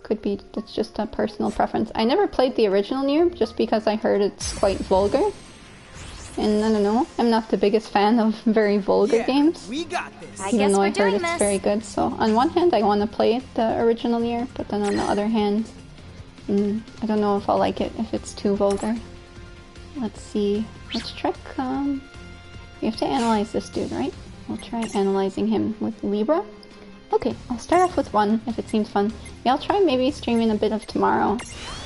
Could be it's just a personal preference. I never played the original Nier just because I heard it's quite vulgar. And I don't know, I'm not the biggest fan of very vulgar games. We got this. Even though I heard it's very good. So on one hand I want to play the original Nier, but then on the other hand, I don't know if I'll like it if it's too vulgar. Let's see. Let's check. We have to analyze this dude, right? We'll try analyzing him with Libra. Okay, I'll start off with one if it seems fun. Yeah, I'll try maybe streaming a bit of tomorrow,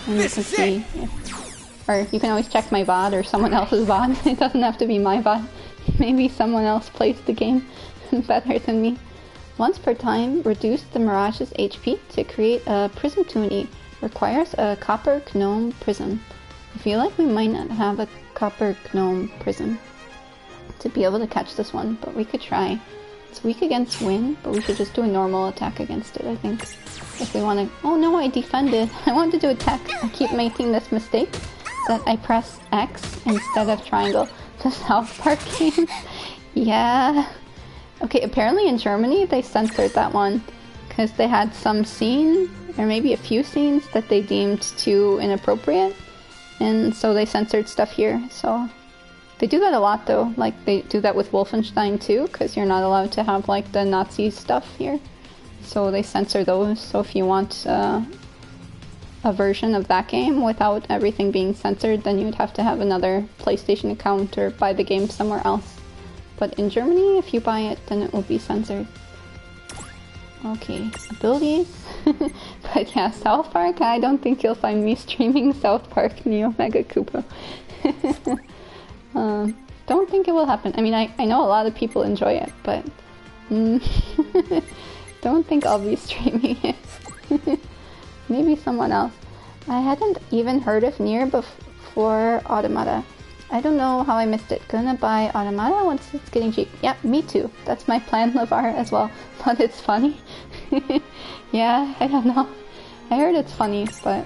and you can see if, or you can always check my VOD or someone else's VOD. It doesn't have to be my VOD. Maybe someone else plays the game better than me. Once per time, reduce the Mirage's HP to create a prism toonie. Requires a copper gnome prism. I feel like we might not have a copper gnome prism to be able to catch this one, but we could try. It's weak against wind, but we should just do a normal attack against it, I think. If we want to... Oh no, I defended. I wanted to attack. I keep making this mistake that I press X instead of triangle. The South Park games. Yeah. Okay, apparently in Germany they censored that one because they had some scene, or maybe a few scenes, that they deemed too inappropriate. And so they censored stuff here, so... They do that a lot though, like they do that with Wolfenstein too, because you're not allowed to have like the Nazi stuff here. So they censor those, so if you want a version of that game without everything being censored, then you'd have to have another PlayStation account or buy the game somewhere else. But in Germany, if you buy it, then it will be censored. Okay, abilities. But yeah, South Park, I don't think you'll find me streaming South Park Neo Mega Koopa. Don't think it will happen. I mean, I know a lot of people enjoy it, but don't think I'll be streaming it. Maybe someone else. I hadn't even heard of Nier before Automata. I don't know how I missed it. Gonna buy Automata once it's getting cheap. Yeah, me too. That's my plan, LeVar, as well. But it's funny. Yeah, I don't know. I heard it's funny, but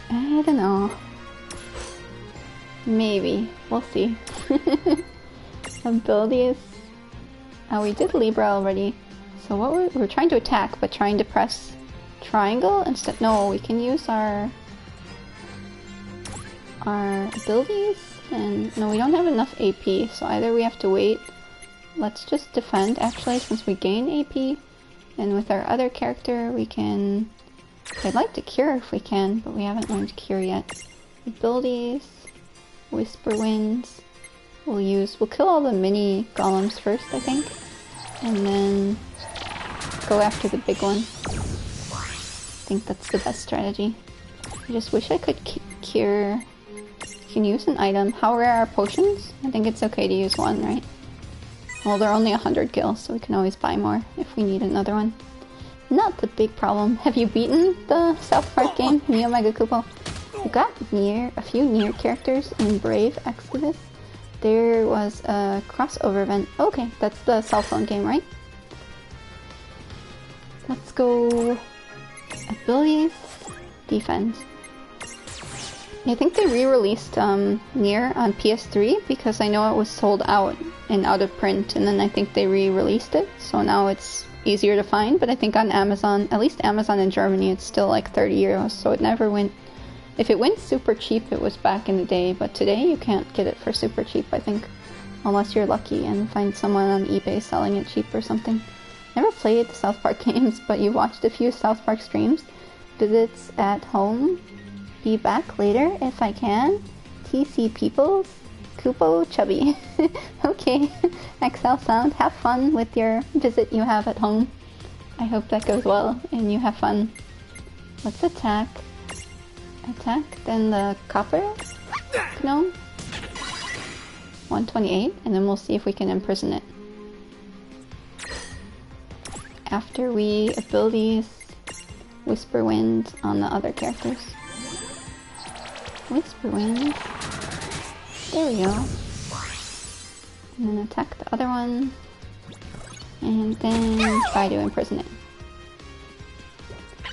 I don't know. Maybe. We'll see. Abilities. Oh, we did Libra already. So what we're trying to attack, but trying to press triangle instead. No, we can use our abilities. And no, we don't have enough AP, so either we have to wait. Let's just defend, actually, since we gain AP. And with our other character, we can... I'd like to cure if we can, but we haven't learned cure yet. Abilities... Whisper Winds. We'll kill all the mini golems first, I think. And then go after the big one. I think that's the best strategy. I just wish I could cure... You can use an item. How rare are potions? I think it's okay to use one, right? Well, they're only 100 gil, so we can always buy more if we need another one. Not the big problem. Have you beaten the South Park game, Neo Mega Koopa? We got a few Nier characters in Brave Exodus. There was a crossover event. Okay, that's the cell phone game, right? Let's go... Abilities... Defense. I think they re-released Nier on PS3 because I know it was sold out and out of print, and then I think they re-released it, so now it's easier to find, but I think on Amazon, at least Amazon in Germany, it's still like 30 euros, so it never went... If it went super cheap, it was back in the day, but today you can't get it for super cheap, I think. Unless you're lucky and find someone on eBay selling it cheap or something. Never played the South Park games, but you watched a few South Park streams. Visits at home. Be back later if I can. TC Peoples. Kupo Chubby. Okay, XL Sound. Have fun with your visit you have at home. I hope that goes well and you have fun. Let's attack. Attack, then the copper gnome. 128, and then we'll see if we can imprison it. After we abilities Whisper Wind on the other characters. Whisper Wind. There we go. And then attack the other one. And then try to imprison it.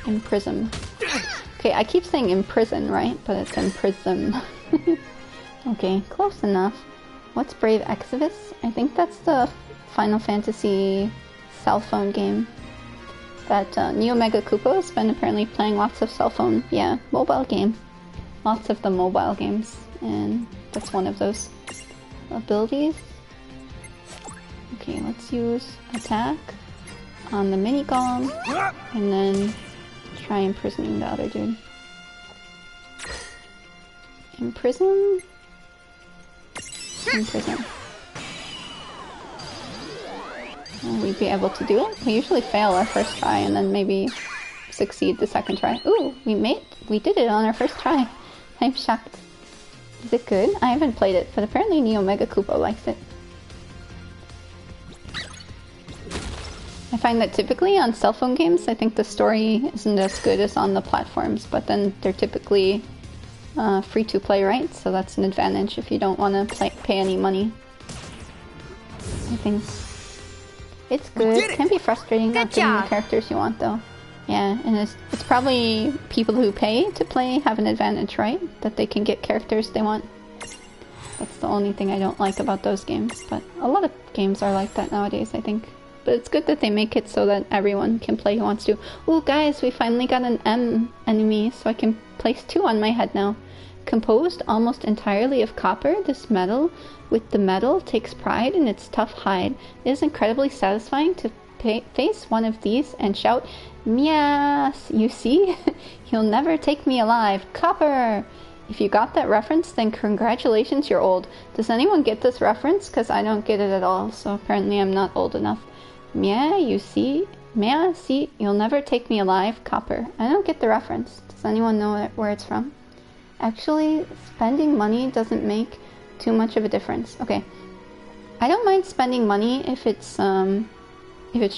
Imprison. Okay, I keep saying imprison, right? But it's imprison. Okay, close enough. What's Brave Exvius? I think that's the Final Fantasy cell phone game that Neo Mega Koopa has been apparently playing lots of cell phone, mobile games. Lots of the mobile games, and that's one of those abilities. Okay, let's use attack on the mini golem, and then try imprisoning the other dude. Imprison? Imprison. Will we be able to do it? We usually fail our first try and then maybe succeed the second try. Ooh, we did it on our first try. I'm shocked. Is it good? I haven't played it, but apparently Neo Mega Koopa likes it. I find that typically on cell phone games, I think the story isn't as good as on the platforms, but then they're typically free to play, right? So that's an advantage if you don't want to pay any money. I think it's good. It can be frustrating not getting the characters you want, though. Yeah, and it's probably people who pay to play have an advantage, right? That they can get characters they want. That's the only thing I don't like about those games, but a lot of games are like that nowadays, I think. But it's good that they make it so that everyone can play who wants to. Ooh, guys, we finally got an M enemy, so I can place 2 on my head now. Composed almost entirely of copper, this metal with the metal takes pride in its tough hide. It is incredibly satisfying to face one of these and shout, "Meows, you see? You'll never take me alive. Copper!" If you got that reference, then congratulations, you're old. Does anyone get this reference? Because I don't get it at all, so apparently I'm not old enough. Meow, you see? Meow, see? You'll never take me alive. Copper. I don't get the reference. Does anyone know where it's from? Actually, spending money doesn't make too much of a difference. Okay. I don't mind spending money if it's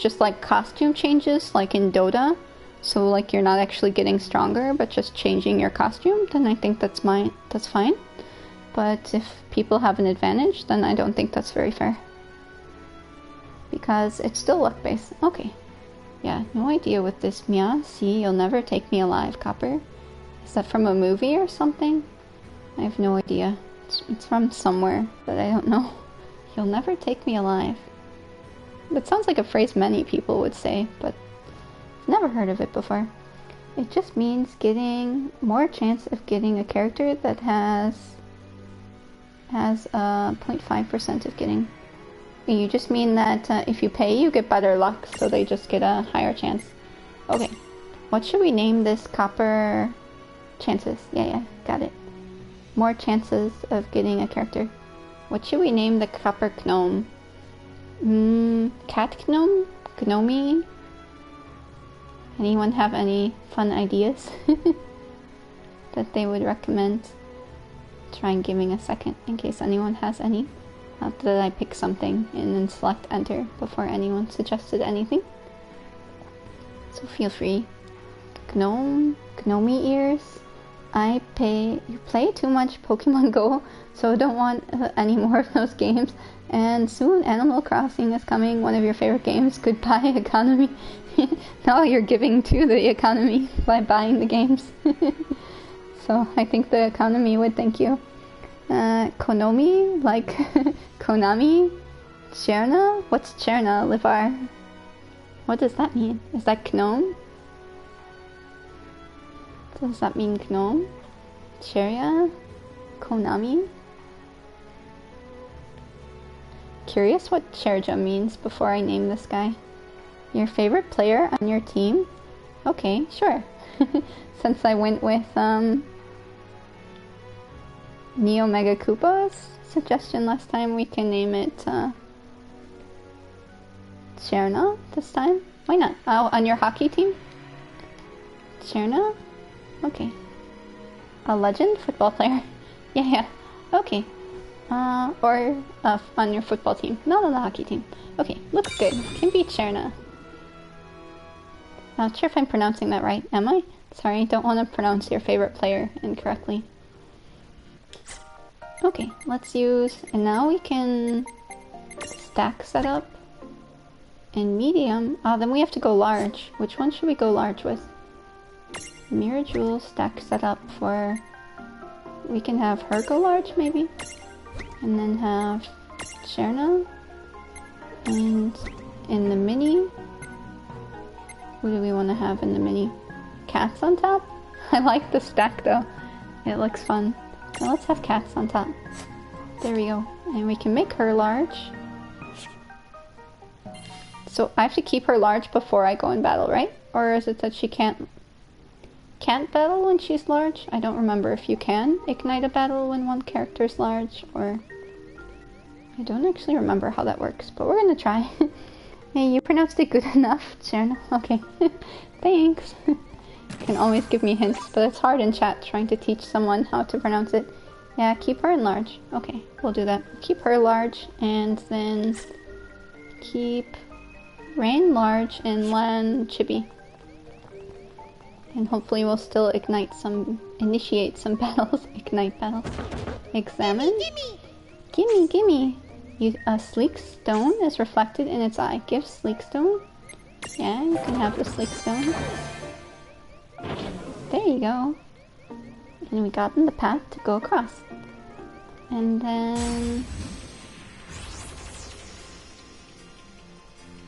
just like costume changes, like in Dota. So like you're not actually getting stronger, but just changing your costume, then I think that's fine. But if people have an advantage, then I don't think that's very fair. Because it's still luck-based. Okay. Yeah, no idea with this. Meow, see, you'll never take me alive, Copper. Is that from a movie or something? I have no idea. It's from somewhere, but I don't know. You'll never take me alive. That sounds like a phrase many people would say, but I've never heard of it before. It just means getting more chance of getting a character that has 0.5% of getting. You just mean that if you pay, you get better luck, so they just get a higher chance. Okay, what should we name this copper? Chances. Yeah, got it. More chances of getting a character. What should we name the copper gnome? Cat gnome? Gnomey? Anyone have any fun ideas that they would recommend? Try and giving a second in case anyone has any. Not that I pick something and then select enter before anyone suggested anything. So feel free. Gnome? Gnomey ears? You play too much Pokemon Go, so don't want any more of those games. And soon Animal Crossing is coming, one of your favorite games. Goodbye, economy. Now you're giving to the economy by buying the games. So I think the economy would thank you. Konomi? Like Konami? Cherna? What's Cherna, Livar? What does that mean? Is that gnome? Does that mean gnome? Cheria? Konami? Curious what Cherja means before I name this guy. Your favorite player on your team? Okay, sure. Since I went with Neo Mega Koopa's suggestion last time, we can name it Cherna this time. Why not? Oh, on your hockey team? Cherna? Okay. A legend football player. Yeah. Okay. Or on your football team, not on the hockey team. Okay, looks good. Can be Cherna. Not sure if I'm pronouncing that right. Am I? Sorry, don't want to pronounce your favorite player incorrectly. Okay, let's use... And now we can stack setup and medium. Then we have to go large. Which one should we go large with? Mirror Jewel stack setup for we can have her go large maybe, and then have Sherna, and in the mini, who do we want to have in the mini? Cats on top? I like the stack though, it looks fun. So let's have Cats on top. There we go, and we can make her large. So I have to keep her large before I go in battle, right? Or is it that she can't battle when she's large? I don't remember if you can ignite a battle when one character is large, or... I don't actually remember how that works, but we're gonna try. Hey, you pronounced it good enough, Sharon. Okay, thanks. You can always give me hints, but it's hard in chat trying to teach someone how to pronounce it. Yeah, keep her in large. Okay, we'll do that. Keep her large, and then keep Rain large and Lan chibi. And hopefully we'll still initiate some battles. Ignite battles. Examine. Gimme. A sleek stone is reflected in its eye. Give sleek stone. Yeah, you can have the sleek stone. There you go. And we got in the path to go across. And then...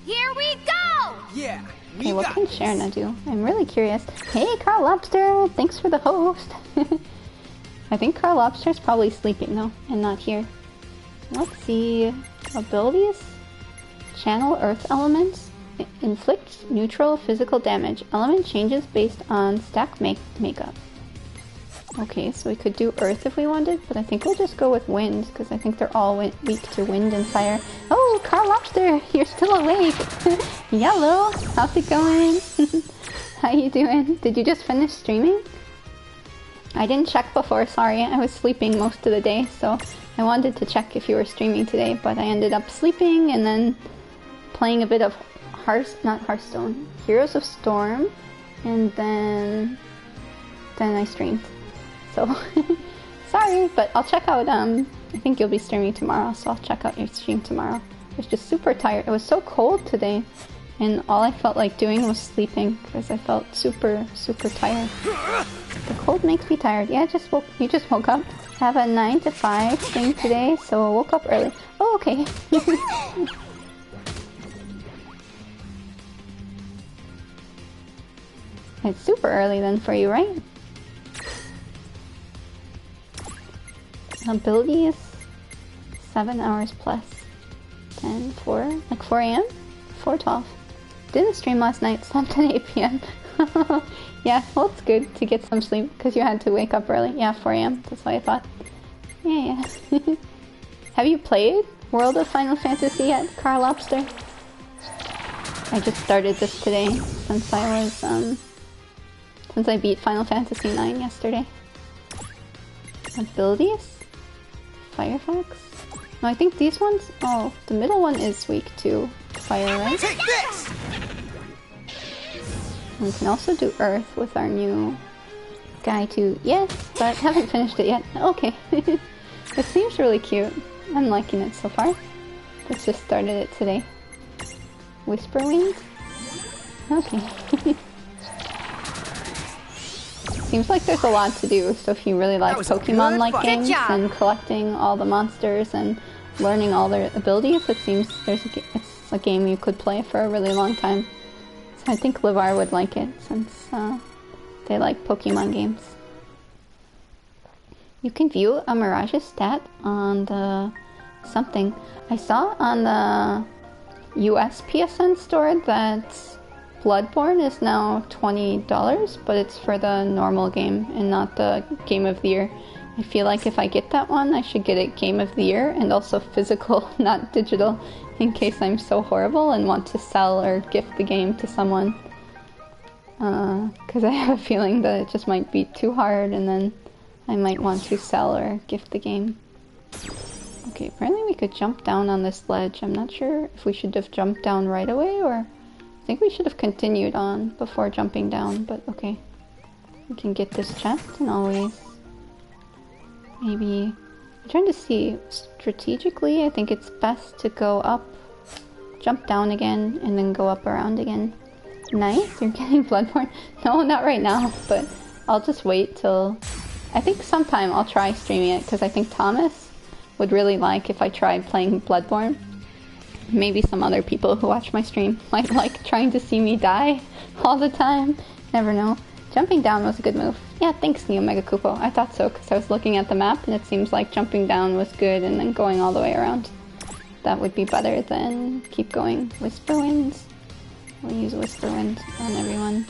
Here we go! Yeah, okay, what can Sherna do? I'm really curious. Hey, Carl Lobster! Thanks for the host! I think Carl Lobster's probably sleeping though, and not here. Let's see. Abilities? Channel Earth Elements. Inflict neutral physical damage. Element changes based on stack makeup. Okay, so we could do Earth if we wanted, but I think we'll just go with Wind, because I think they're all weak to Wind and Fire. Oh, Carl Lobster! You're still awake! Yellow! How's it going? How you doing? Did you just finish streaming? I didn't check before, sorry. I was sleeping most of the day, so I wanted to check if you were streaming today, but I ended up sleeping and then playing a bit of Heroes of Storm, and then I streamed. So, sorry, but I'll check out, I think you'll be streaming tomorrow, so I'll check out your stream tomorrow. I was just super tired. It was so cold today, and all I felt like doing was sleeping, because I felt super, super tired. The cold makes me tired. Yeah, you just woke up. Have a 9 to 5 thing today, so I woke up early. Oh, okay. It's super early then for you, right? Ability is 7 hours plus 10, 4, like 4 AM? 4:12. Didn't stream last night, slept at 8 PM. Yeah, well it's good to get some sleep because you had to wake up early. Yeah, 4 AM, that's what I thought. Yeah. Have you played World of Final Fantasy yet, Carl Lobster? I just started this today since I was, since I beat Final Fantasy IX yesterday. Abilities? Firefox? No, I think these ones... Oh, the middle one is weak to fire, right? Take this! We can also do Earth with our new guy too. Yes, but haven't finished it yet. Okay. It seems really cute. I'm liking it so far. Let's just started it today. Whisperwind? Okay. Seems like there's a lot to do, so if you really like Pokemon-like games and collecting all the monsters and learning all their abilities, it seems it's a game you could play for a really long time. So I think Levar would like it, since they like Pokemon games. You can view a Mirage's stat on the something. I saw on the US PSN store that Bloodborne is now $20, but it's for the normal game and not the Game of the Year. I feel like if I get that one, I should get it Game of the Year and also physical, not digital, in case I'm so horrible and want to sell or gift the game to someone. Because I have a feeling that it just might be too hard and then I might want to sell or gift the game. Okay, apparently we could jump down on this ledge. I'm not sure if we should have jumped down right away or... I think we should have continued on before jumping down, but okay. We can get this chest and always... Maybe... I'm trying to see, strategically I think it's best to go up, jump down again, and then go up around again. Nice, you're getting Bloodborne? No, not right now, but I'll just wait till I think sometime I'll try streaming it, because I think Thomas would really like if I tried playing Bloodborne. Maybe some other people who watch my stream might like trying to see me die all the time. Never know. Jumping down was a good move. Yeah, thanks, Neo Mega Kupo. I thought so, because I was looking at the map and it seems like jumping down was good and then going all the way around. That would be better than keep going. Whisper Winds. We'll use Whisper Wind on everyone.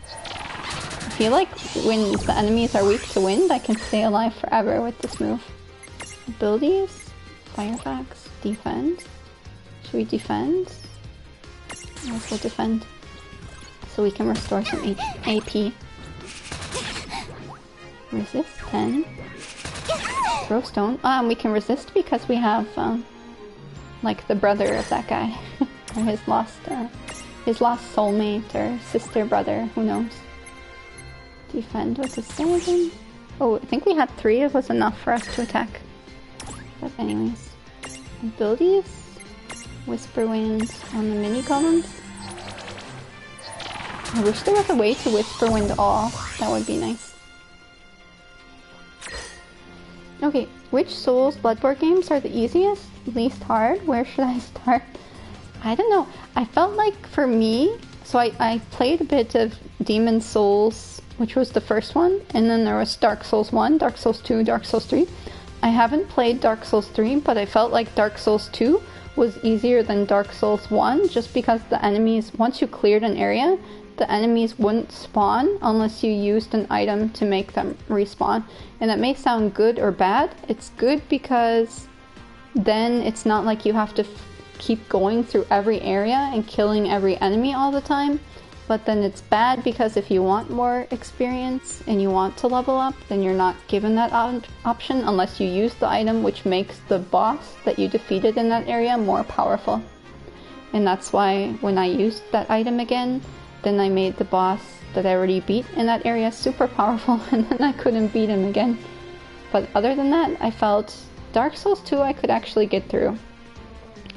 I feel like when the enemies are weak to wind, I can stay alive forever with this move. Abilities? Firefax? Defend? Should we defend? Let's go defend. So we can restore some AP. Resist 10. Throw stone. We can resist because we have like the brother of that guy. Or his lost soulmate or sister brother, who knows. Defend with a skeleton. Oh, I think we had 3, it was enough for us to attack. But anyways. Abilities? Whisper Winds on the mini columns. I wish there was a way to Whisper Wind all. That would be nice. Okay, which Souls Bloodborne games are the easiest? Least hard? Where should I start? I don't know. I felt like for me, so I played a bit of Demon Souls, which was the first one, and then there was Dark Souls 1, Dark Souls 2, Dark Souls 3. I haven't played Dark Souls 3, but I felt like Dark Souls 2 was easier than Dark Souls 1, just because the enemies, once you cleared an area, the enemies wouldn't spawn unless you used an item to make them respawn. And that may sound good or bad. It's good because then it's not like you have to keep going through every area and killing every enemy all the time. But then it's bad because if you want more experience and you want to level up, then you're not given that option unless you use the item, which makes the boss that you defeated in that area more powerful. And that's why when I used that item again, then I made the boss that I already beat in that area super powerful, and then I couldn't beat him again. But other than that, I felt Dark Souls 2 I could actually get through.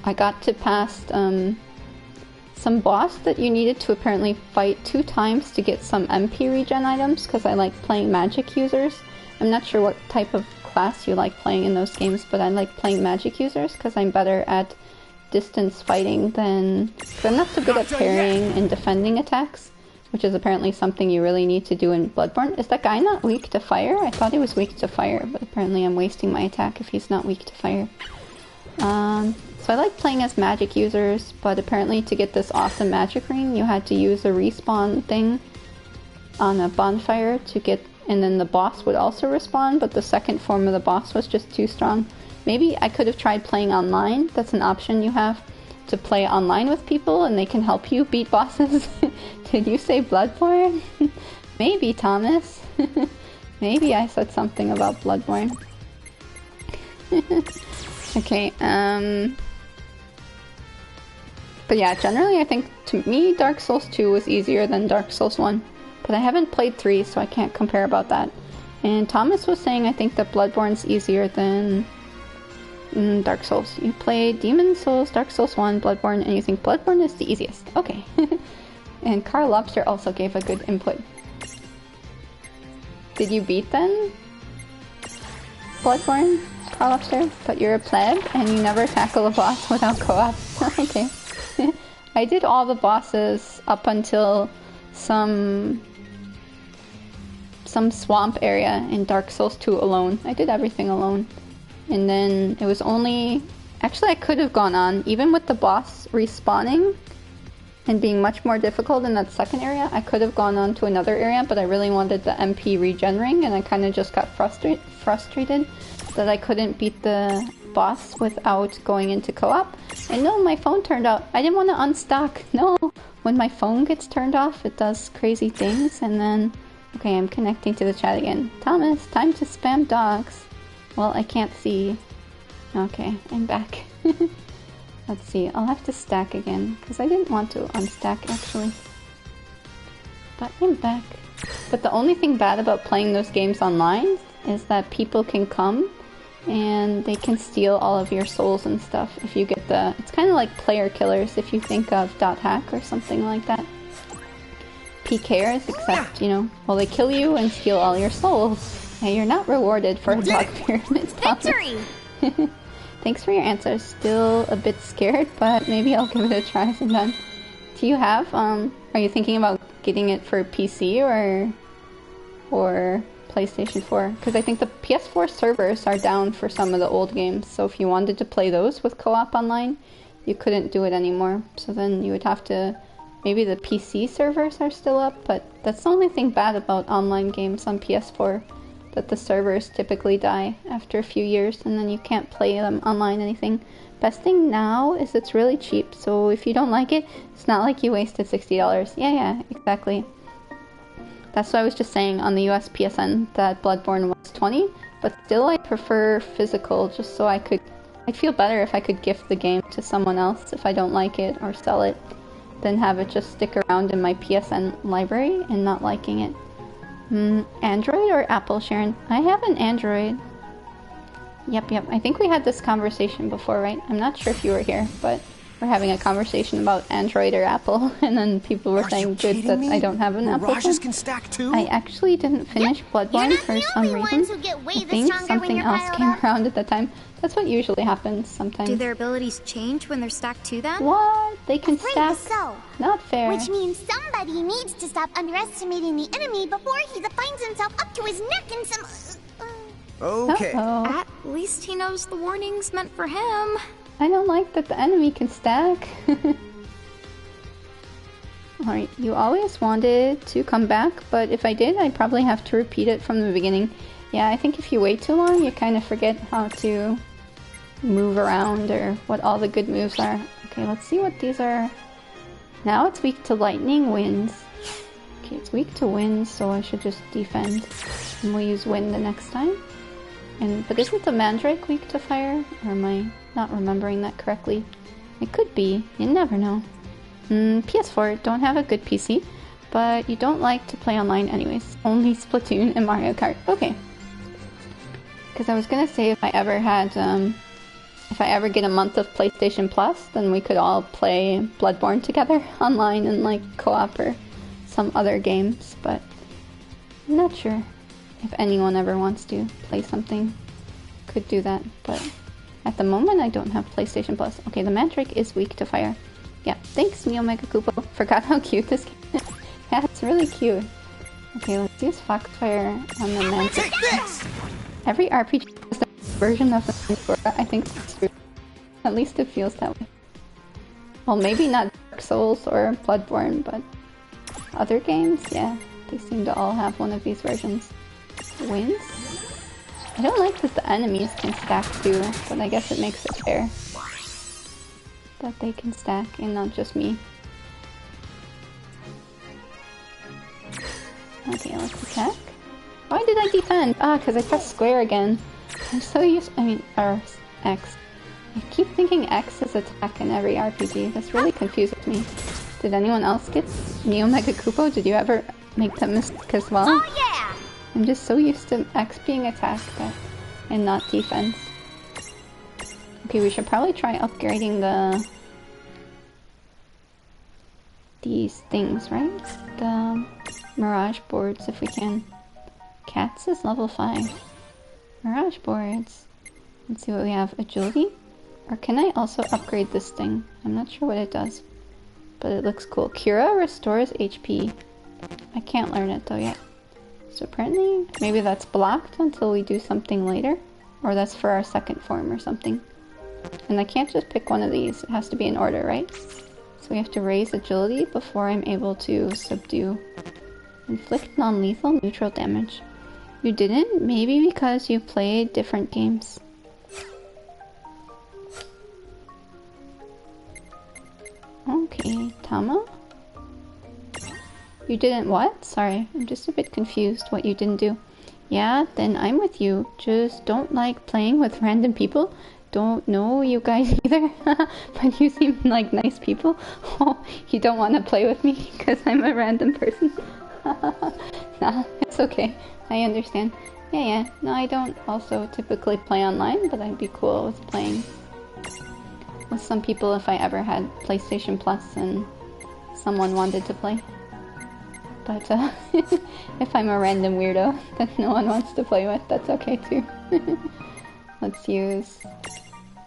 I got to past some boss that you needed to apparently fight 2 times to get some MP regen items, because I like playing magic users. I'm not sure what type of class you like playing in those games, but I like playing magic users because I'm better at distance fighting than... because I'm not so good at parrying and defending attacks, which is apparently something you really need to do in Bloodborne. Is that guy not weak to fire? I thought he was weak to fire, but apparently I'm wasting my attack if he's not weak to fire. So I like playing as magic users, but apparently to get this awesome magic ring, you had to use a respawn thing on a bonfire to get... and then the boss would also respawn, but the second form of the boss was just too strong. Maybe I could have tried playing online. That's an option you have, to play online with people and they can help you beat bosses. Did you say Bloodborne? Maybe, Thomas. Maybe I said something about Bloodborne. Okay, but yeah, generally I think, to me, Dark Souls 2 was easier than Dark Souls 1. But I haven't played 3, so I can't compare about that. And Thomas was saying I think that Bloodborne's easier than Dark Souls. You played Demon Souls, Dark Souls 1, Bloodborne, and you think Bloodborne is the easiest. Okay. And Carl Lobster also gave a good input. Did you beat then? Bloodborne, Carl Lobster? But you're a pleb and you never tackle a boss without co-op. Okay. I did all the bosses up until some swamp area in Dark Souls 2 alone. I did everything alone. And then it was only... actually, I could have gone on. Even with the boss respawning and being much more difficult in that second area, I could have gone on to another area, but I really wanted the MP regen ring, and I kind of just got frustrated that I couldn't beat the boss without going into co-op. And no, my phone turned out. I didn't want to unstock. No! When my phone gets turned off, it does crazy things, and then... okay, I'm connecting to the chat again. Thomas, time to spam dogs. Well, I can't see. Okay, I'm back. Let's see, I'll have to stack again, because I didn't want to unstack, actually. But I'm back. But the only thing bad about playing those games online is that people can come and they can steal all of your souls and stuff if you get the... it's kind of like player killers if you think of .hack or something like that. PKers, except, you know, well, they kill you and steal all your souls. And you're not rewarded for a dog pyramid. Victory! Thanks for your answers. Still a bit scared, but maybe I'll give it a try sometime. Do you have, are you thinking about getting it for PC or PlayStation 4? Because I think the PS4 servers are down for some of the old games, so if you wanted to play those with co-op online, you couldn't do it anymore. So then you would have to, maybe the PC servers are still up, but that's the only thing bad about online games on PS4, that the servers typically die after a few years and then you can't play them online anything. Best thing now is it's really cheap, so if you don't like it, it's not like you wasted $60. Yeah, exactly. That's what I was just saying on the US PSN, that Bloodborne was $20, but still I prefer physical, just so I'd feel better if I could gift the game to someone else if I don't like it or sell it, than have it just stick around in my PSN library and not liking it. Android or Apple, Sharon? I have an Android. Yep. I think we had this conversation before, right? I'm not sure if you were here, but we're having a conversation about Android or Apple, and then people were saying good that I don't have an Apple phone. Can stack too? I actually didn't finish Bloodborne for some reason. I think something else came around at the time. That's what usually happens sometimes. Do their abilities change when they're stacked to them? What? They can stack? So. Not fair. Which means somebody needs to stop underestimating the enemy before he finds himself up to his neck in some... Okay. At least he knows the warning's meant for him. I don't like that the enemy can stack. Alright, you always wanted to come back, but if I did, I'd probably have to repeat it from the beginning. Yeah, I think if you wait too long, you kind of forget how to move around or what all the good moves are. Okay, let's see what these are. Now it's weak to lightning, winds. Okay, it's weak to wind, so I should just defend. And we'll use wind the next time. But isn't the Mandrake weak to fire? Or am I not remembering that correctly? It could be. You never know. PS4, don't have a good PC, but you don't like to play online anyways. Only Splatoon and Mario Kart. Okay. Because I was gonna say if I ever get a month of PlayStation Plus, then we could all play Bloodborne together online and like co-op or some other games, but I'm not sure if anyone ever wants to play something. Could do that, but at the moment I don't have PlayStation Plus. Okay, the Mandrake is weak to fire. Yeah, thanks Neo Mega Koopa. Forgot how cute this game is. Yeah, it's really cute. Okay, let's use Foxfire on the Mandrake. Every RPG has a version of the Mandrake. I think that's true. At least it feels that way. Well, maybe not Dark Souls or Bloodborne, but other games, yeah, they seem to all have one of these versions. Wins? I don't like that the enemies can stack too, but I guess it makes it fair that they can stack and not just me. Okay, let's attack. Why did I defend? Ah, because I pressed square again. I'm so used- or X. I keep thinking X is attack in every RPG. This really confuses me. Did anyone else get Neo Mega Koopa? Did you ever make that mistake as well? Oh yeah! I'm just so used to X being attack and not defense. Okay, we should probably try upgrading these things, right? The Mirage boards, if we can. Cats is level 5. Mirage boards. Let's see what we have. Agility? Or can I also upgrade this thing? I'm not sure what it does, but it looks cool. Cura restores HP. I can't learn it though yet. So apparently, maybe that's blocked until we do something later. Or that's for our second form or something. And I can't just pick one of these. It has to be in order, right? So we have to raise agility before I'm able to subdue. Inflict non-lethal neutral damage. You didn't? Maybe because you played different games. Okay, Tama? You didn't what? Sorry, I'm just a bit confused what you didn't do. Yeah, then I'm with you. Just don't like playing with random people. Don't know you guys either, but you seem like nice people. Oh, you don't want to play with me because I'm a random person? Nah, it's okay. I understand. Yeah. No, I don't also typically play online, but I'd be cool with playing with some people if I ever had PlayStation Plus and someone wanted to play. But if I'm a random weirdo that no one wants to play with, that's okay too. Let's use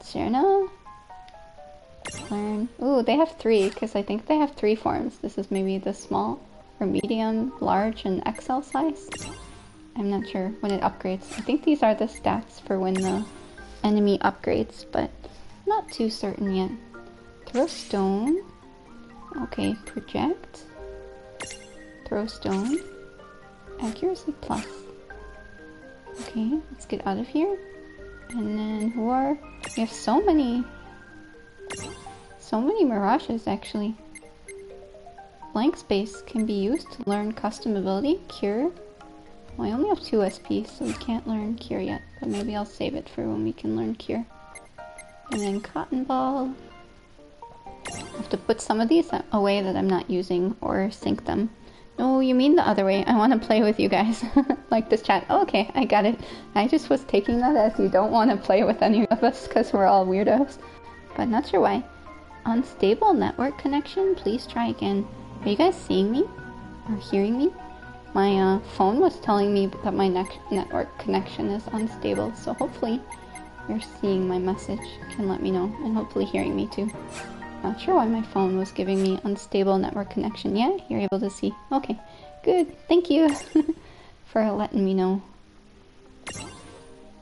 Cerna. Learn. Ooh, they have 3, because I think they have 3 forms. This is maybe the small, or medium, large, and XL size. I'm not sure when it upgrades. I think these are the stats for when the enemy upgrades, but not too certain yet. Throw stone. Okay, project. Throw stone. Accuracy plus. Okay, let's get out of here. And then we have so many mirages actually. Blank space can be used to learn custom ability, cure. Well, I only have 2 SP, so we can't learn cure yet, but maybe I'll save it for when we can learn cure. And then cotton ball. I have to put some of these away that I'm not using or sink them. No, you mean the other way. I want to play with you guys. Like this chat. Oh, okay, I got it. I just was taking that as you don't want to play with any of us because we're all weirdos. But not sure why. Unstable network connection? Please try again. Are you guys seeing me? Or hearing me? My phone was telling me that my network connection is unstable, so hopefully you're seeing my message. Can let me know, and hopefully hearing me too. Not sure why my phone was giving me unstable network connection. Yeah, you're able to see. Okay, good. Thank you for letting me know.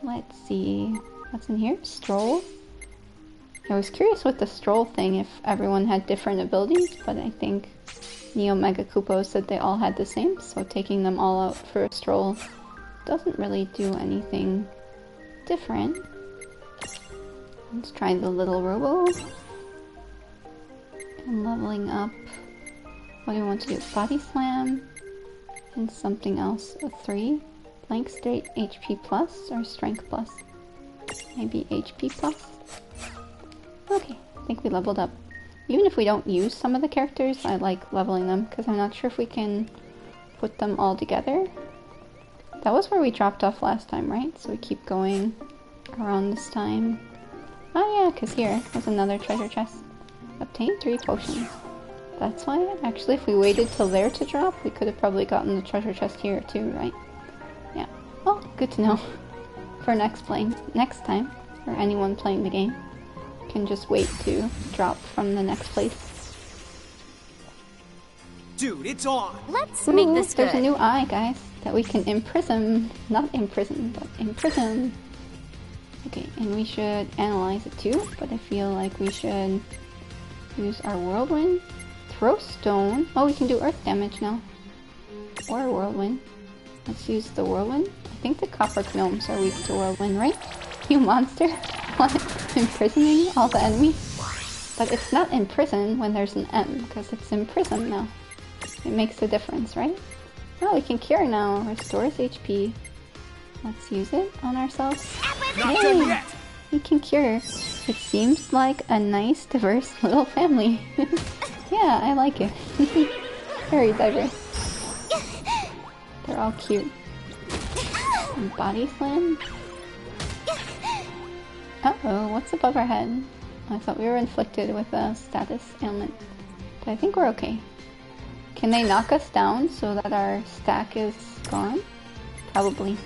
Let's see. What's in here? Stroll. I was curious with the stroll thing if everyone had different abilities, but I think Neo Mega Kupo said they all had the same, so taking them all out for a stroll doesn't really do anything different. Let's try the little robo. And leveling up. What do we want to do? Body slam and something else. A 3. Blank state HP plus or strength plus? Maybe HP plus? Okay, I think we leveled up. Even if we don't use some of the characters, I like leveling them because I'm not sure if we can put them all together. That was where we dropped off last time, right? So we keep going around this time. Oh yeah, because here was another treasure chest. Obtain 3 potions. That's why, actually, if we waited till there to drop, we could have probably gotten the treasure chest here too, right? Yeah. Well, good to know. For next time, for anyone playing the game, can just wait to drop from the next place. Dude, it's on! Let's make this good. There's a new eye, guys, that we can imprison. Not imprison, but imprison. Okay, and we should analyze it too, but I feel like we should use our whirlwind. Throw stone. Oh, we can do earth damage now. Or a whirlwind. Let's use the whirlwind. I think the copper gnomes are weak to whirlwind, right? You monster! What? Imprisoning all the enemies? But it's not imprison when there's an M, because it's imprison now. It makes a difference, right? Oh, we can cure now. Restores HP. Let's use it on ourselves. Not done yet. We can cure. It seems like a nice, diverse little family. Yeah, I like it. Very diverse. They're all cute. And body slam. Uh-oh, what's above our head? I thought we were inflicted with a status ailment. But I think we're okay. Can they knock us down so that our stack is gone? Probably.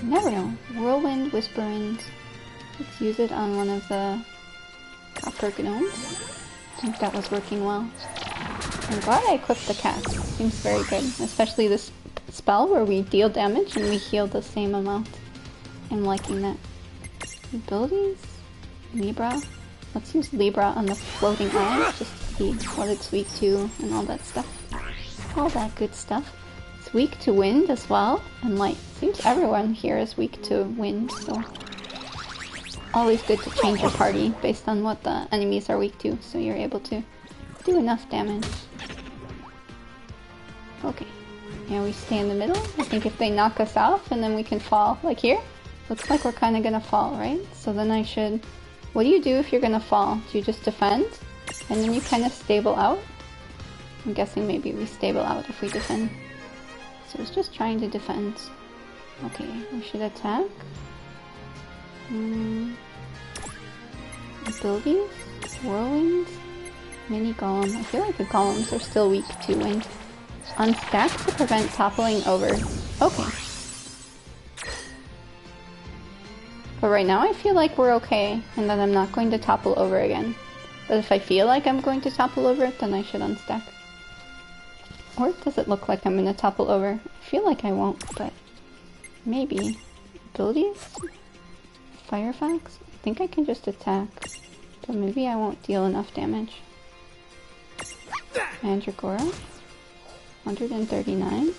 You never know. Whirlwind, Whisperwind. Let's use it on one of the copper gnomes. I think that was working well. I'm glad I equipped the cat. Seems very good. Especially this spell where we deal damage and we heal the same amount. I'm liking that. Abilities? Libra. Let's use Libra on the floating eye just to see what it's weak to and all that stuff. All that good stuff. It's weak to wind as well, and light. Seems everyone here is weak to wind, so always good to change your party based on what the enemies are weak to, so you're able to do enough damage. Okay. Yeah, we stay in the middle. I think if they knock us off and then we can fall, like here, looks like we're kind of gonna fall, right? So then I should... What do you do if you're gonna fall? Do you just defend? And then you kind of stable out? I'm guessing maybe we stable out if we defend. So it's just trying to defend. Okay, we should attack. Abilities? Whirlwind? Mini golem. I feel like the golems are still weak to wind. unstack to prevent toppling over. Okay. But right now I feel like we're okay and that I'm not going to topple over again. But if I feel like I'm going to topple over, then I should unstack. Or does it look like I'm going to topple over? I feel like I won't, but maybe. Abilities? Firefax? I think I can just attack, but maybe I won't deal enough damage. Mandragora? 139?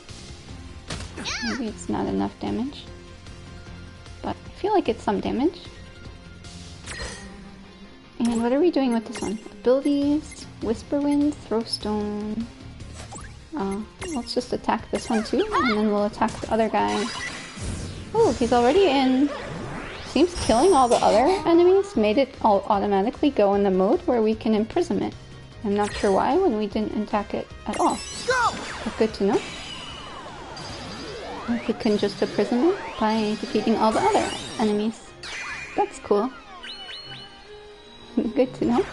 Maybe it's not enough damage. But I feel like it's some damage. And what are we doing with this one? Abilities, Whisperwind, Throwstone. Let's just attack this one too, and then we'll attack the other guy. Oh, he's already in. Seems killing all the other enemies made it all automatically go in the mode where we can imprison it. I'm not sure why when we didn't attack it at all. But good to know. We can just imprison it by defeating all the other enemies. That's cool. Good to know.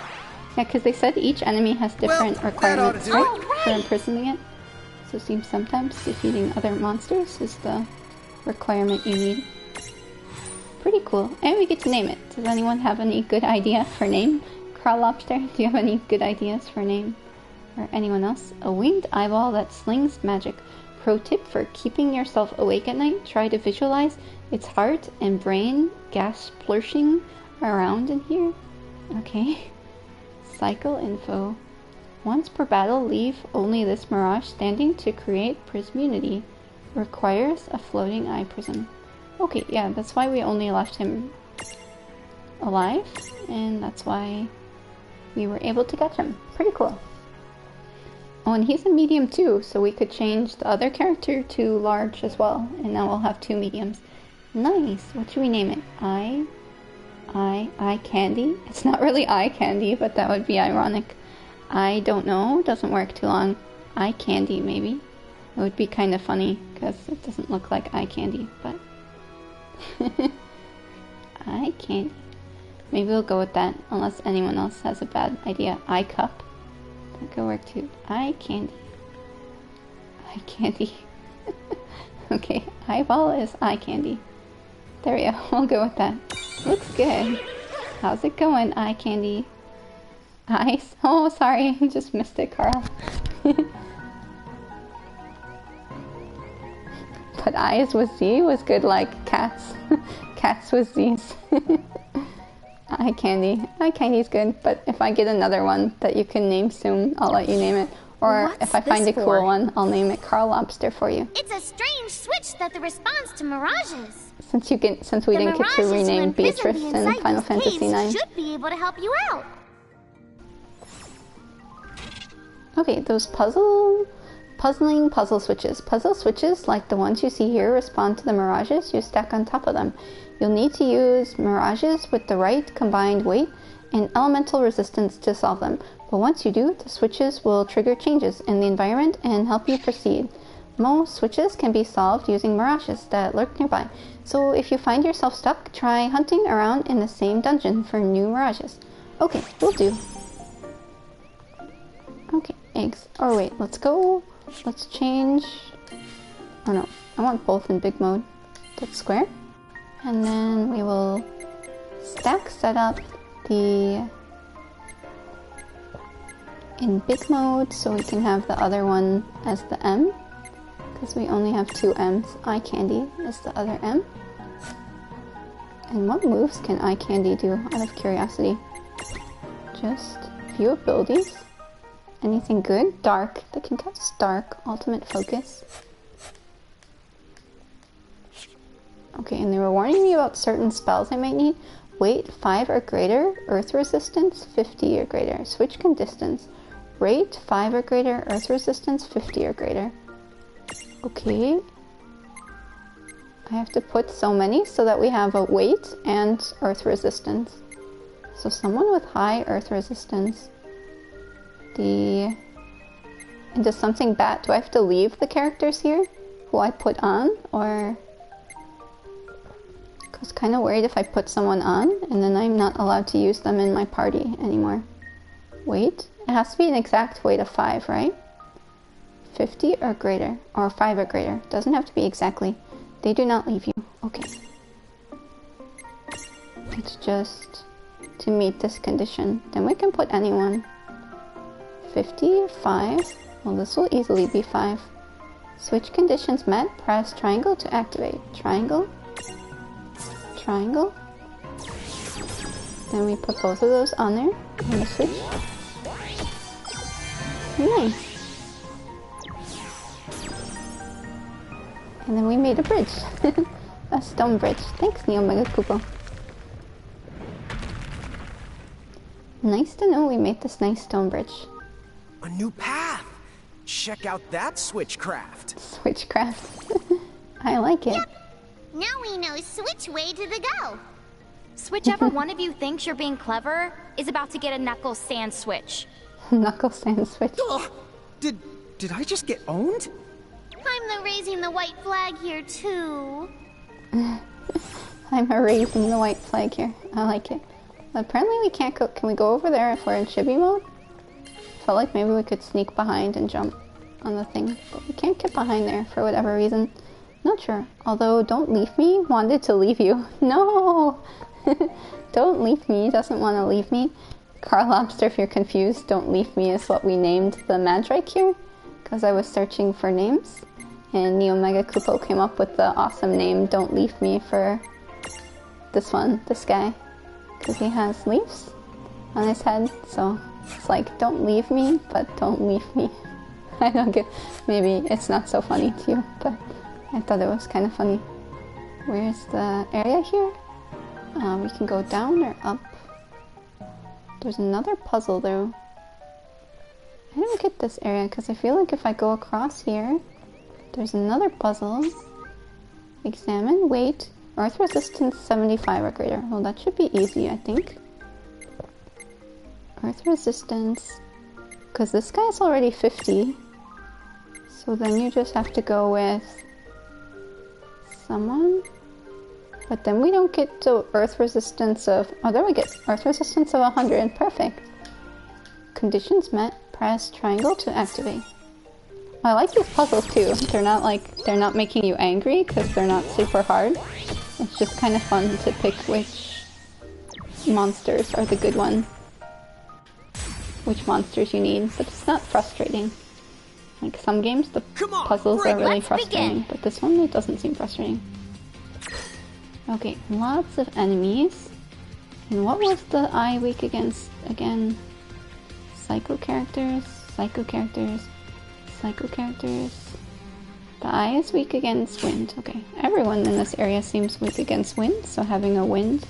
Yeah, because they said each enemy has different requirements, right? For imprisoning it. So it seems sometimes defeating other monsters is the requirement you need. Pretty cool. And we get to name it. Does anyone have any good idea for name? Carl Lobster, do you have any good ideas for name? Or anyone else? A winged eyeball that slings magic. Pro tip for keeping yourself awake at night, try to visualize its heart and brain gas splurshing around in here. Okay. Cycle info. Once per battle, leave only this mirage standing to create prismunity. Requires a floating eye prism. Okay, yeah, that's why we only left him alive, and that's why we were able to catch him. Pretty cool. Oh, and he's a medium too, so we could change the other character to large as well, and now we'll have 2 mediums. Nice! What should we name it? Eye candy? It's not really eye candy, but that would be ironic. I don't know, doesn't work too long. Eye candy, maybe? It would be kind of funny, because it doesn't look like eye candy, but... eye candy. Maybe we'll go with that, unless anyone else has a bad idea. Eye cup. That could work too. Eye candy. Eye candy. Okay, eyeball is eye candy. There we go, we'll go with that. Looks good. How's it going, eye candy? Eyes? Oh, sorry, just missed it, Carl. But eyes with Z was good like cats. Cats with Z's. Eye candy. Eye candy's good, but if I get another one that you can name soon, I'll let you name it. Or if I find a cool one, I'll name it Carl Lobster for you. It's a strange switch that the response to mirages. Since we didn't get to rename Beatrice in Final Fantasy IX. Should be able to help you out. Okay, those puzzling puzzle switches. Puzzle switches, like the ones you see here, respond to the mirages you stack on top of them. You'll need to use mirages with the right combined weight and elemental resistance to solve them. But once you do, the switches will trigger changes in the environment and help you proceed. Most switches can be solved using mirages that lurk nearby. So if you find yourself stuck, try hunting around in the same dungeon for new mirages. Okay, will do. Okay, eggs. Oh wait, let's change. Oh no, I want both in big mode. That's square. And then we will set up in big mode so we can have the other one as the M. Because we only have 2 M's. Eye candy is the other M. And what moves can eye candy do, out of curiosity? Just few abilities. Anything good? Dark. They can cast dark. Ultimate focus. Okay, and they were warning me about certain spells I might need. Weight 5 or greater. Earth resistance 50 or greater. Switch can distance. Rate 5 or greater. Earth resistance 50 or greater. Okay. I have to put so many so that we have a weight and earth resistance. So someone with high earth resistance. And does something bad? Do I have to leave the characters here who I put on? Or... I was kind of worried if I put someone on and then I'm not allowed to use them in my party anymore. Weight? It has to be an exact weight of 5, right? 50 or greater, or 5 or greater. Doesn't have to be exactly. They do not leave you. Okay. It's just to meet this condition. Then we can put anyone. 50, 5. Well, this will easily be 5. Switch conditions met. Press triangle to activate. Triangle. Triangle. Then we put both of those on there. On the switch. Nice. And then we made a bridge. A stone bridge. Thanks, Neo Mega Koopa. Nice to know we made this nice stone bridge. A new path! Check out that switchcraft! Switchcraft. I like it. Yep. Now we know which way to the go. Whichever one of you thinks you're being clever is about to get a knuckle sand switch. Knuckle sand switch. Ugh. Did I just get owned? I'm the raising the white flag here too. I'm erasing the white flag here. I like it. Apparently we can't go. Can we go over there if we're in chibi mode? Felt like maybe we could sneak behind and jump on the thing, but we can't get behind there for whatever reason. Not sure. Although, don't leave me wanted to leave you. No! Don't leave me. Doesn't want to leave me. Carl Lobster, if you're confused, don't leave me is what we named the Mandrake here, because I was searching for names, and Neo Mega Koopo came up with the awesome name Don't Leave Me for this one, this guy, because he has leaves on his head, so it's like, don't leave me, but don't leave me. I don't get, maybe it's not so funny to you, but I thought it was kind of funny. Where's the area here? We can go down or up. There's another puzzle though. I don't get this area because I feel like if I go across here, there's another puzzle. Examine, wait, earth resistance 75 or greater. Well, that should be easy, I think. Earth resistance, because this guy's already 50. So then you just have to go with someone. But then we don't get to earth resistance of... Oh, there we get earth resistance of 100. Perfect. Conditions met. Press triangle to activate. I like these puzzles too. They're not making you angry because they're not super hard. It's just kind of fun to pick which monsters are the good ones. Which monsters you need, but it's not frustrating. Like some games, the puzzles are really frustrating, but this one, it doesn't seem frustrating. Okay, lots of enemies. And what was the eye weak against again? Psycho characters, psycho characters, psycho characters. The eye is weak against wind. Okay, everyone in this area seems weak against wind, so having a wind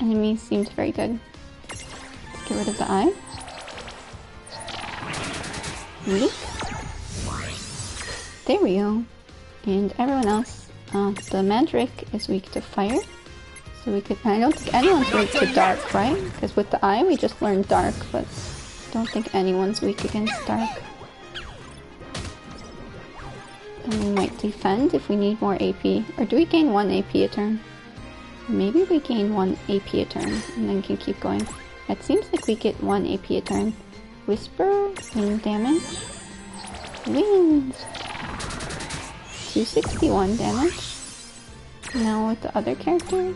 enemy seems very good. Let's get rid of the eye. Weak. There we go. And everyone else. The Mandrake is weak to fire, so we could... I don't think anyone's weak to dark, right? Because with the eye we just learned dark, but I don't think anyone's weak against dark. Then we might defend if we need more AP. Or do we gain 1 AP a turn? Maybe we gain 1 AP a turn and then can keep going. It seems like we get 1 AP a turn. Whisper, wind damage. Wind! 261 damage. Now with the other character,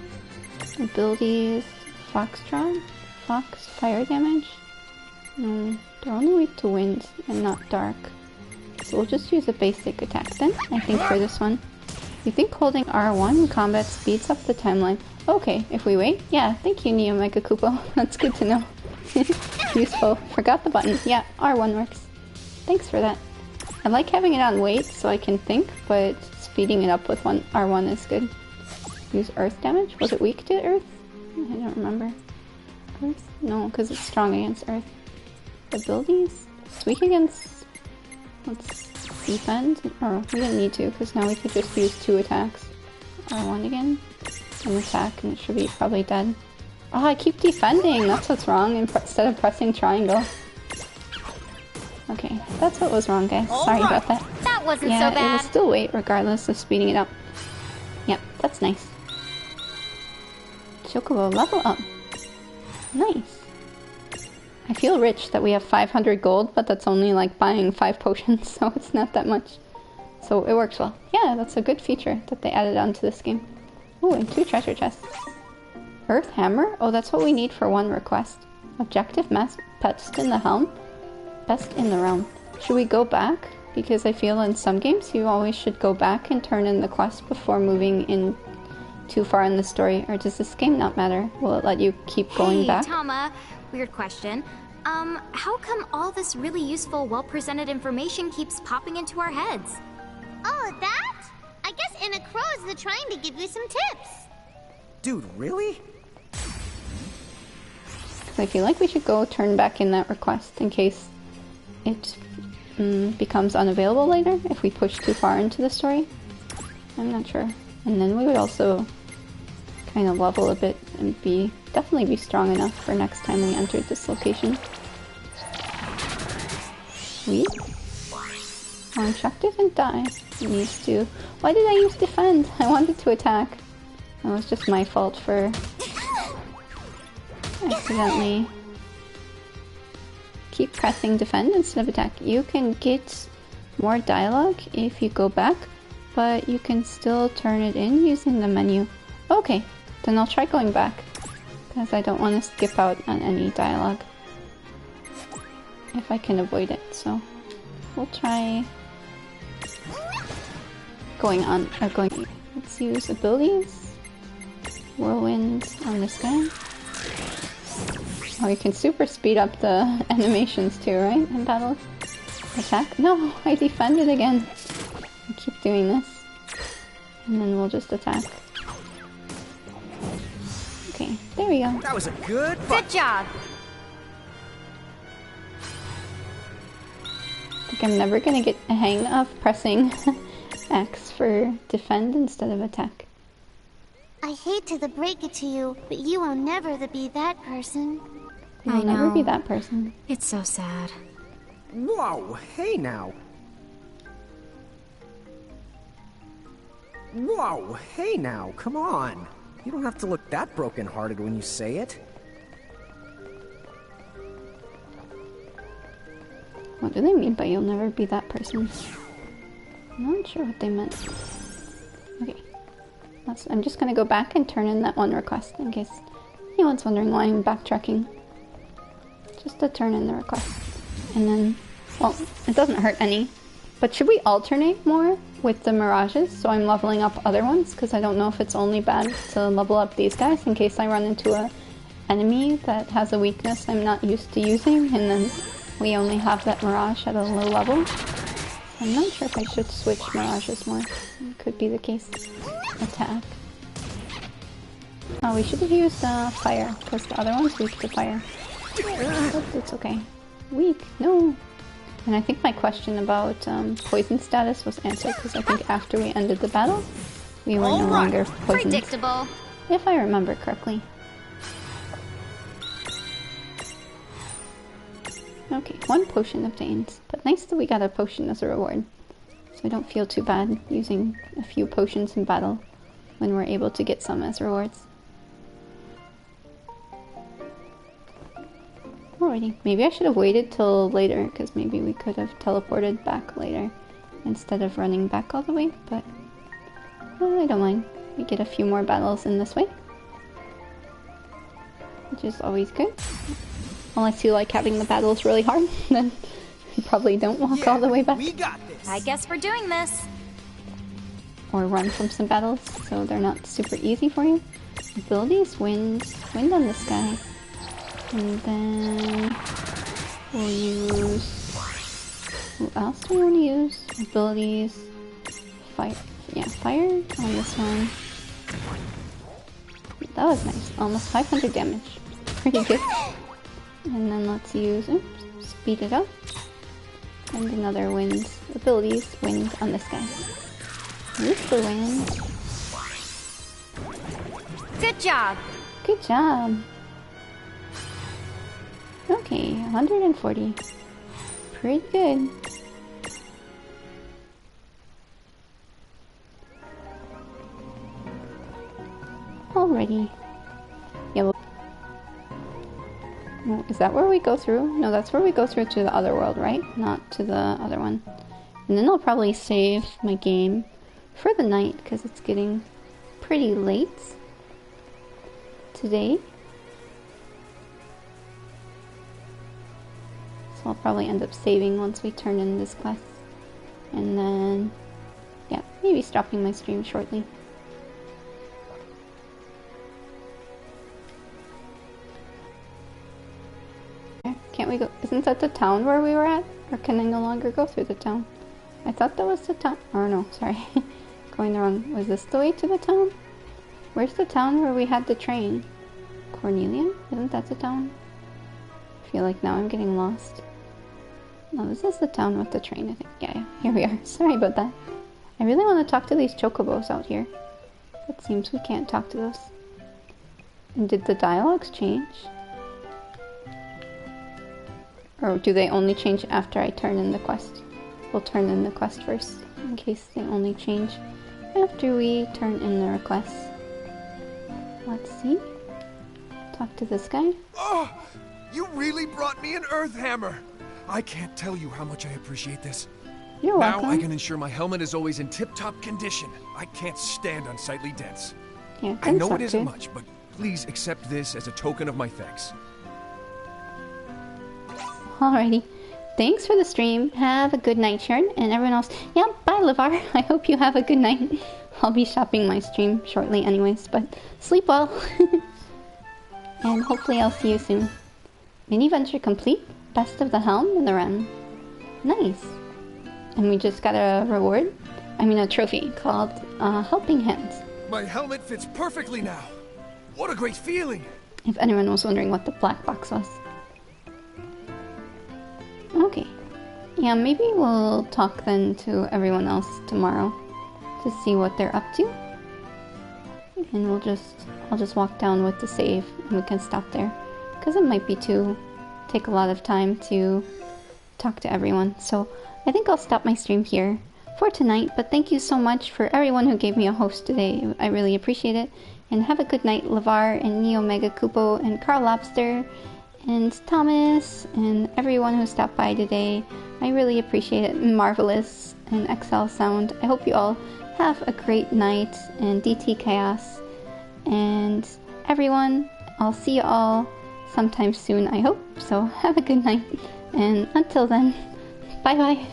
abilities, Foxtrot, Fox, fire damage. No, they're only weak to wind and not dark. So we'll just use a basic attack then, I think, for this one. You think holding R1 in combat speeds up the timeline? Okay, if we wait? Yeah, thank you, Neo Mega Koopo. That's good to know. Useful. Forgot the button. Yeah, R1 works. Thanks for that. I like having it on wait so I can think, but speeding it up with R1 is good. Use earth damage? Was it weak to earth? I don't remember. Earth? No, because it's strong against earth. Abilities? It's weak against... Let's defend? Or we didn't need to, because now we could just use 2 attacks. R1 again. An attack, and it should be probably dead. Oh, I keep defending! That's what's wrong, instead of pressing triangle. Okay, that's what was wrong, guys. Sorry about that. That wasn't yeah, so bad. It will still wait regardless of speeding it up. Yep, that's nice. Chocobo, level up. Nice. I feel rich that we have 500 gold, but that's only like buying 5 potions, so it's not that much. So it works well. Yeah, that's a good feature that they added onto this game. Oh, and 2 treasure chests. Earth Hammer? Oh, that's what we need for one request. Objective mass best in the helm? Best in the realm. Should we go back? Because I feel in some games you always should go back and turn in the quest before moving in too far in the story. Or does this game not matter? Will it let you keep going back? Hey, Tama. Weird question. How come all this really useful, well-presented information keeps popping into our heads? Oh, that? I guess Inna Crow's the trying to give you some tips. Dude, really? Because I feel like we should go turn back in that request in case it becomes unavailable later if we push too far into the story. I'm not sure. And then we would also kind of level a bit and definitely be strong enough for next time we entered this location. Sweet. One Chuck didn't die. He needs to. Why did I use defend? I wanted to attack. That was just my fault for accidentally keep pressing defend instead of attack. You can get more dialogue if you go back, but you can still turn it in using the menu. Okay, then I'll try going back because I don't want to skip out on any dialogue if I can avoid it. So we'll try going. Let's use abilities. Whirlwind on this guy. Oh, you can super speed up the animations too, right? In battles. Attack? No, I defended again. I keep doing this. And then we'll just attack. Okay, there we go. That was a good Good job! I think I'm never gonna get a hang of pressing X for defend instead of attack. I hate to break it to you, but you will never be that person. I'll never be that person. It's so sad. Whoa, hey now. Whoa, hey now, come on. You don't have to look that broken-hearted when you say it. What do they mean by you'll never be that person? I'm not sure what they meant. Okay. I'm just gonna go back and turn in that one request in case anyone's wondering why I'm backtracking. Just to turn in the request. And then, well, it doesn't hurt any. But should we alternate more with the mirages so I'm leveling up other ones? Because I don't know if it's only bad to level up these guys in case I run into a enemy that has a weakness I'm not used to using and then we only have that mirage at a low level. I'm not sure if I should switch mirages more. It could be the case. Attack. Oh, we should have used fire, because the other one's weak to fire. But it's okay. Weak? No! And I think my question about poison status was answered, because I think after we ended the battle, we were no longer poisoned. Predictable. If I remember correctly. Okay, 1 potion obtained. But nice that we got a potion as a reward. So I don't feel too bad using a few potions in battle when we're able to get some as rewards. Alrighty, maybe I should have waited till later, because maybe we could have teleported back later instead of running back all the way, but I don't mind. We get a few more battles in this way, which is always good. Unless you like having the battles really hard, then you probably don't walk all the way back. We got this. I guess we're doing this. Or run from some battles, so they're not super easy for you. Abilities, wind on this guy. And then we'll use... Who else do we want to use? Abilities, fire. Yeah, fire on this one. That was nice. Almost 500 damage. Pretty good. And then let's use, oops, speed it up. And another wind. Abilities, wind on this guy. Use the wind. Good job. Good job. Okay, 140. Pretty good. Alrighty. Yeah, Is that where we go through? No, that's where we go through to the other world, right? Not to the other one. And then I'll probably save my game for the night because it's getting pretty late today. So I'll probably end up saving once we turn in this quest. And then, yeah, maybe stopping my stream shortly. Can't we go? Isn't that the town where we were at? Or can I no longer go through the town? I thought that was the town. Or no, sorry. Going the wrong. Was this the way to the town? Where's the town where we had the train? Cornelia? Isn't that the town? I feel like now I'm getting lost. No, this is the town with the train, I think. Yeah, here we are. Sorry about that. I really want to talk to these chocobos out here. It seems we can't talk to those. And did the dialogues change? Or do they only change after I turn in the quest? We'll turn in the quest first, in case they only change after we turn in the request. Let's see. Talk to this guy. Oh! You really brought me an Earth Hammer! I can't tell you how much I appreciate this. You're welcome. Now I can ensure my helmet is always in tip-top condition. I can't stand unsightly dents. Yeah, I know it isn't much, but please accept this as a token of my thanks. Alrighty. Thanks for the stream. Have a good night, Sharon. And everyone else, yeah, bye, LeVar. I hope you have a good night. I'll be stopping my stream shortly anyways, but sleep well. And hopefully I'll see you soon. Mini venture complete. Best of the helm and the run. Nice. And we just got a reward. I mean a trophy called Helping Hands. My helmet fits perfectly now. What a great feeling. If anyone was wondering what the black box was. Okay. Yeah, maybe we'll talk then to everyone else tomorrow to see what they're up to. And I'll just walk down with the save and we can stop there. Because it might be take a lot of time to talk to everyone. So I think I'll stop my stream here for tonight. But thank you so much for everyone who gave me a host today. I really appreciate it. And have a good night, LeVar and Neo Mega Kupo and Carl Lobster and Thomas and everyone who stopped by today. I really appreciate it. Marvelous and XL Sound. I hope you all have a great night and DT Chaos. And everyone, I'll see you all sometime soon, I hope. So have a good night. And until then, bye bye.